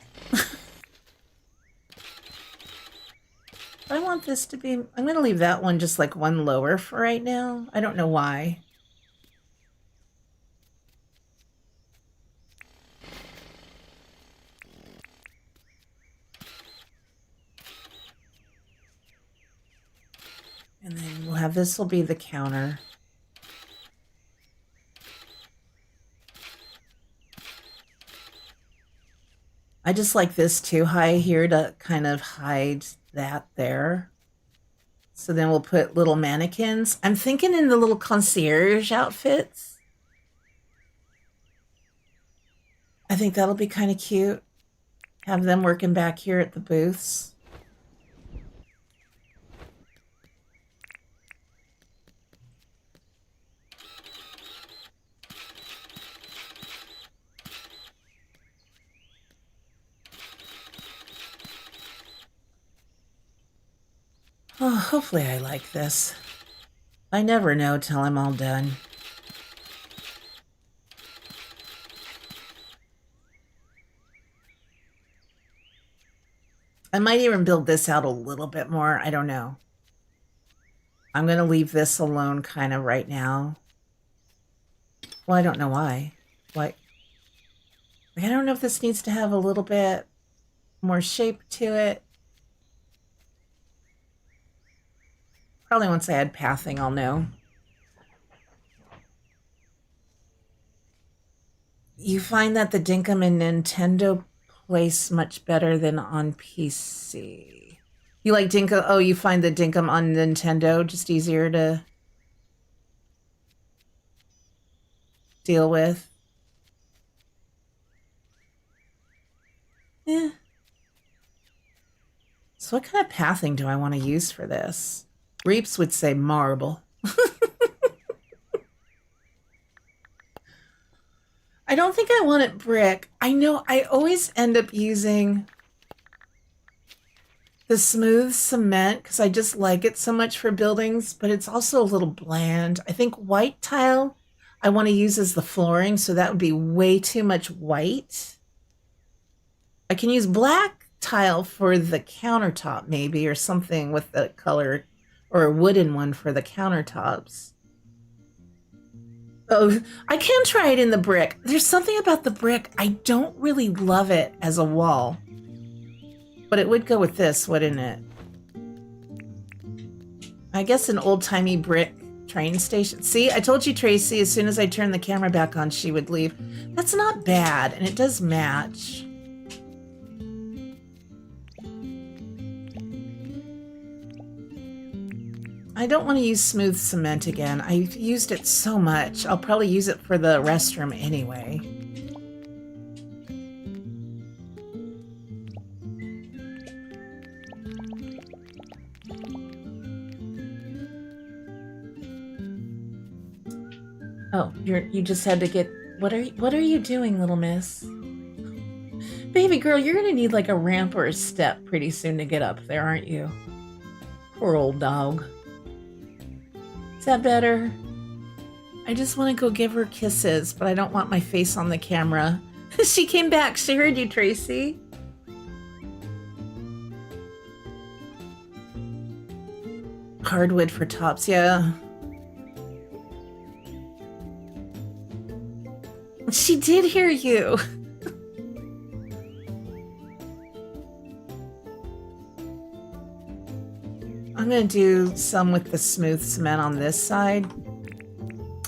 I want this to be... I'm going to leave that one just like one lower for right now. I don't know why. And then we'll have this will be the counter. I just like this too high here to kind of hide that there. So then we'll put little mannequins. I'm thinking in the little concierge outfits. I think that'll be kind of cute. Have them working back here at the booths. Oh, hopefully I like this. I never know till I'm all done. I might even build this out a little bit more. I don't know. I'm going to leave this alone kind of right now. Well, I don't know why. Why? I don't know if this needs to have a little bit more shape to it. Probably once I add pathing, I'll know. You find that the Dinkum in Nintendo plays much better than on PC. You like Dinkum? Oh, you find the Dinkum on Nintendo just easier to deal with? Yeah. So what kind of pathing do I want to use for this? Reaps would say marble. I don't think I want it brick. I know I always end up using the smooth cement because I just like it so much for buildings, but it's also a little bland. I think white tile I want to use as the flooring, so that would be way too much white. I can use black tile for the countertop maybe, or something with the color, or a wooden one for the countertops. Oh, I can try it in the brick. There's something about the brick. I don't really love it as a wall. But it would go with this, wouldn't it? I guess an old-timey brick train station. See, I told you, Tracy, as soon as I turned the camera back on, she would leave. That's not bad, and it does match. I don't want to use smooth cement again. I've used it so much. I'll probably use it for the restroom anyway. Oh, you just had to get... What are you doing, little miss? Baby girl, you're gonna need like a ramp or a step pretty soon to get up there, aren't you? Poor old dog. Is that better? I just want to go give her kisses, but I don't want my face on the camera. She came back. She heard you, Tracy. Hardwood for tops, yeah. she did hear you. I'm going to do some with the smooth cement on this side.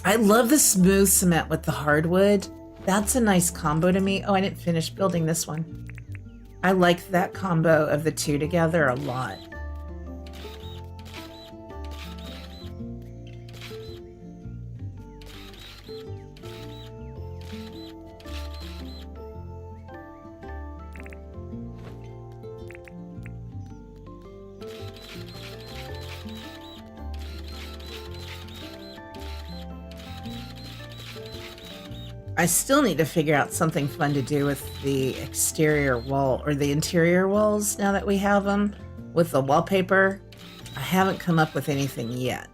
I love the smooth cement with the hardwood. That's a nice combo to me. Oh, I didn't finish building this one. I like that combo of the two together a lot. I still need to figure out something fun to do with the exterior wall or the interior walls now that we have them with the wallpaper. I haven't come up with anything yet.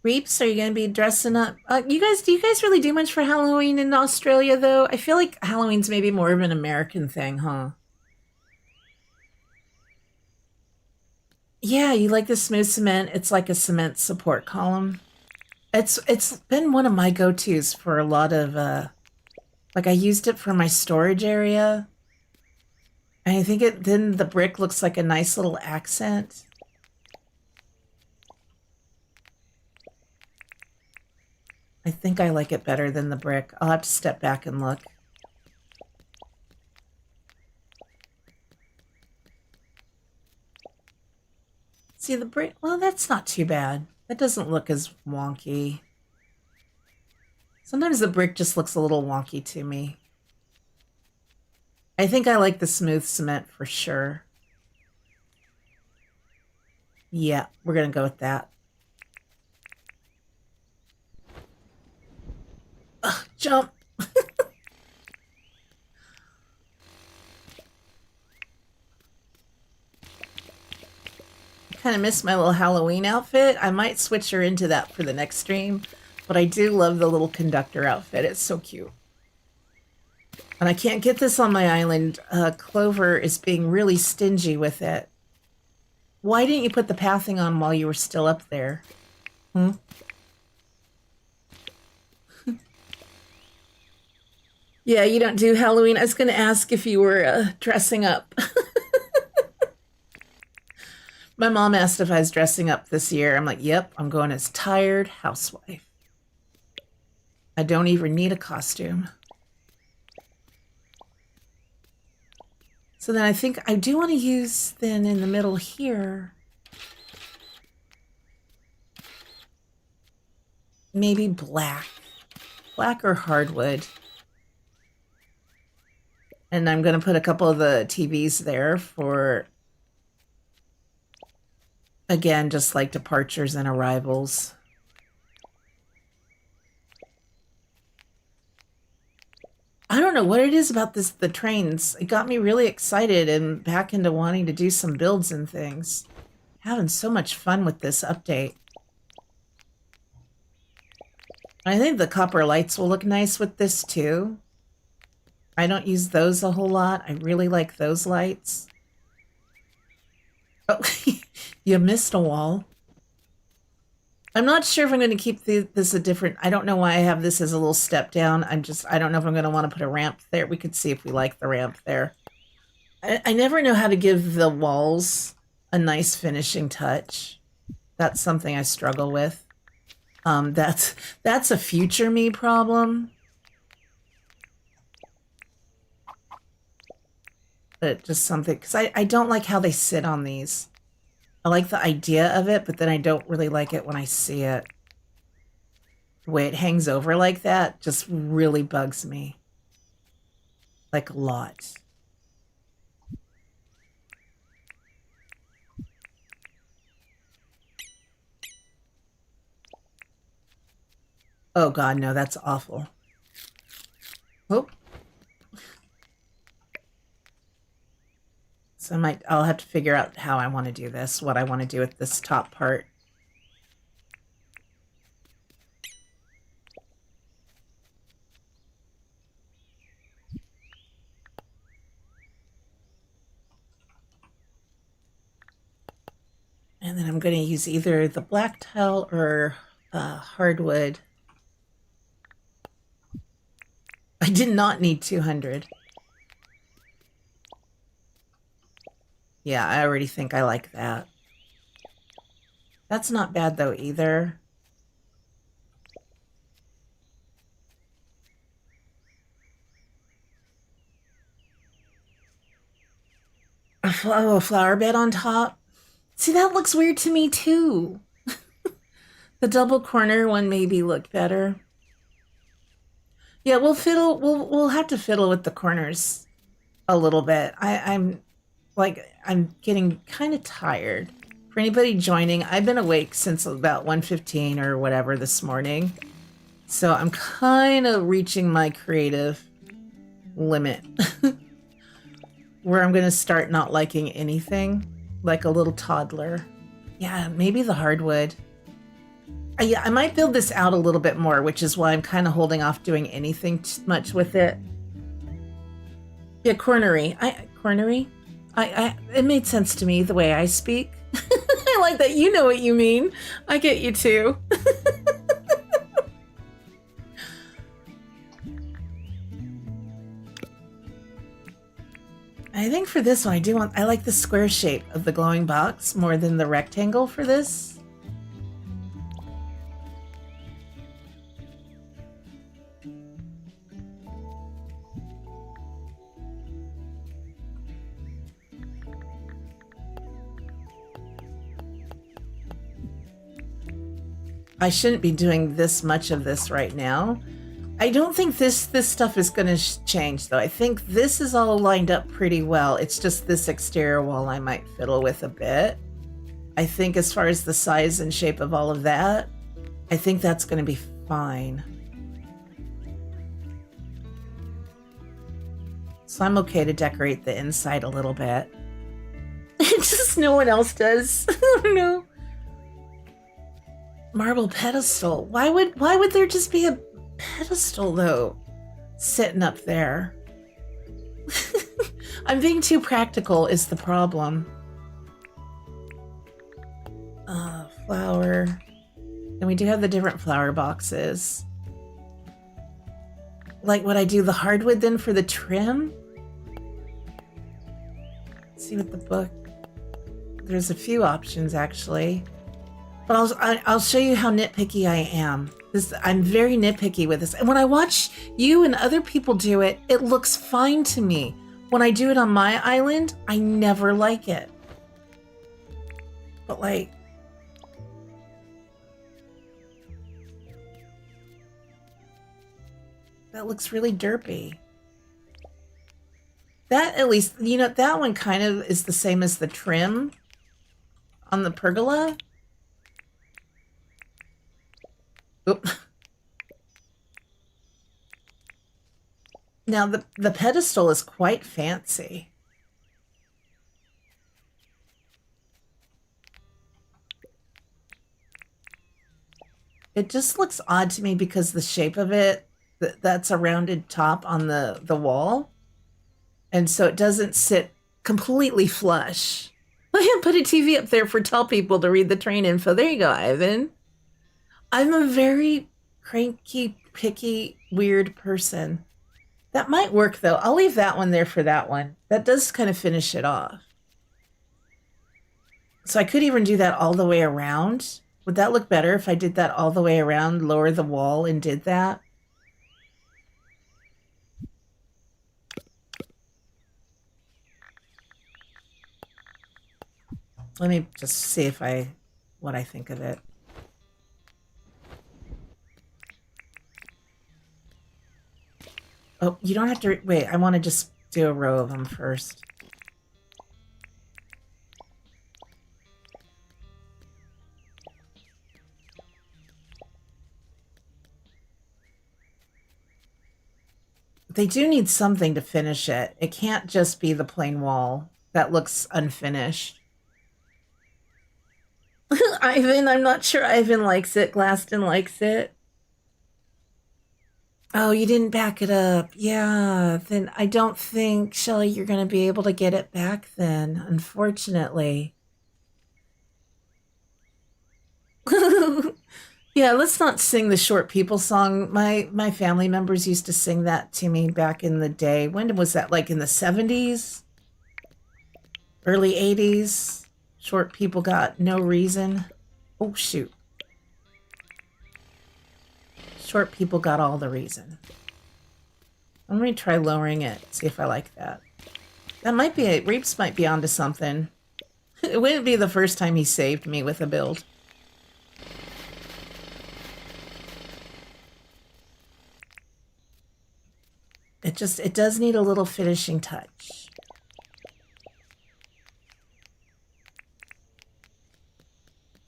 Reeps, are you going to be dressing up? Do you guys really do much for Halloween in Australia, though? I feel like Halloween's maybe more of an American thing, huh? Yeah, you like the smooth cement. It's like a cement support column. It's been one of my go-tos for a lot of, like I used it for my storage area. And I think then the brick looks like a nice little accent. I think I like it better than the brick. I'll have to step back and look. See the brick? Well, that's not too bad. That doesn't look as wonky. Sometimes the brick just looks a little wonky to me. I think I like the smooth cement for sure. Yeah, we're going to go with that. Ugh, jump. Kind of miss my little Halloween outfit. I might switch her into that for the next stream, but I do love the little conductor outfit. It's so cute. And I can't get this on my island. Clover is being really stingy with it. Why didn't you put the pathing on while you were still up there? Hmm? Yeah, you don't do Halloween. I was going to ask if you were dressing up. My mom asked if I was dressing up this year. I'm like, yep, I'm going as tired housewife. I don't even need a costume. So then I think I do want to use then in the middle here, maybe black or hardwood. And I'm going to put a couple of the TVs there for, again, just like departures and arrivals. I don't know what it is about the trains. It got me really excited and back into wanting to do some builds and things. Having so much fun with this update. I think the copper lights will look nice with this too. I don't use those a whole lot. I really like those lights. Oh, you missed a wall. I'm not sure if I'm going to keep this a different... I don't know why I have this as a little step down. I don't know if I'm going to want to put a ramp there. We could see if we like the ramp there. I never know how to give the walls a nice finishing touch. That's something I struggle with. That's a future me problem. But just something... Because I don't like how they sit on these. I like the idea of it, but then I don't really like it when I see it. The way it hangs over like that just really bugs me. Like a lot. Oh God, no, that's awful. Oh. So I'll have to figure out how I want to do this, what I want to do with this top part. And then I'm going to use either the black tile or hardwood. I did not need 200. Yeah, I already think I like that. That's not bad though either. Oh, a flower bed on top. See, that looks weird to me too. The double corner one maybe look better. Yeah, we'll have to fiddle with the corners a little bit. I'm getting kind of tired. For anybody joining, I've been awake since about 1:15 or whatever this morning. So I'm kind of reaching my creative limit where I'm going to start not liking anything, like a little toddler. Yeah, maybe the hardwood. Yeah, I might build this out a little bit more, which is why I'm kind of holding off doing anything too much with it. Yeah, cornery. Cornery? It made sense to me the way I speak. I like that. You know what you mean. I get you too. I think for this one, I like the square shape of the glowing box more than the rectangle for this. I shouldn't be doing this much of this right now. I don't think this stuff is going to change, though. I think this is all lined up pretty well. It's just this exterior wall I might fiddle with a bit. I think as far as the size and shape of all of that, I think that's going to be fine. So I'm okay to decorate the inside a little bit. Just no one else does. No. Marble pedestal. Why would there just be a pedestal though sitting up there? I'm being too practical is the problem. Flower. And we do have the different flower boxes. Like, would I do the hardwood then for the trim? Let's see what the book. There's a few options actually. But I'll show you how nitpicky I am. I'm very nitpicky with this. And when I watch you and other people do it, it looks fine to me. When I do it on my island, I never like it. But like, that looks really derpy. That at least, you know, that one kind of is the same as the trim on the pergola. Oop. Now the pedestal is quite fancy. It just looks odd to me because the shape of it, that's a rounded top on the wall. And so it doesn't sit completely flush. I put a TV up there for tall people to read the train info. There you go, Ivan. I'm a very cranky, picky, weird person. That might work, though. I'll leave that one there for that one. That does kind of finish it off. So I could even do that all the way around. Would that look better if I did that all the way around, lower the wall, and did that? Let me just see what I think of it. Oh, you don't have to wait. I want to just do a row of them first. They do need something to finish it. It can't just be the plain wall. That looks unfinished. Ivan, I'm not sure Ivan likes it. Glaston likes it. Oh, you didn't back it up. Yeah, then I don't think, Shelly, you're going to be able to get it back then, unfortunately. Yeah, let's not sing the short people song. My family members used to sing that to me back in the day. When was that? Like in the 70s, early 80s? Short people got no reason. Oh shoot. Short people got all the reason. Let me try lowering it, see if I like that. That might be it. Reaps might be onto something. It wouldn't be the first time he saved me with a build. It does need a little finishing touch.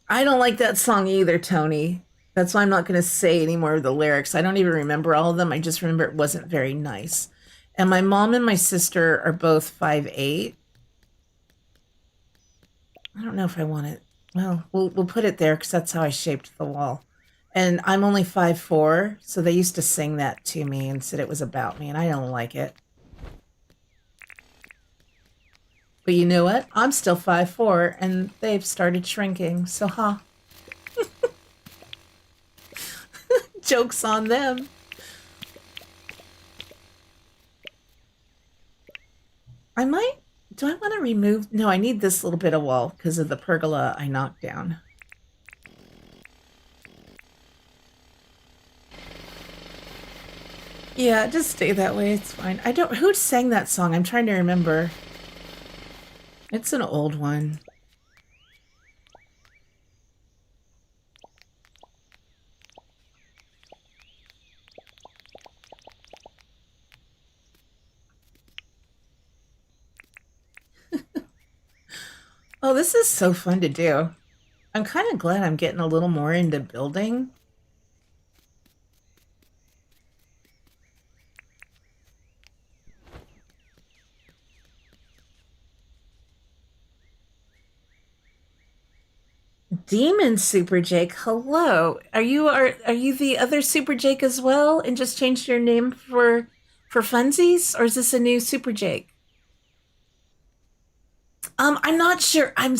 I don't like that song either, Tony. That's why I'm not going to say any more of the lyrics. I don't even remember all of them. I just remember it wasn't very nice. And my mom and my sister are both 5'8". I don't know if I want it. Well, we'll put it there because that's how I shaped the wall. And I'm only 5'4", so they used to sing that to me and said it was about me, and I don't like it. But you know what? I'm still 5'4", and they've started shrinking, so ha. Joke's on them. Do I want to remove? No, I need this little bit of wall because of the pergola I knocked down. Yeah, just stay that way. It's fine. Who sang that song? I'm trying to remember. It's an old one. Oh, this is so fun to do. I'm kind of glad I'm getting a little more into building. Demon Super Jake, hello. Are you the other Super Jake as well and just changed your name for funsies, or is this a new Super Jake? I'm not sure. I'm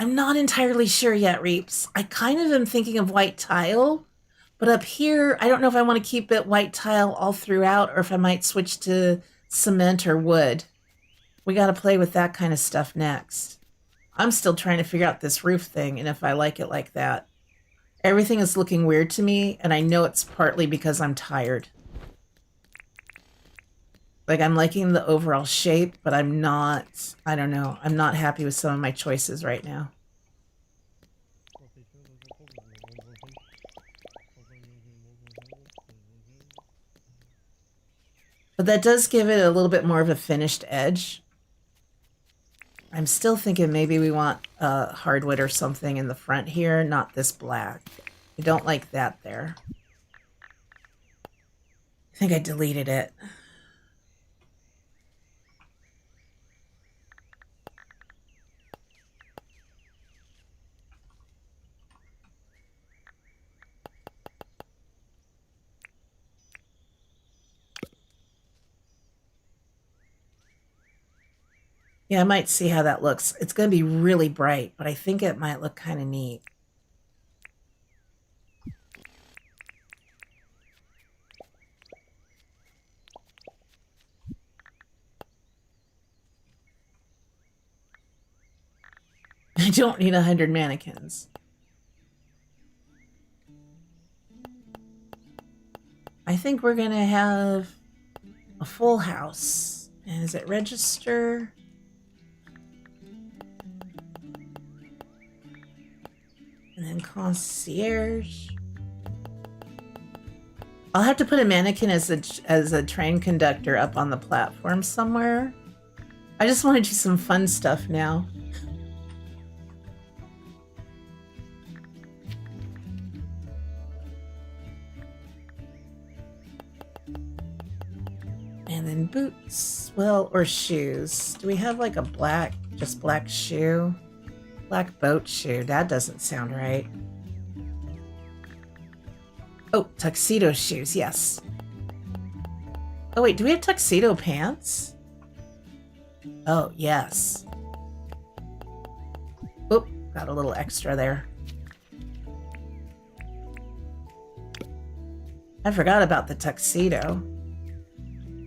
not entirely sure yet, Reaps. I kind of am thinking of white tile, but up here, I don't know if I want to keep it white tile all throughout or if I might switch to cement or wood. We got to play with that kind of stuff next. I'm still trying to figure out this roof thing and if I like it like that. Everything is looking weird to me, and I know it's partly because I'm tired. Like, I'm liking the overall shape, but I'm not, I don't know, I'm not happy with some of my choices right now. But that does give it a little bit more of a finished edge. I'm still thinking maybe we want hardwood or something in the front here, not this black. I don't like that there. I think I deleted it. Yeah, I might see how that looks. It's going to be really bright, but I think it might look kind of neat. I don't need 100 mannequins. I think we're going to have a full house. And is it register? And then concierge. I'll have to put a mannequin as a train conductor up on the platform somewhere. I just want to do some fun stuff now. And then boots, well, or shoes. Do we have like a just black shoe? Black boat shoe, that doesn't sound right. Oh, tuxedo shoes, yes. Oh wait, do we have tuxedo pants? Oh, yes. Oop, got a little extra there. I forgot about the tuxedo.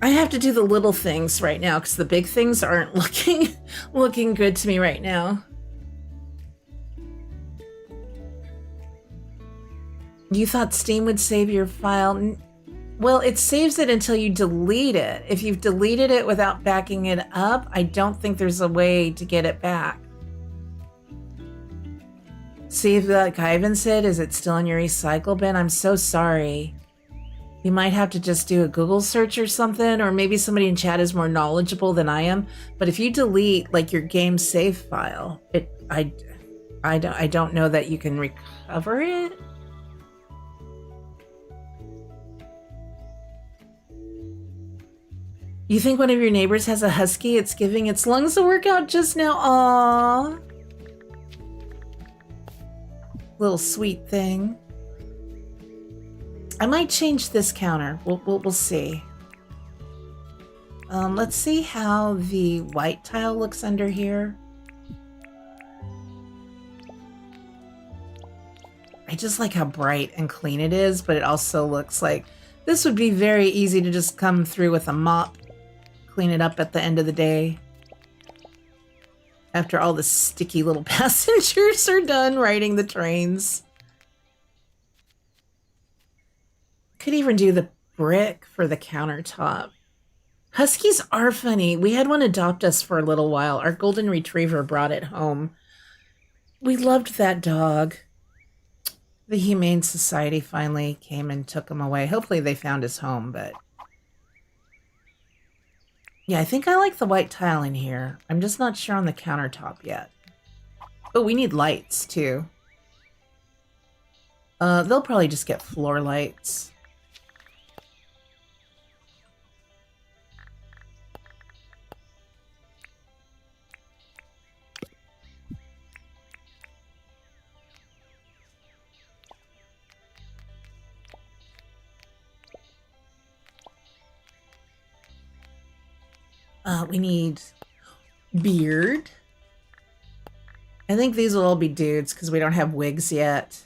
I have to do the little things right now because the big things aren't looking good to me right now. You thought Steam would save your file? Well, it saves it until you delete it. If you've deleted it without backing it up, I don't think there's a way to get it back. See, like Ivan said, is it still in your recycle bin? I'm so sorry. You might have to just do a Google search or something, or maybe somebody in chat is more knowledgeable than I am. But if you delete like your game save file, I don't know that you can recover it. You think one of your neighbors has a husky? It's giving its lungs a workout just now. Aww. Little sweet thing. I might change this counter. We'll see. Let's see how the white tile looks under here. I just like how bright and clean it is, but it also looks like this would be very easy to just come through with a mop. Clean it up at the end of the day. After all the sticky little passengers are done riding the trains. Could even do the brick for the countertop. Huskies are funny. We had one adopt us for a little while. Our golden retriever brought it home. We loved that dog. The Humane Society finally came and took him away. Hopefully they found his home, but... yeah, I think I like the white tile in here. I'm just not sure on the countertop yet. Oh, we need lights, too. They'll probably just get floor lights. We need beard. I think these will all be dudes because we don't have wigs yet.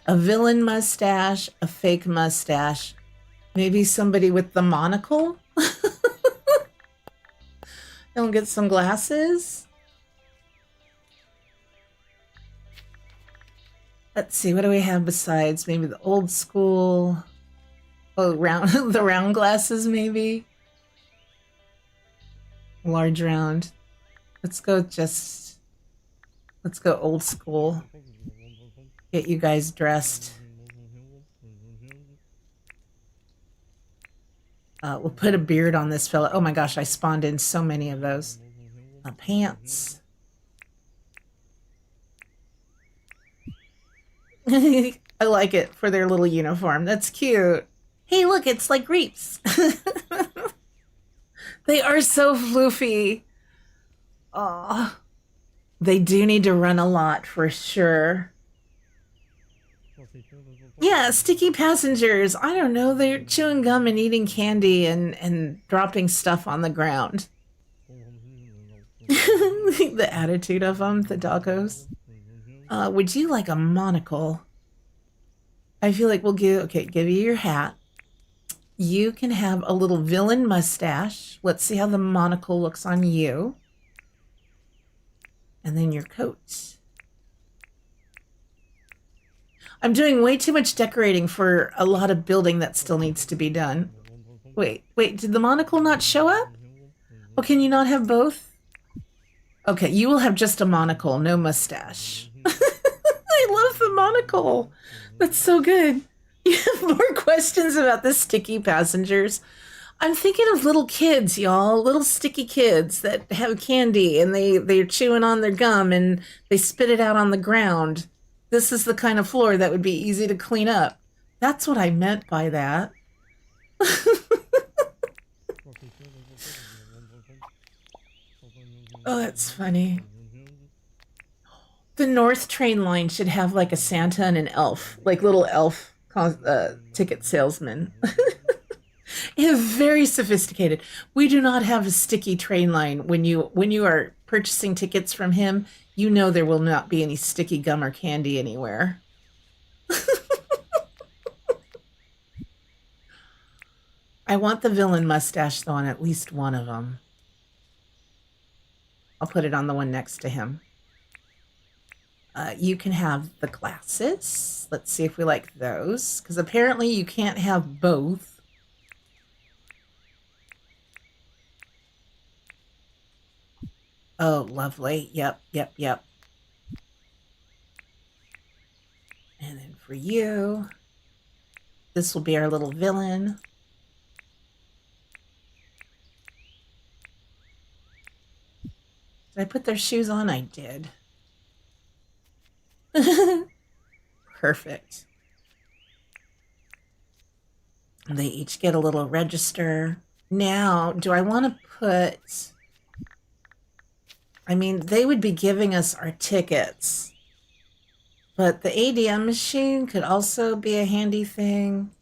A villain mustache, a fake mustache. Maybe somebody with the monocle? Don't get some glasses. Let's see, what do we have besides? Maybe the old school... oh, round, the round glasses, maybe? Large round. Let's go old school. Get you guys dressed. We'll put a beard on this fella. Oh my gosh, I spawned in so many of those. Pants. I like it for their little uniform. That's cute. Hey, look, it's like Reeps. They are so floofy. Aw. They do need to run a lot for sure. Yeah, sticky passengers. I don't know. They're chewing gum and eating candy and dropping stuff on the ground. The attitude of them, the doggos. Would you like a monocle? I feel like we'll give you your hat. You can have a little villain mustache. Let's see how the monocle looks on you. And then your coat. I'm doing way too much decorating for a lot of building that still needs to be done. Wait, did the monocle not show up? Oh, can you not have both? Okay, you will have just a monocle, no mustache. I love the monocle. That's so good. You have more questions about the sticky passengers? I'm thinking of little kids, y'all. Little sticky kids that have candy and they're chewing on their gum and they spit it out on the ground. This is the kind of floor that would be easy to clean up. That's what I meant by that. Oh, that's funny. The North train line should have like a Santa and an elf, like little elf ticket salesman. It's very sophisticated. We do not have a sticky train line. When you are purchasing tickets from him, you know there will not be any sticky gum or candy anywhere. I want the villain mustache, though, on at least one of them. I'll put it on the one next to him. You can have the glasses. Let's see if we like those, because apparently you can't have both. Oh, lovely. Yep, yep, yep. And then for you, this will be our little villain. Did I put their shoes on? I did. Perfect. They each get a little register. Now, do I want to put... I mean, they would be giving us our tickets. But the ADM machine could also be a handy thing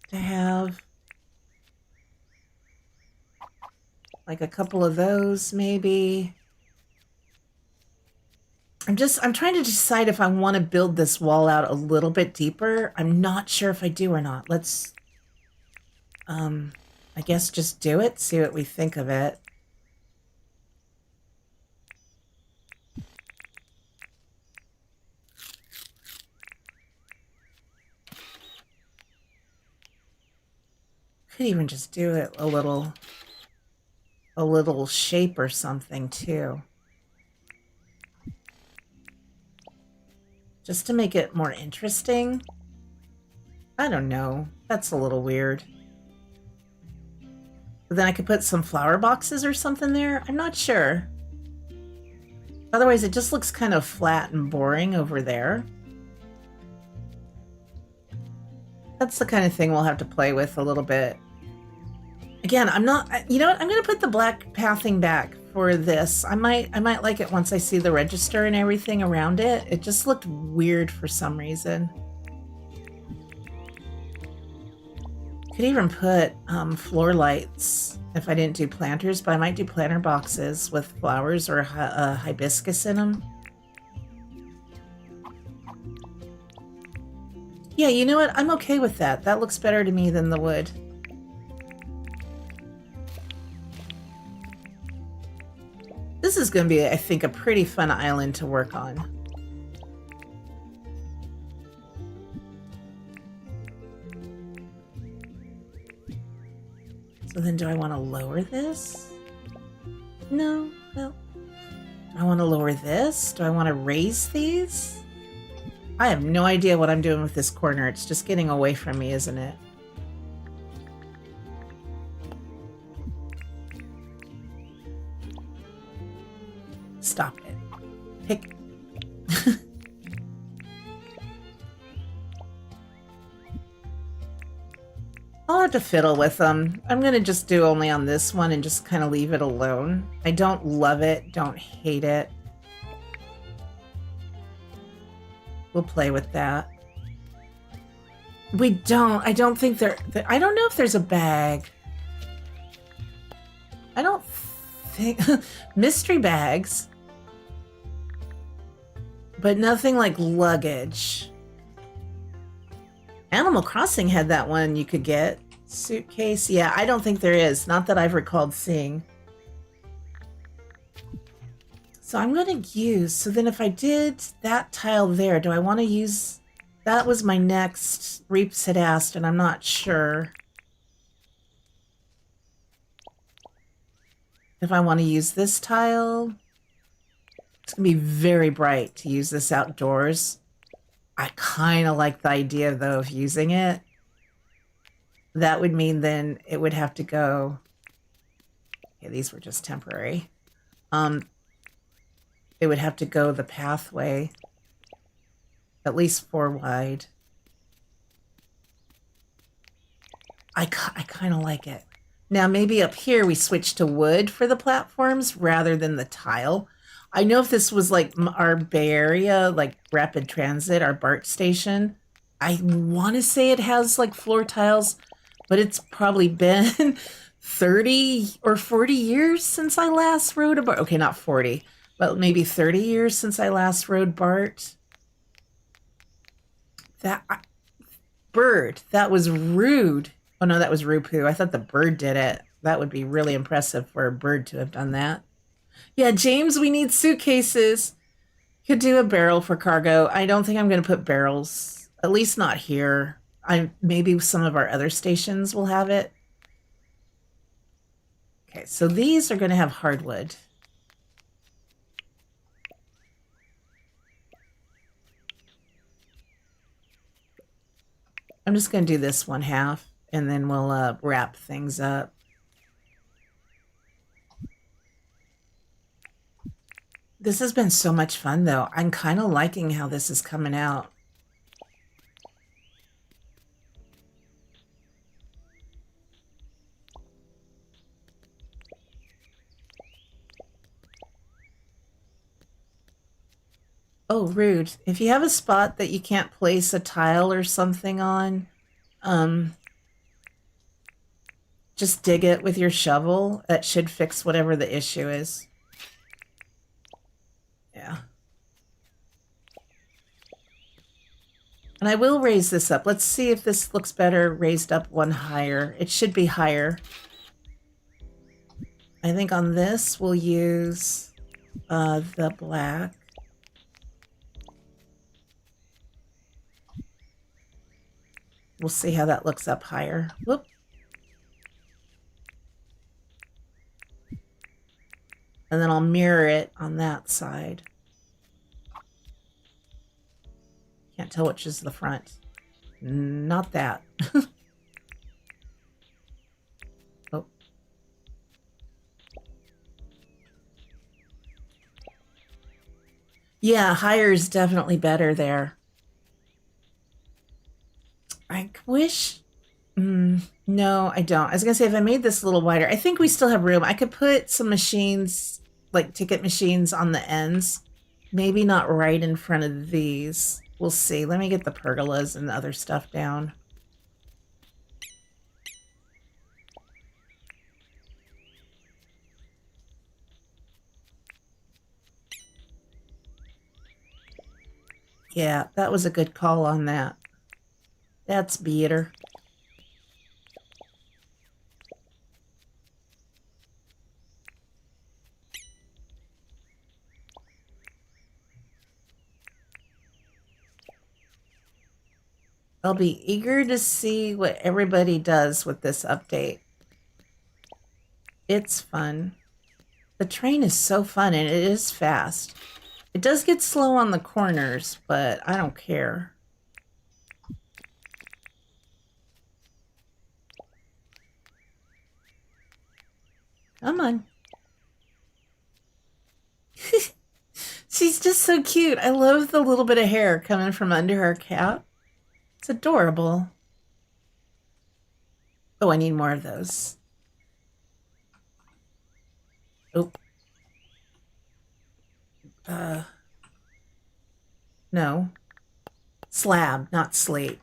to have. Like a couple of those, maybe. I'm trying to decide if I want to build this wall out a little bit deeper. I'm not sure if I do or not. Let's, I guess just do it, see what we think of it. Could even just do it a little shape or something too. Just to make it more interesting. I don't know. That's a little weird. But then I could put some flower boxes or something there. I'm not sure. Otherwise, it just looks kind of flat and boring over there. That's the kind of thing we'll have to play with a little bit. Again, I'm not, you know what? I'm going to put the black pathing back for this. I might like it once I see the register and everything around it. It just looked weird for some reason. Could even put floor lights if I didn't do planters, but I might do planter boxes with flowers or hibiscus in them. Yeah, you know what? I'm okay with that. That looks better to me than the wood. This is going to be, I think, a pretty fun island to work on. So then do I want to lower this? No, well, do I want to lower this? Do I want to raise these? I have no idea what I'm doing with this corner. It's just getting away from me, isn't it? Stop it. Pick. I'll have to fiddle with them. I'm going to just do only on this one and just kind of leave it alone. I don't love it. Don't hate it. We'll play with that. We don't. I don't think I don't know if there's a bag. I don't think... Mystery bags. But nothing like luggage. Animal Crossing had that one you could get. Suitcase. Yeah, I don't think there is. Not that I've recalled seeing. So I'm going to use... So then if I did that tile there, do I want to use... That was my next... Reeps had asked, and I'm not sure if I want to use this tile. It's going to be very bright to use this outdoors. I kind of like the idea, though, of using it. That would mean then it would have to go... Okay, these were just temporary. It would have to go the pathway. At least 4 wide. I kind of like it. Now, maybe up here we switch to wood for the platforms rather than the tile. I know if this was like our Bay Area, like rapid transit, our BART station, I want to say it has like floor tiles, but it's probably been 30 or 40 years since I last rode a BART. Okay, not 40, but maybe 30 years since I last rode BART. That bird, that was rude. Oh no, that was Rupu. I thought the bird did it. That would be really impressive for a bird to have done that. Yeah, James, we need suitcases. Could do a barrel for cargo. I don't think I'm going to put barrels, at least not here. Maybe some of our other stations will have it. Okay, so these are going to have hardwood. I'm just going to do this one half, and then we'll wrap things up. This has been so much fun, though. I'm kind of liking how this is coming out. Oh, rude. If you have a spot that you can't place a tile or something on, just dig it with your shovel. That should fix whatever the issue is. Yeah. And I will raise this up. Let's see if this looks better raised up one higher. It should be higher. I think on this we'll use the black. We'll see how that looks up higher. Whoop. And then I'll mirror it on that side. Can't tell which is the front. Not that. Oh. Yeah, higher is definitely better there. I wish... no, I don't. I was going to say, if I made this a little wider, I think we still have room. I could put some machines, like ticket machines on the ends. Maybe not right in front of these. We'll see. Let me get the pergolas and the other stuff down. Yeah, that was a good call on that. That's better. I'll be eager to see what everybody does with this update. It's fun. The train is so fun, and it is fast. It does get slow on the corners, but I don't care. Come on. She's just so cute. I love the little bit of hair coming from under her cap. It's adorable. Oh, I need more of those. Oh. No. Slab, not slate.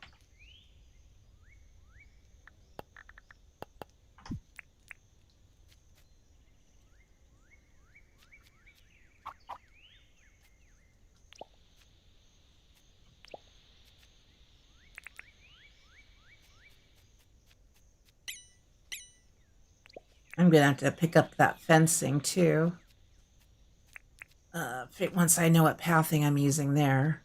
I'm gonna have to pick up that fencing too. Once I know what pathing I'm using there.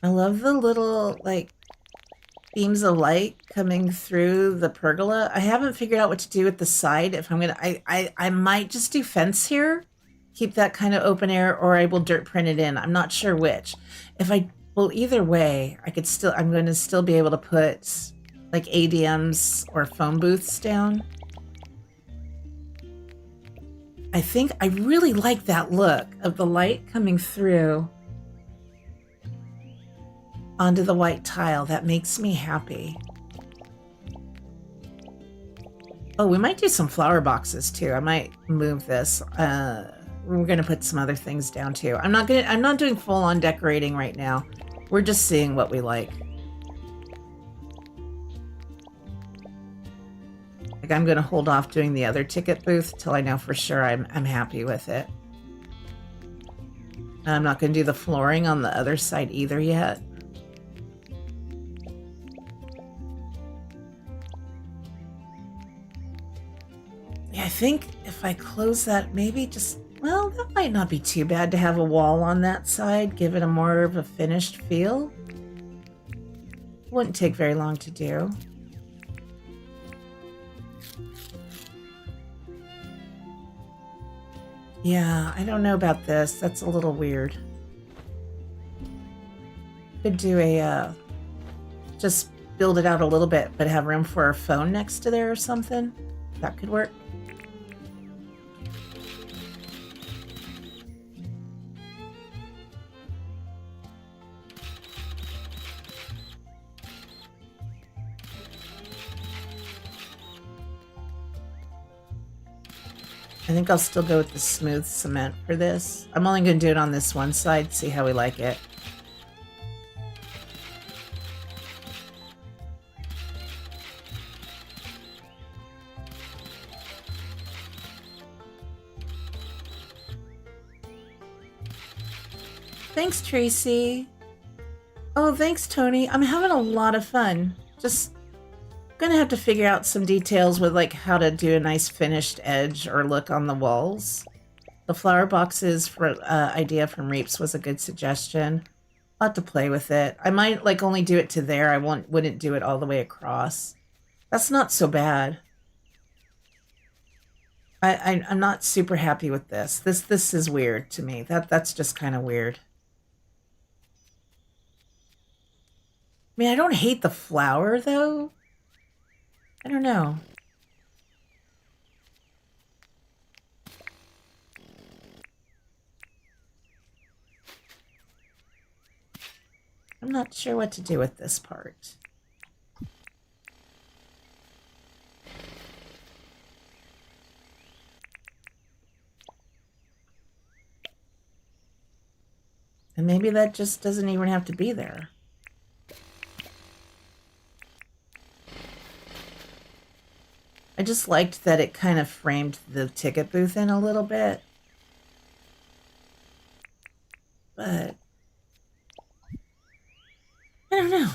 I love the little, like, beams of light coming through the pergola. I haven't figured out what to do with the side. If I'm gonna, I might just do fence here, keep that kind of open air, or I will dirt print it in. I'm not sure which. Well, either way, I'm going to still be able to put like ADMs or phone booths down. I think I really like that look of the light coming through onto the white tile. That makes me happy. Oh, we might do some flower boxes too. I might move this. We're gonna put some other things down too. I'm not doing full on decorating right now. We're just seeing what we like. Like, I'm going to hold off doing the other ticket booth till I know for sure I'm happy with it. And I'm not going to do the flooring on the other side either yet. Yeah, I think if I close that, maybe just, well, that might not be too bad to have a wall on that side, give it a more of a finished feel. Wouldn't take very long to do. Yeah, I don't know about this. That's a little weird. Could do a, just build it out a little bit, but have room for a phone next to there or something. That could work. I think I'll still go with the smooth cement for this. I'm only going to do it on this one side, see how we like it. Thanks, Tracy. Oh, thanks, Tony. I'm having a lot of fun. Just gonna have to figure out some details with like how to do a nice finished edge or look on the walls. The flower boxes for idea from Reaps was a good suggestion. I'll have to play with it. I might like only do it to there. I wouldn't do it all the way across. That's not so bad. I'm not super happy with this. This is weird to me. That's just kind of weird. I mean, I don't hate the flower though. I don't know. I'm not sure what to do with this part. And maybe that just doesn't even have to be there. I just liked that it kind of framed the ticket booth in a little bit. But I don't know.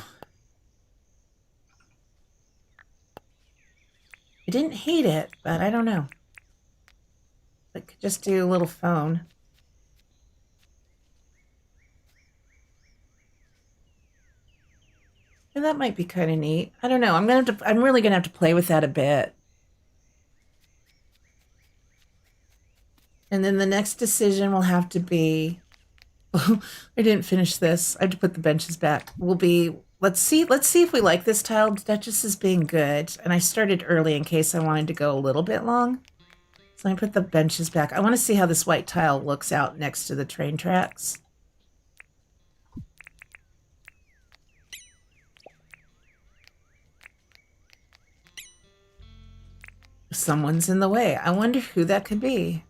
I didn't hate it, but I don't know. I could just do a little phone. And that might be kind of neat. I don't know. I'm really gonna have to play with that a bit. And then the next decision will have to be, I didn't finish this. I have to put the benches back. Will be, let's see if we like this tile. Duchess is being good. And I started early in case I wanted to go a little bit long. So I put the benches back. I want to see how this white tile looks out next to the train tracks. Someone's in the way. I wonder who that could be.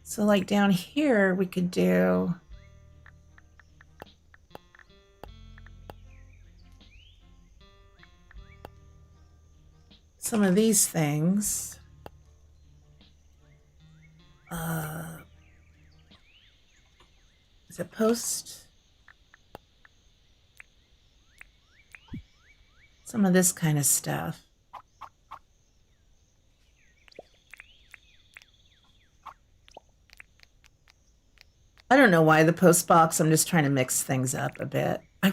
So like down here, we could do some of these things. Is it post? Some of this kind of stuff. I don't know why the post box. I'm just trying to mix things up a bit. I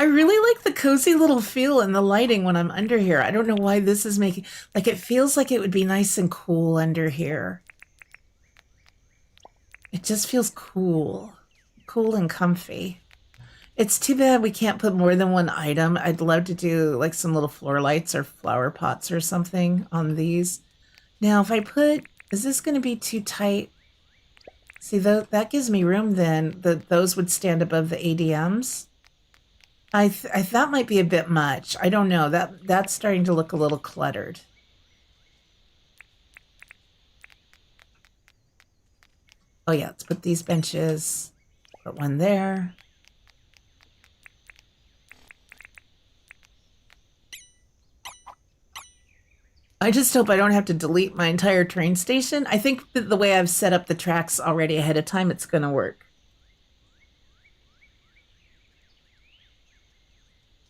really like the cozy little feel and the lighting when I'm under here. I don't know why this is making, like, it feels like it would be nice and cool under here. It just feels cool and comfy. It's too bad we can't put more than one item. I'd love to do like some little floor lights or flower pots or something on these. Now, if I put, is this going to be too tight? See, that gives me room then. Those would stand above the ADMs. I that might be a bit much. I don't know. That's starting to look a little cluttered. Oh yeah, let's put these benches. Put one there. I just hope I don't have to delete my entire train station. I think that the way I've set up the tracks already ahead of time, it's going to work.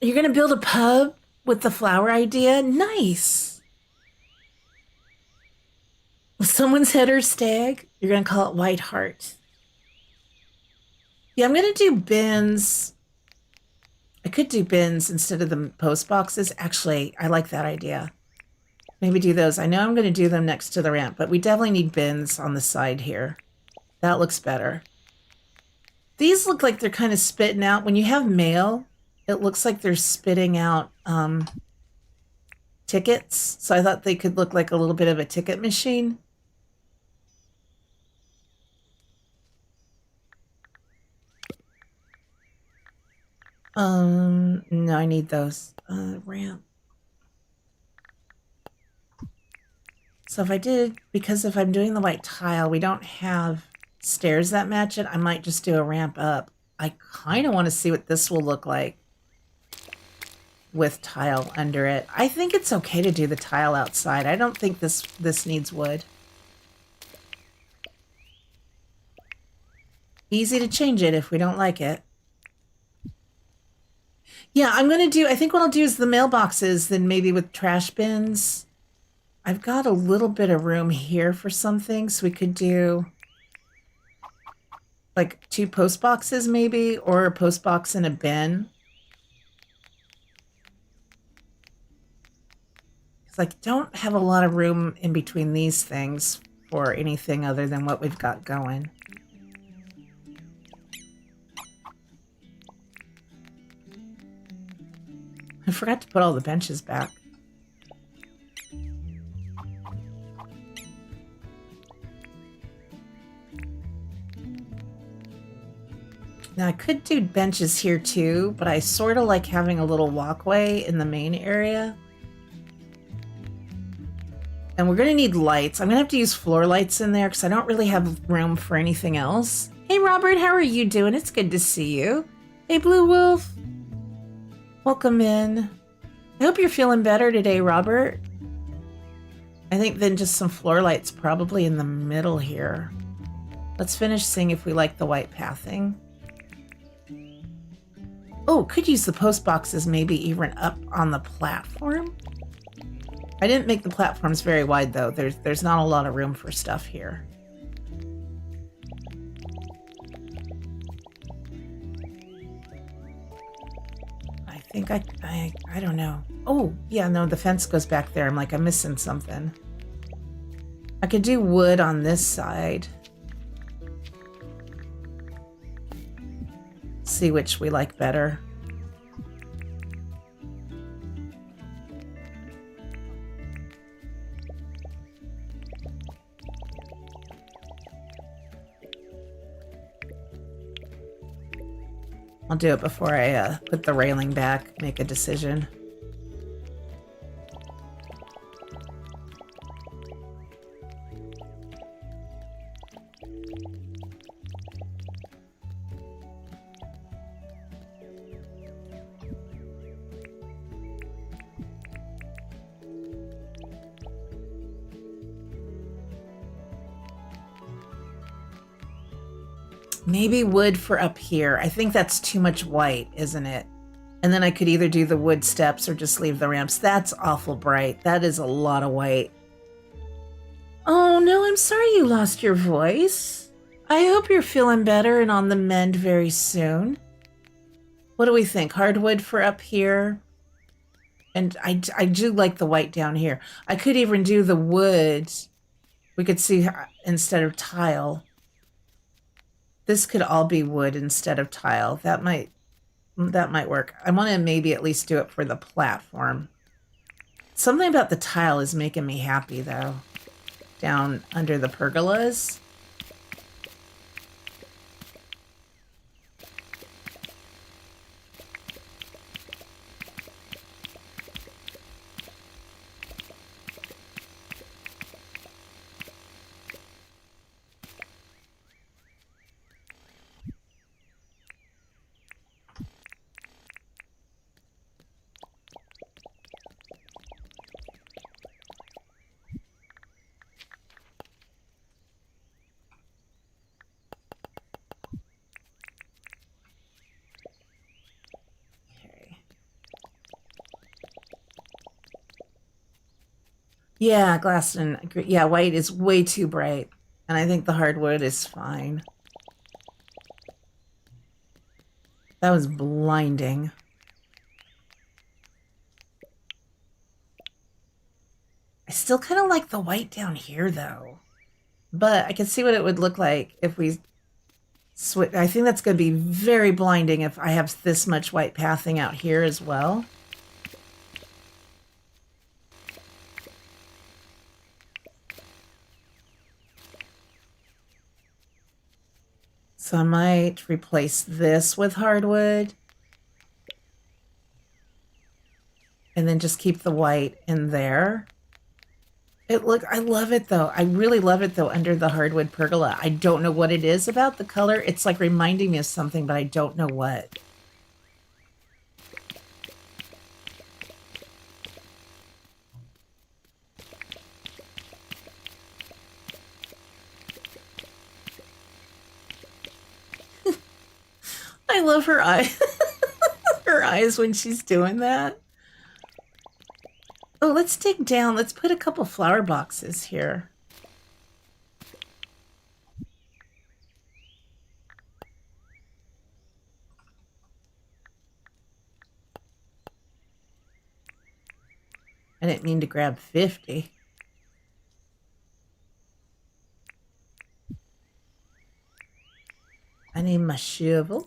You're going to build a pub with the flower idea? Nice. Someone's header stag. You're going to call it White Heart. Yeah, I'm going to do bins. I could do bins instead of the post boxes. Actually, I like that idea. Maybe do those. I know I'm going to do them next to the ramp, but we definitely need bins on the side here. That looks better. These look like they're kind of spitting out. When you have mail, it looks like they're spitting out tickets. So I thought they could look like a little bit of a ticket machine. No, I need those. Ramp. So if I did, because if I'm doing the white tile, we don't have stairs that match it, I might just do a ramp up. I kind of want to see what this will look like with tile under it. I think it's okay to do the tile outside. I don't think this needs wood. Easy to change it if we don't like it. Yeah, I'm going to do, I think what I'll do is the mailboxes, then maybe with trash bins. I've got a little bit of room here for something, so we could do like 2 post boxes maybe, or a post box and a bin. Because I don't have a lot of room in between these things for anything other than what we've got going. I forgot to put all the benches back. Now I could do benches here too, but I sort of like having a little walkway in the main area. And we're going to need lights. I'm going to have to use floor lights in there because I don't really have room for anything else. Hey Robert, how are you doing? It's good to see you. Hey Blue Wolf. Welcome in. I hope you're feeling better today, Robert. I think then just some floor lights probably in the middle here. Let's finish seeing if we like the white pathing. Oh, could use the post boxes maybe even up on the platform. I didn't make the platforms very wide though. There's not a lot of room for stuff here. I think I don't know. Oh, yeah, no, the fence goes back there. I'm like, I'm missing something. I could do wood on this side. See which we like better. I'll do it before I put the railing back, make a decision. Maybe wood for up here. I think that's too much white, isn't it? And then I could either do the wood steps or just leave the ramps. That's awful bright. That is a lot of white. Oh no, I'm sorry you lost your voice. I hope you're feeling better and on the mend very soon. What do we think? Hardwood for up here? And I do like the white down here. I could even do the wood. We could see instead of tile. This could all be wood instead of tile. That might work. I want to maybe at least do it for the platform. Something about the tile is making me happy though. Down under the pergolas. Yeah, glass and yeah, white is way too bright. And I think the hardwood is fine. That was blinding. I still kind of like the white down here though. But I can see what it would look like if we switch. I think that's going to be very blinding if I have this much white pathing out here as well. So I might replace this with hardwood. And then just keep the white in there. I love it though. I really love it though under the hardwood pergola. I don't know what it is about the color. It's like reminding me of something, but I don't know what. I love her eye. Her eyes when she's doing that. Oh, let's dig down. Let's put a couple flower boxes here. I didn't mean to grab 50. I need my shovel.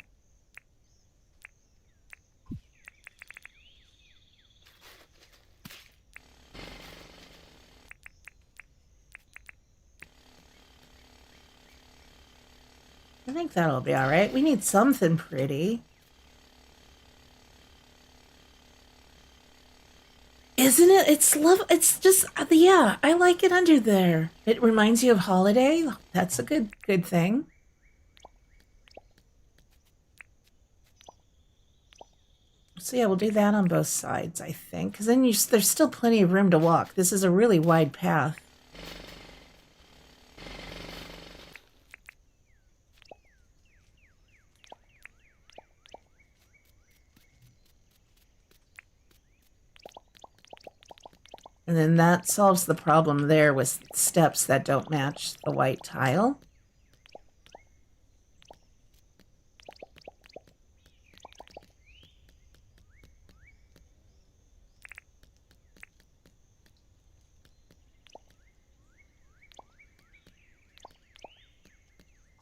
I think that'll be all right. We need something pretty. Isn't it? It's just, yeah, I like it under there. It reminds you of holiday. That's a good thing. So yeah, we'll do that on both sides, I think. Because then there's still plenty of room to walk. This is a really wide path. And then that solves the problem there with steps that don't match the white tile.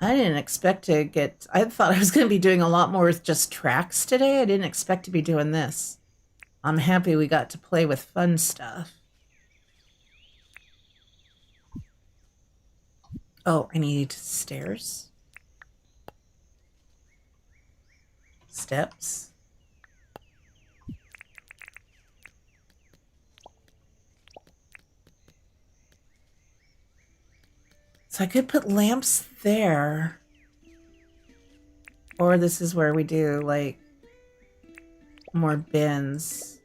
I didn't expect to get... I thought I was going to be doing a lot more with just tracks today. I didn't expect to be doing this. I'm happy we got to play with fun stuff. Oh, I need stairs. Steps. So I could put lamps there. Or this is where we do, like, more bins.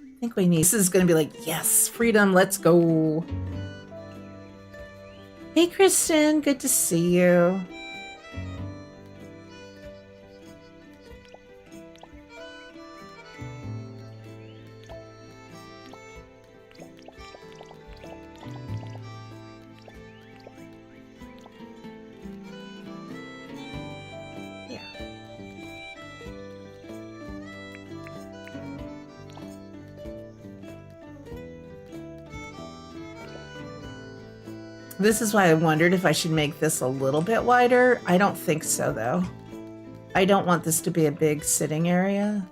I think we need... This is going to be like, yes, freedom, let's go. Hey, Kristen, good to see you. This is why I wondered if I should make this a little bit wider. I don't think so, though. I don't want this to be a big sitting area.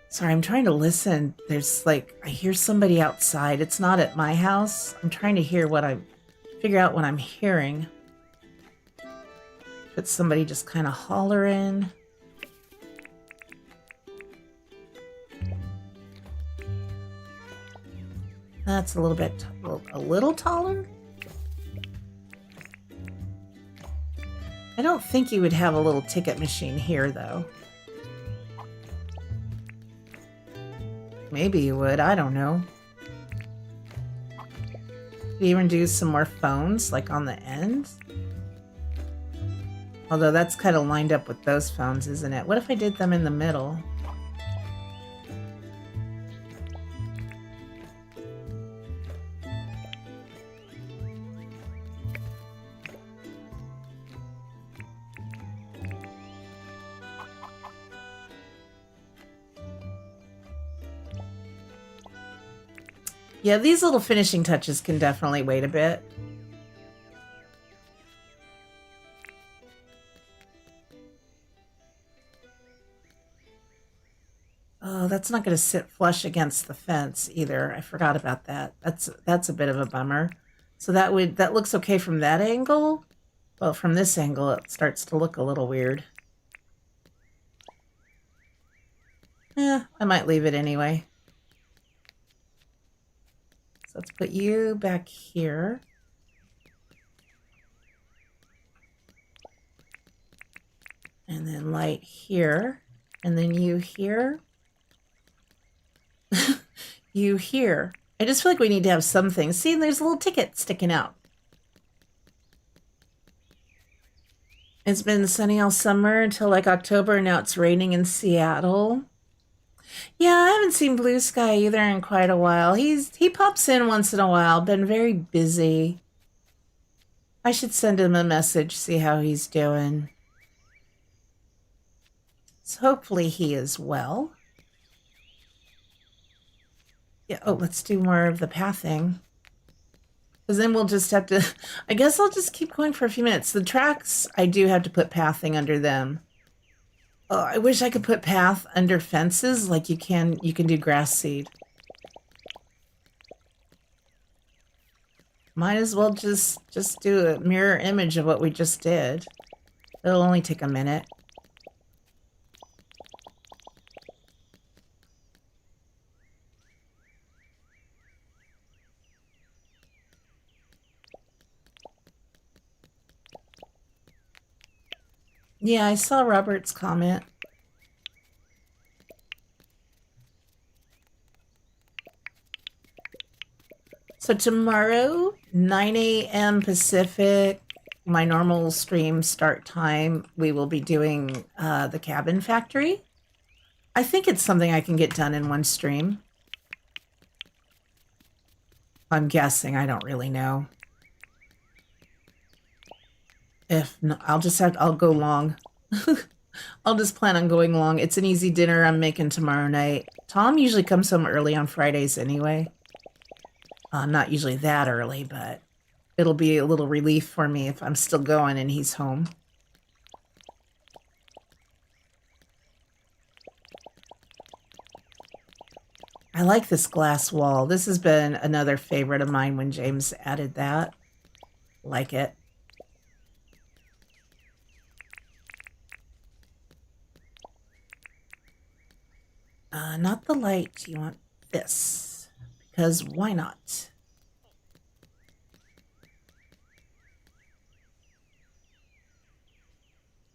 Sorry, I'm trying to listen. There's like, I hear somebody outside. It's not at my house. I'm trying to figure out what I'm hearing. But somebody just kind of hollering. That's a little taller. I don't think you would have a little ticket machine here, though. Maybe you would, I don't know. Could you even do some more phones, like on the ends? Although that's kind of lined up with those phones, isn't it? What if I did them in the middle? Yeah, these little finishing touches can definitely wait a bit. Oh, that's not going to sit flush against the fence either. I forgot about that. That's a bit of a bummer. So that looks okay from that angle. Well, from this angle, it starts to look a little weird. I might leave it anyway. So let's put you back here. And then light here. And then you here. You here. I just feel like we need to have something. See, there's a little ticket sticking out. It's been sunny all summer until like October, and now it's raining in Seattle. Yeah, I haven't seen Blue Sky either in quite a while. He pops in once in a while, been very busy. I should send him a message, see how he's doing. So hopefully he is well. Yeah, oh, let's do more of the pathing. Because then we'll just have to... I guess I'll just keep going for a few minutes. The tracks, I do have to put pathing under them. Oh, I wish I could put path under fences like you can do grass seed. Might as well just do a mirror image of what we just did. It'll only take a minute. Yeah, I saw Robert's comment. So tomorrow, 9 a.m. Pacific, my normal stream start time, we will be doing the Cabin Factory. I think it's something I can get done in one stream. I'm guessing, I don't really know. If not, I'll go long. I'll just plan on going long. It's an easy dinner I'm making tomorrow night. Tom usually comes home early on Fridays anyway. Not usually that early, but it'll be a little relief for me if I'm still going and he's home. I like this glass wall. This has been another favorite of mine when James added that. Like it. Not the light. You want this. Because why not?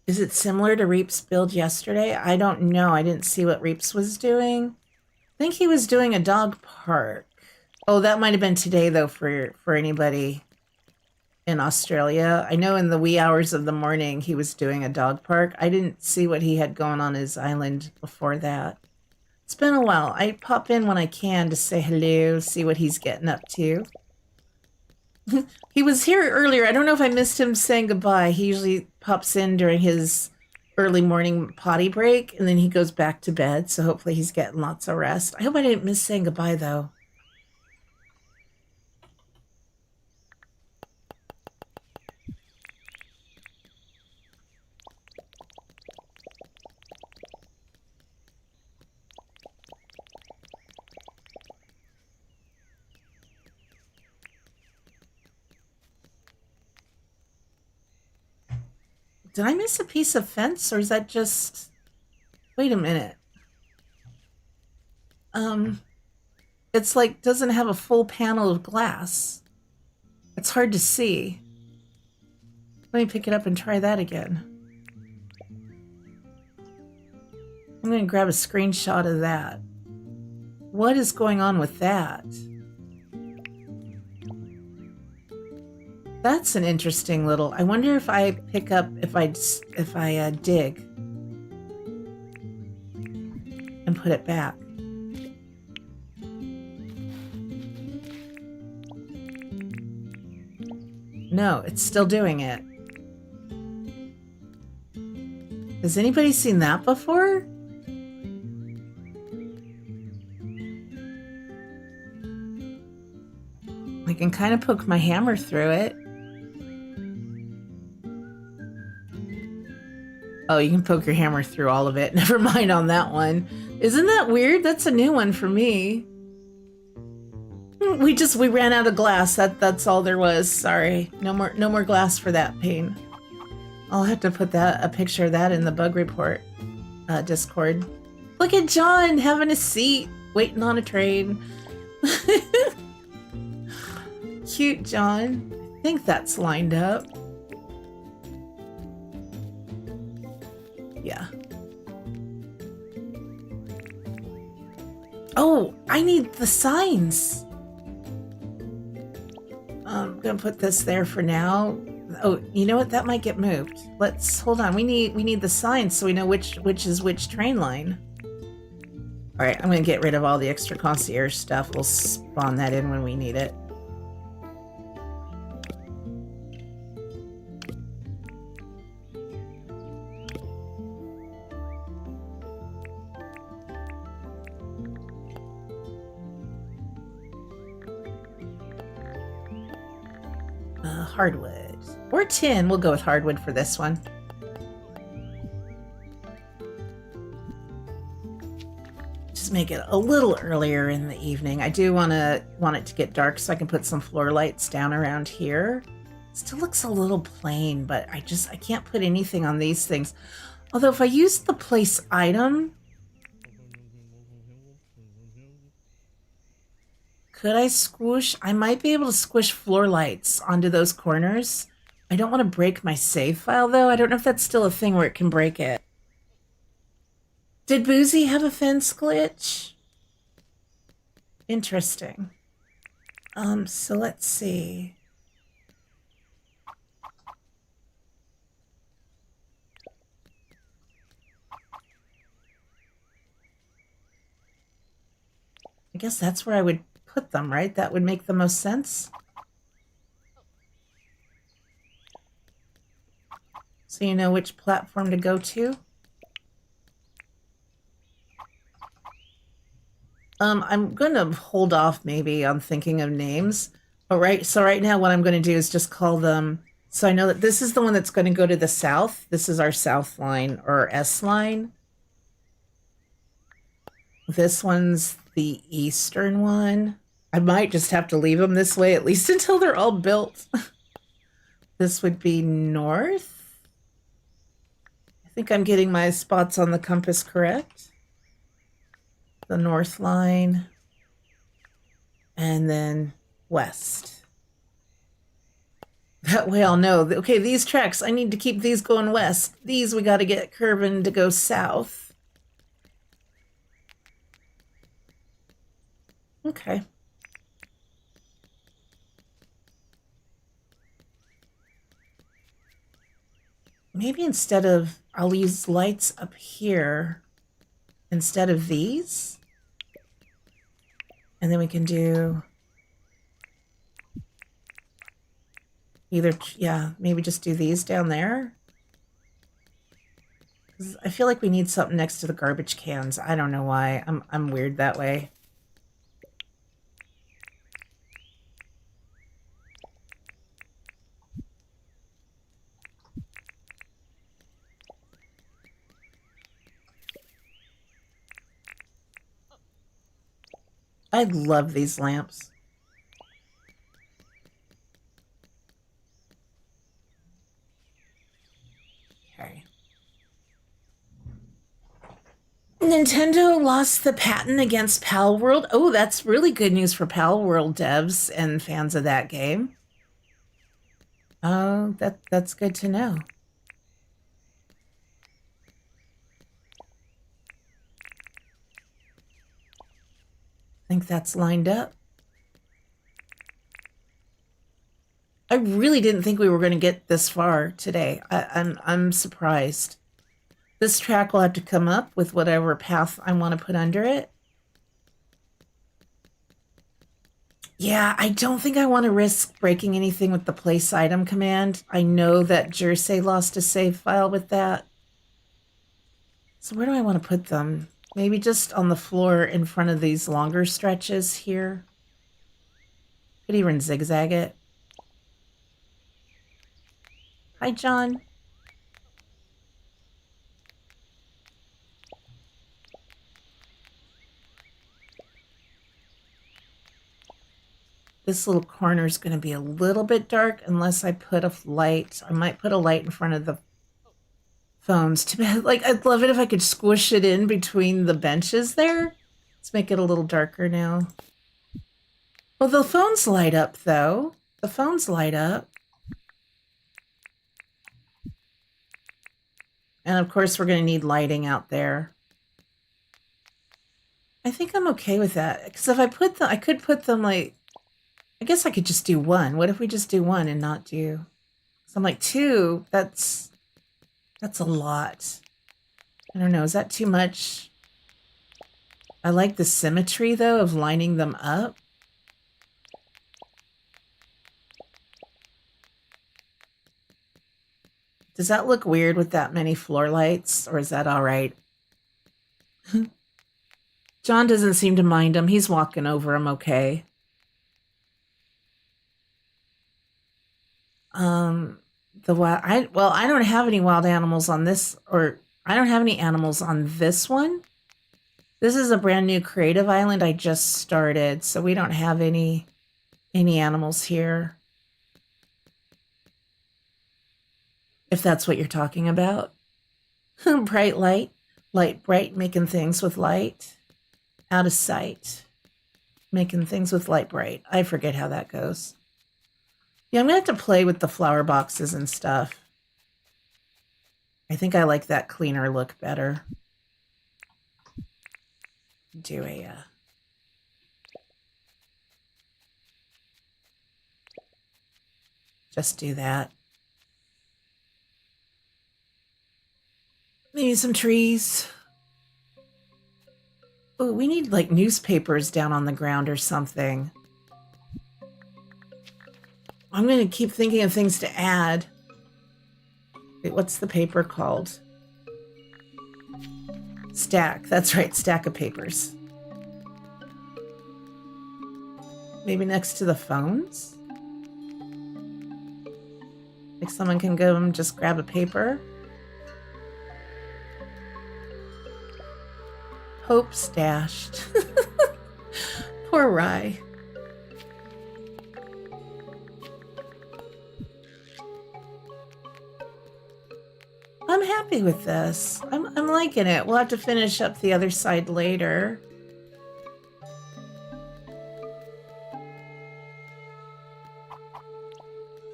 Is it similar to Reap's build yesterday? I don't know. I didn't see what Reap's was doing. I think he was doing a dog park. Oh, that might have been today, though, for anybody in Australia. I know in the wee hours of the morning he was doing a dog park. I didn't see what he had going on his island before that. It's been a while. I pop in when I can to say hello, see what he's getting up to. He was here earlier. I don't know if I missed him saying goodbye. He usually pops in during his early morning potty break, and then he goes back to bed, so hopefully he's getting lots of rest. I hope I didn't miss saying goodbye, though. Did I miss a piece of fence, or is that just... Wait a minute. It's like, doesn't have a full panel of glass. It's hard to see. Let me pick it up and try that again. I'm going to grab a screenshot of that. What is going on with that? That's an interesting little. I wonder if I pick up if I dig and put it back. No, it's still doing it. Has anybody seen that before? I can kind of poke my hammer through it. Oh, you can poke your hammer through all of it. Never mind on that one. Isn't that weird? That's a new one for me. We ran out of glass. That's all there was. Sorry. No more glass for that pain. I'll have to put a picture of that in the bug report Discord. Look at John having a seat, waiting on a train. Cute John. I think that's lined up. Yeah. Oh, I need the signs. I'm gonna put this there for now. Oh, you know what? That might get moved. Let's hold on. We need the signs so we know which is which train line. All right, I'm gonna get rid of all the extra concierge stuff. We'll spawn that in when we need it. Hardwood. Or tin. We'll go with hardwood for this one. Just make it a little earlier in the evening. I do want it to get dark so I can put some floor lights down around here. Still looks a little plain, but I can't put anything on these things. Although if I use the place item, could I squish? I might be able to squish floor lights onto those corners. I don't want to break my save file, though. I don't know if that's still a thing where it can break it. Did Boozy have a fence glitch? Interesting. So let's see. I guess that's where I would put them, right? That would make the most sense. So you know which platform to go to. I'm gonna hold off maybe on thinking of names. But right now what I'm gonna do is just call them, so I know that this is the one that's gonna go to the south. This is our south line or S line. This one's the eastern one. I might just have to leave them this way, at least until they're all built. This would be north. I think I'm getting my spots on the compass correct. The north line. And then west. That way I'll know, okay, these tracks, I need to keep these going west. These we got to get curving to go south. Okay. Maybe instead of, I'll use lights up here instead of these. And then we can do either, yeah, maybe just do these down there. 'Cause I feel like we need something next to the garbage cans. I don't know why. I'm weird that way. I love these lamps. Okay. Nintendo lost the patent against Pal World. Oh, that's really good news for Pal World devs and fans of that game. Oh, that's good to know. I think that's lined up. I really didn't think we were going to get this far today. I'm surprised. This track will have to come up with whatever path I want to put under it. Yeah, I don't think I want to risk breaking anything with the place item command. I know that Jersey lost a save file with that. So where do I want to put them? Maybe just on the floor in front of these longer stretches here. Could even zigzag it. Hi, John. This little corner is going to be a little bit dark unless I put a light. I might put a light in front of the phones. Too bad. Like, I'd love it if I could squish it in between the benches there. Let's make it a little darker now. Well, the phones light up, though. The phones light up. And, of course, we're going to need lighting out there. I think I'm okay with that. Because if I put them, I could put them, like... I guess I could just do one. What if we just do one and not do... So I'm like, two, that's a lot. I don't know, is that too much? I like the symmetry, though, of lining them up. Does that look weird with that many floor lights, or is that all right? John doesn't seem to mind them. He's walking over them okay. I don't have any wild animals on this, or I don't have any animals on this one. This is a brand new creative island I just started, so we don't have any animals here. If that's what you're talking about. Bright light, light bright, making things with light. Out of sight, making things with light bright. I forget how that goes. Yeah, I'm going to have to play with the flower boxes and stuff. I think I like that cleaner look better. Do a... just do that. Maybe some trees. Oh, we need like newspapers down on the ground or something. I'm going to keep thinking of things to add. Wait, what's the paper called? Stack. That's right, stack of papers. Maybe next to the phones? Like someone can go and just grab a paper. Hope stashed. Poor Rye. I'm happy with this. I'm liking it. We'll have to finish up the other side later.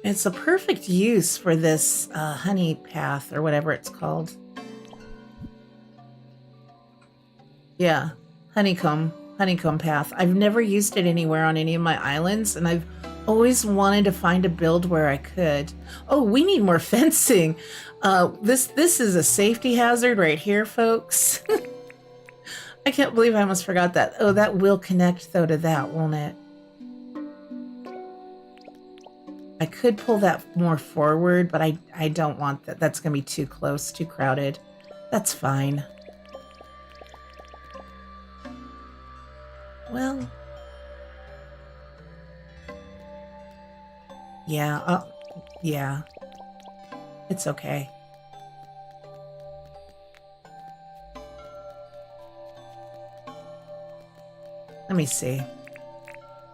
It's a perfect use for this honey path or whatever it's called. Yeah, honeycomb path. I've never used it anywhere on any of my islands, and I've always wanted to find a build where I could. Oh, we need more fencing. This is a safety hazard right here, folks. I can't believe I almost forgot that. Oh, that will connect, though, to that, won't it? I could pull that more forward, but I don't want that. That's going to be too close, too crowded. That's fine. Well... yeah, yeah. It's okay. Let me see.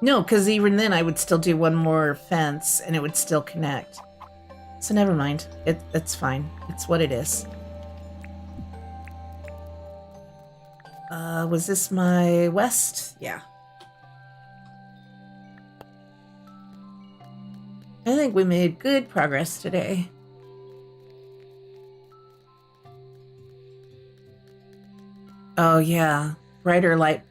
No, because even then I would still do one more fence and it would still connect. So never mind. It's fine. It's what it is. Was this my west? Yeah. I think we made good progress today. Oh yeah, brighter light.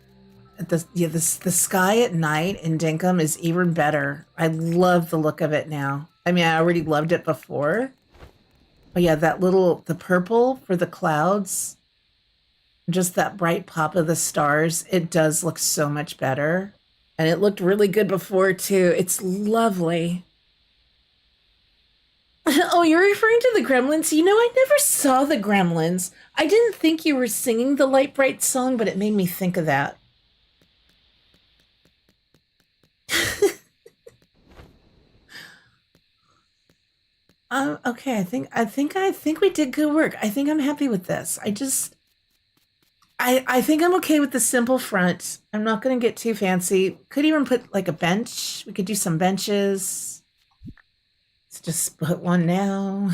the sky at night in Dinkum is even better. I love the look of it now. I mean, I already loved it before. But yeah, the purple for the clouds, just that bright pop of the stars, it does look so much better. And it looked really good before too. It's lovely. Oh, you're referring to the Gremlins? You know, I never saw the Gremlins. I didn't think you were singing the Light Bright song, but it made me think of that. Okay, I think we did good work. I think I'm happy with this. I think I'm okay with the simple front. I'm not going to get too fancy. Could even put like a bench. We could do some benches. Let's just put one now.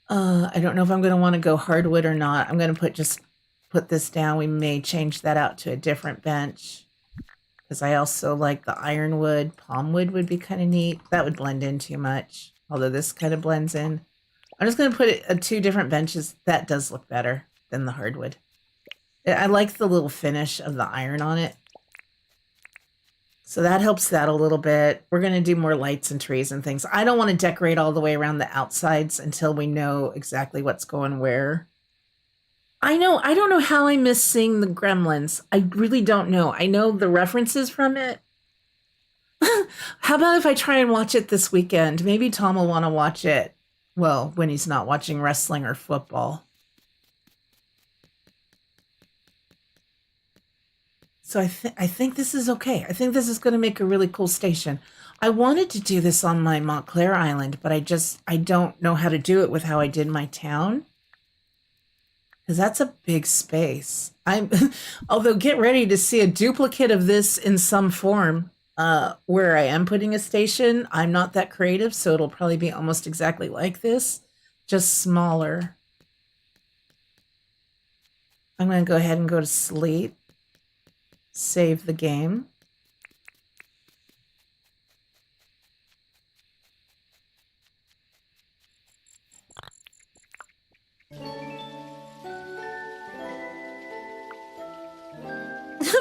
I don't know if I'm going to want to go hardwood or not. I'm going to put this down. We may change that out to a different bench. Because I also like the ironwood. Palm wood would be kind of neat. That would blend in too much. Although this kind of blends in. I'm just going to put two different benches. That does look better than the hardwood. I like the little finish of the iron on it. So that helps that a little bit. We're going to do more lights and trees and things. I don't want to decorate all the way around the outsides until we know exactly what's going where. I don't know how I miss seeing the Gremlins. I really don't know. I know the references from it. How about if I try and watch it this weekend? Maybe Tom will want to watch it. Well, when he's not watching wrestling or football. So I think this is okay. I think this is going to make a really cool station. I wanted to do this on my Montclair Island, but I don't know how to do it with how I did my town. Because that's a big space. Although get ready to see a duplicate of this in some form where I am putting a station. I'm not that creative, so it'll probably be almost exactly like this, just smaller. I'm going to go ahead and go to sleep. Save the game.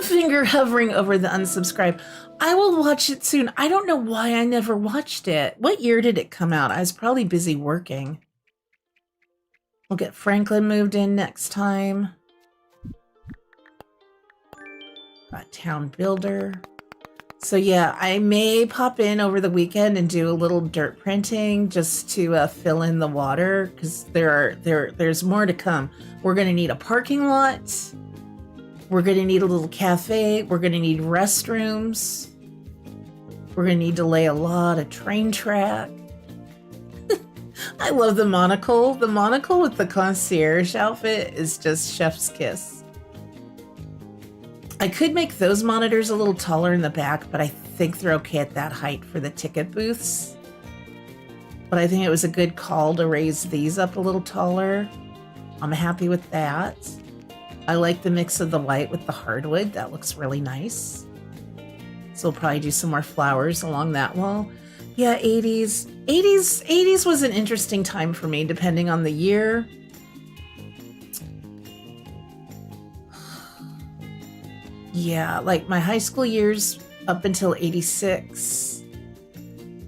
Finger hovering over the unsubscribe. I will watch it soon. I don't know why I never watched it. What year did it come out? I was probably busy working. We'll get Franklin moved in next time. Got Town Builder. So yeah, I may pop in over the weekend and do a little dirt printing just to fill in the water because there's more to come. We're going to need a parking lot. We're going to need a little cafe. We're going to need restrooms. We're going to need to lay a lot of train track. I love the monocle. The monocle with the concierge outfit is just chef's kiss. I could make those monitors a little taller in the back, but I think they're okay at that height for the ticket booths. But I think it was a good call to raise these up a little taller. I'm happy with that. I like the mix of the white with the hardwood. That looks really nice. So we'll probably do some more flowers along that wall. Yeah, 80s. 80s was an interesting time for me, depending on the year. Yeah, like my high school years up until 86.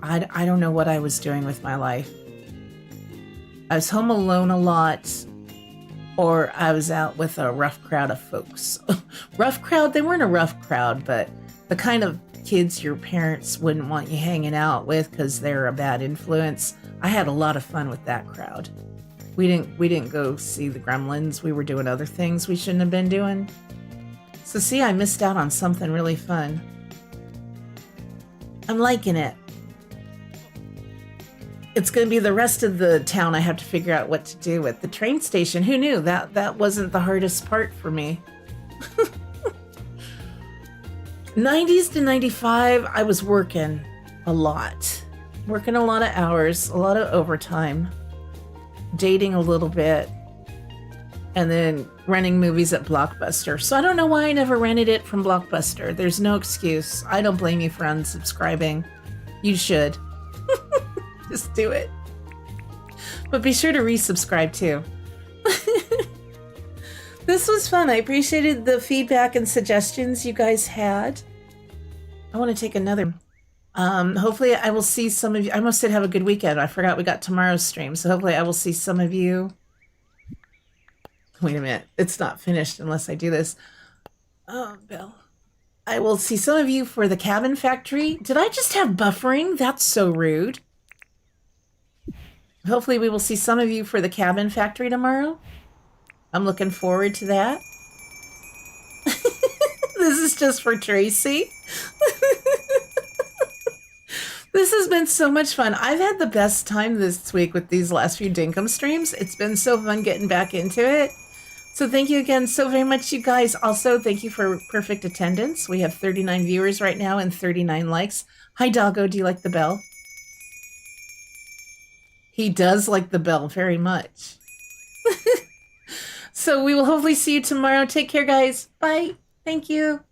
I don't know what I was doing with my life. I was home alone a lot. Or I was out with a rough crowd of folks. Rough crowd? They weren't a rough crowd, but the kind of kids your parents wouldn't want you hanging out with because they're a bad influence. I had a lot of fun with that crowd. We didn't go see the Gremlins. We were doing other things we shouldn't have been doing. So see, I missed out on something really fun. I'm liking it. It's going to be the rest of the town I have to figure out what to do with. The train station, who knew? That wasn't the hardest part for me. 90s to 95, I was working a lot. Working a lot of hours, a lot of overtime. Dating a little bit. And then renting movies at Blockbuster. So I don't know why I never rented it from Blockbuster. There's no excuse. I don't blame you for unsubscribing. You should. Just do it. But be sure to resubscribe too. This was fun. I appreciated the feedback and suggestions you guys had. I want to take another. Hopefully I will see some of you. I almost said have a good weekend. I forgot we got tomorrow's stream. So hopefully I will see some of you. Wait a minute. It's not finished unless I do this. Oh, Bill. I will see some of you for the cabin factory. Did I just have buffering? That's so rude. Hopefully we will see some of you for the cabin factory tomorrow. I'm looking forward to that. This is just for Tracy. This has been so much fun. I've had the best time this week with these last few Dinkum streams. It's been so fun getting back into it. So thank you again so very much, you guys. Also, thank you for perfect attendance. We have 39 viewers right now and 39 likes. Hi, Doggo. Do you like the bell? He does like the bell very much. So we will hopefully see you tomorrow. Take care, guys. Bye. Thank you.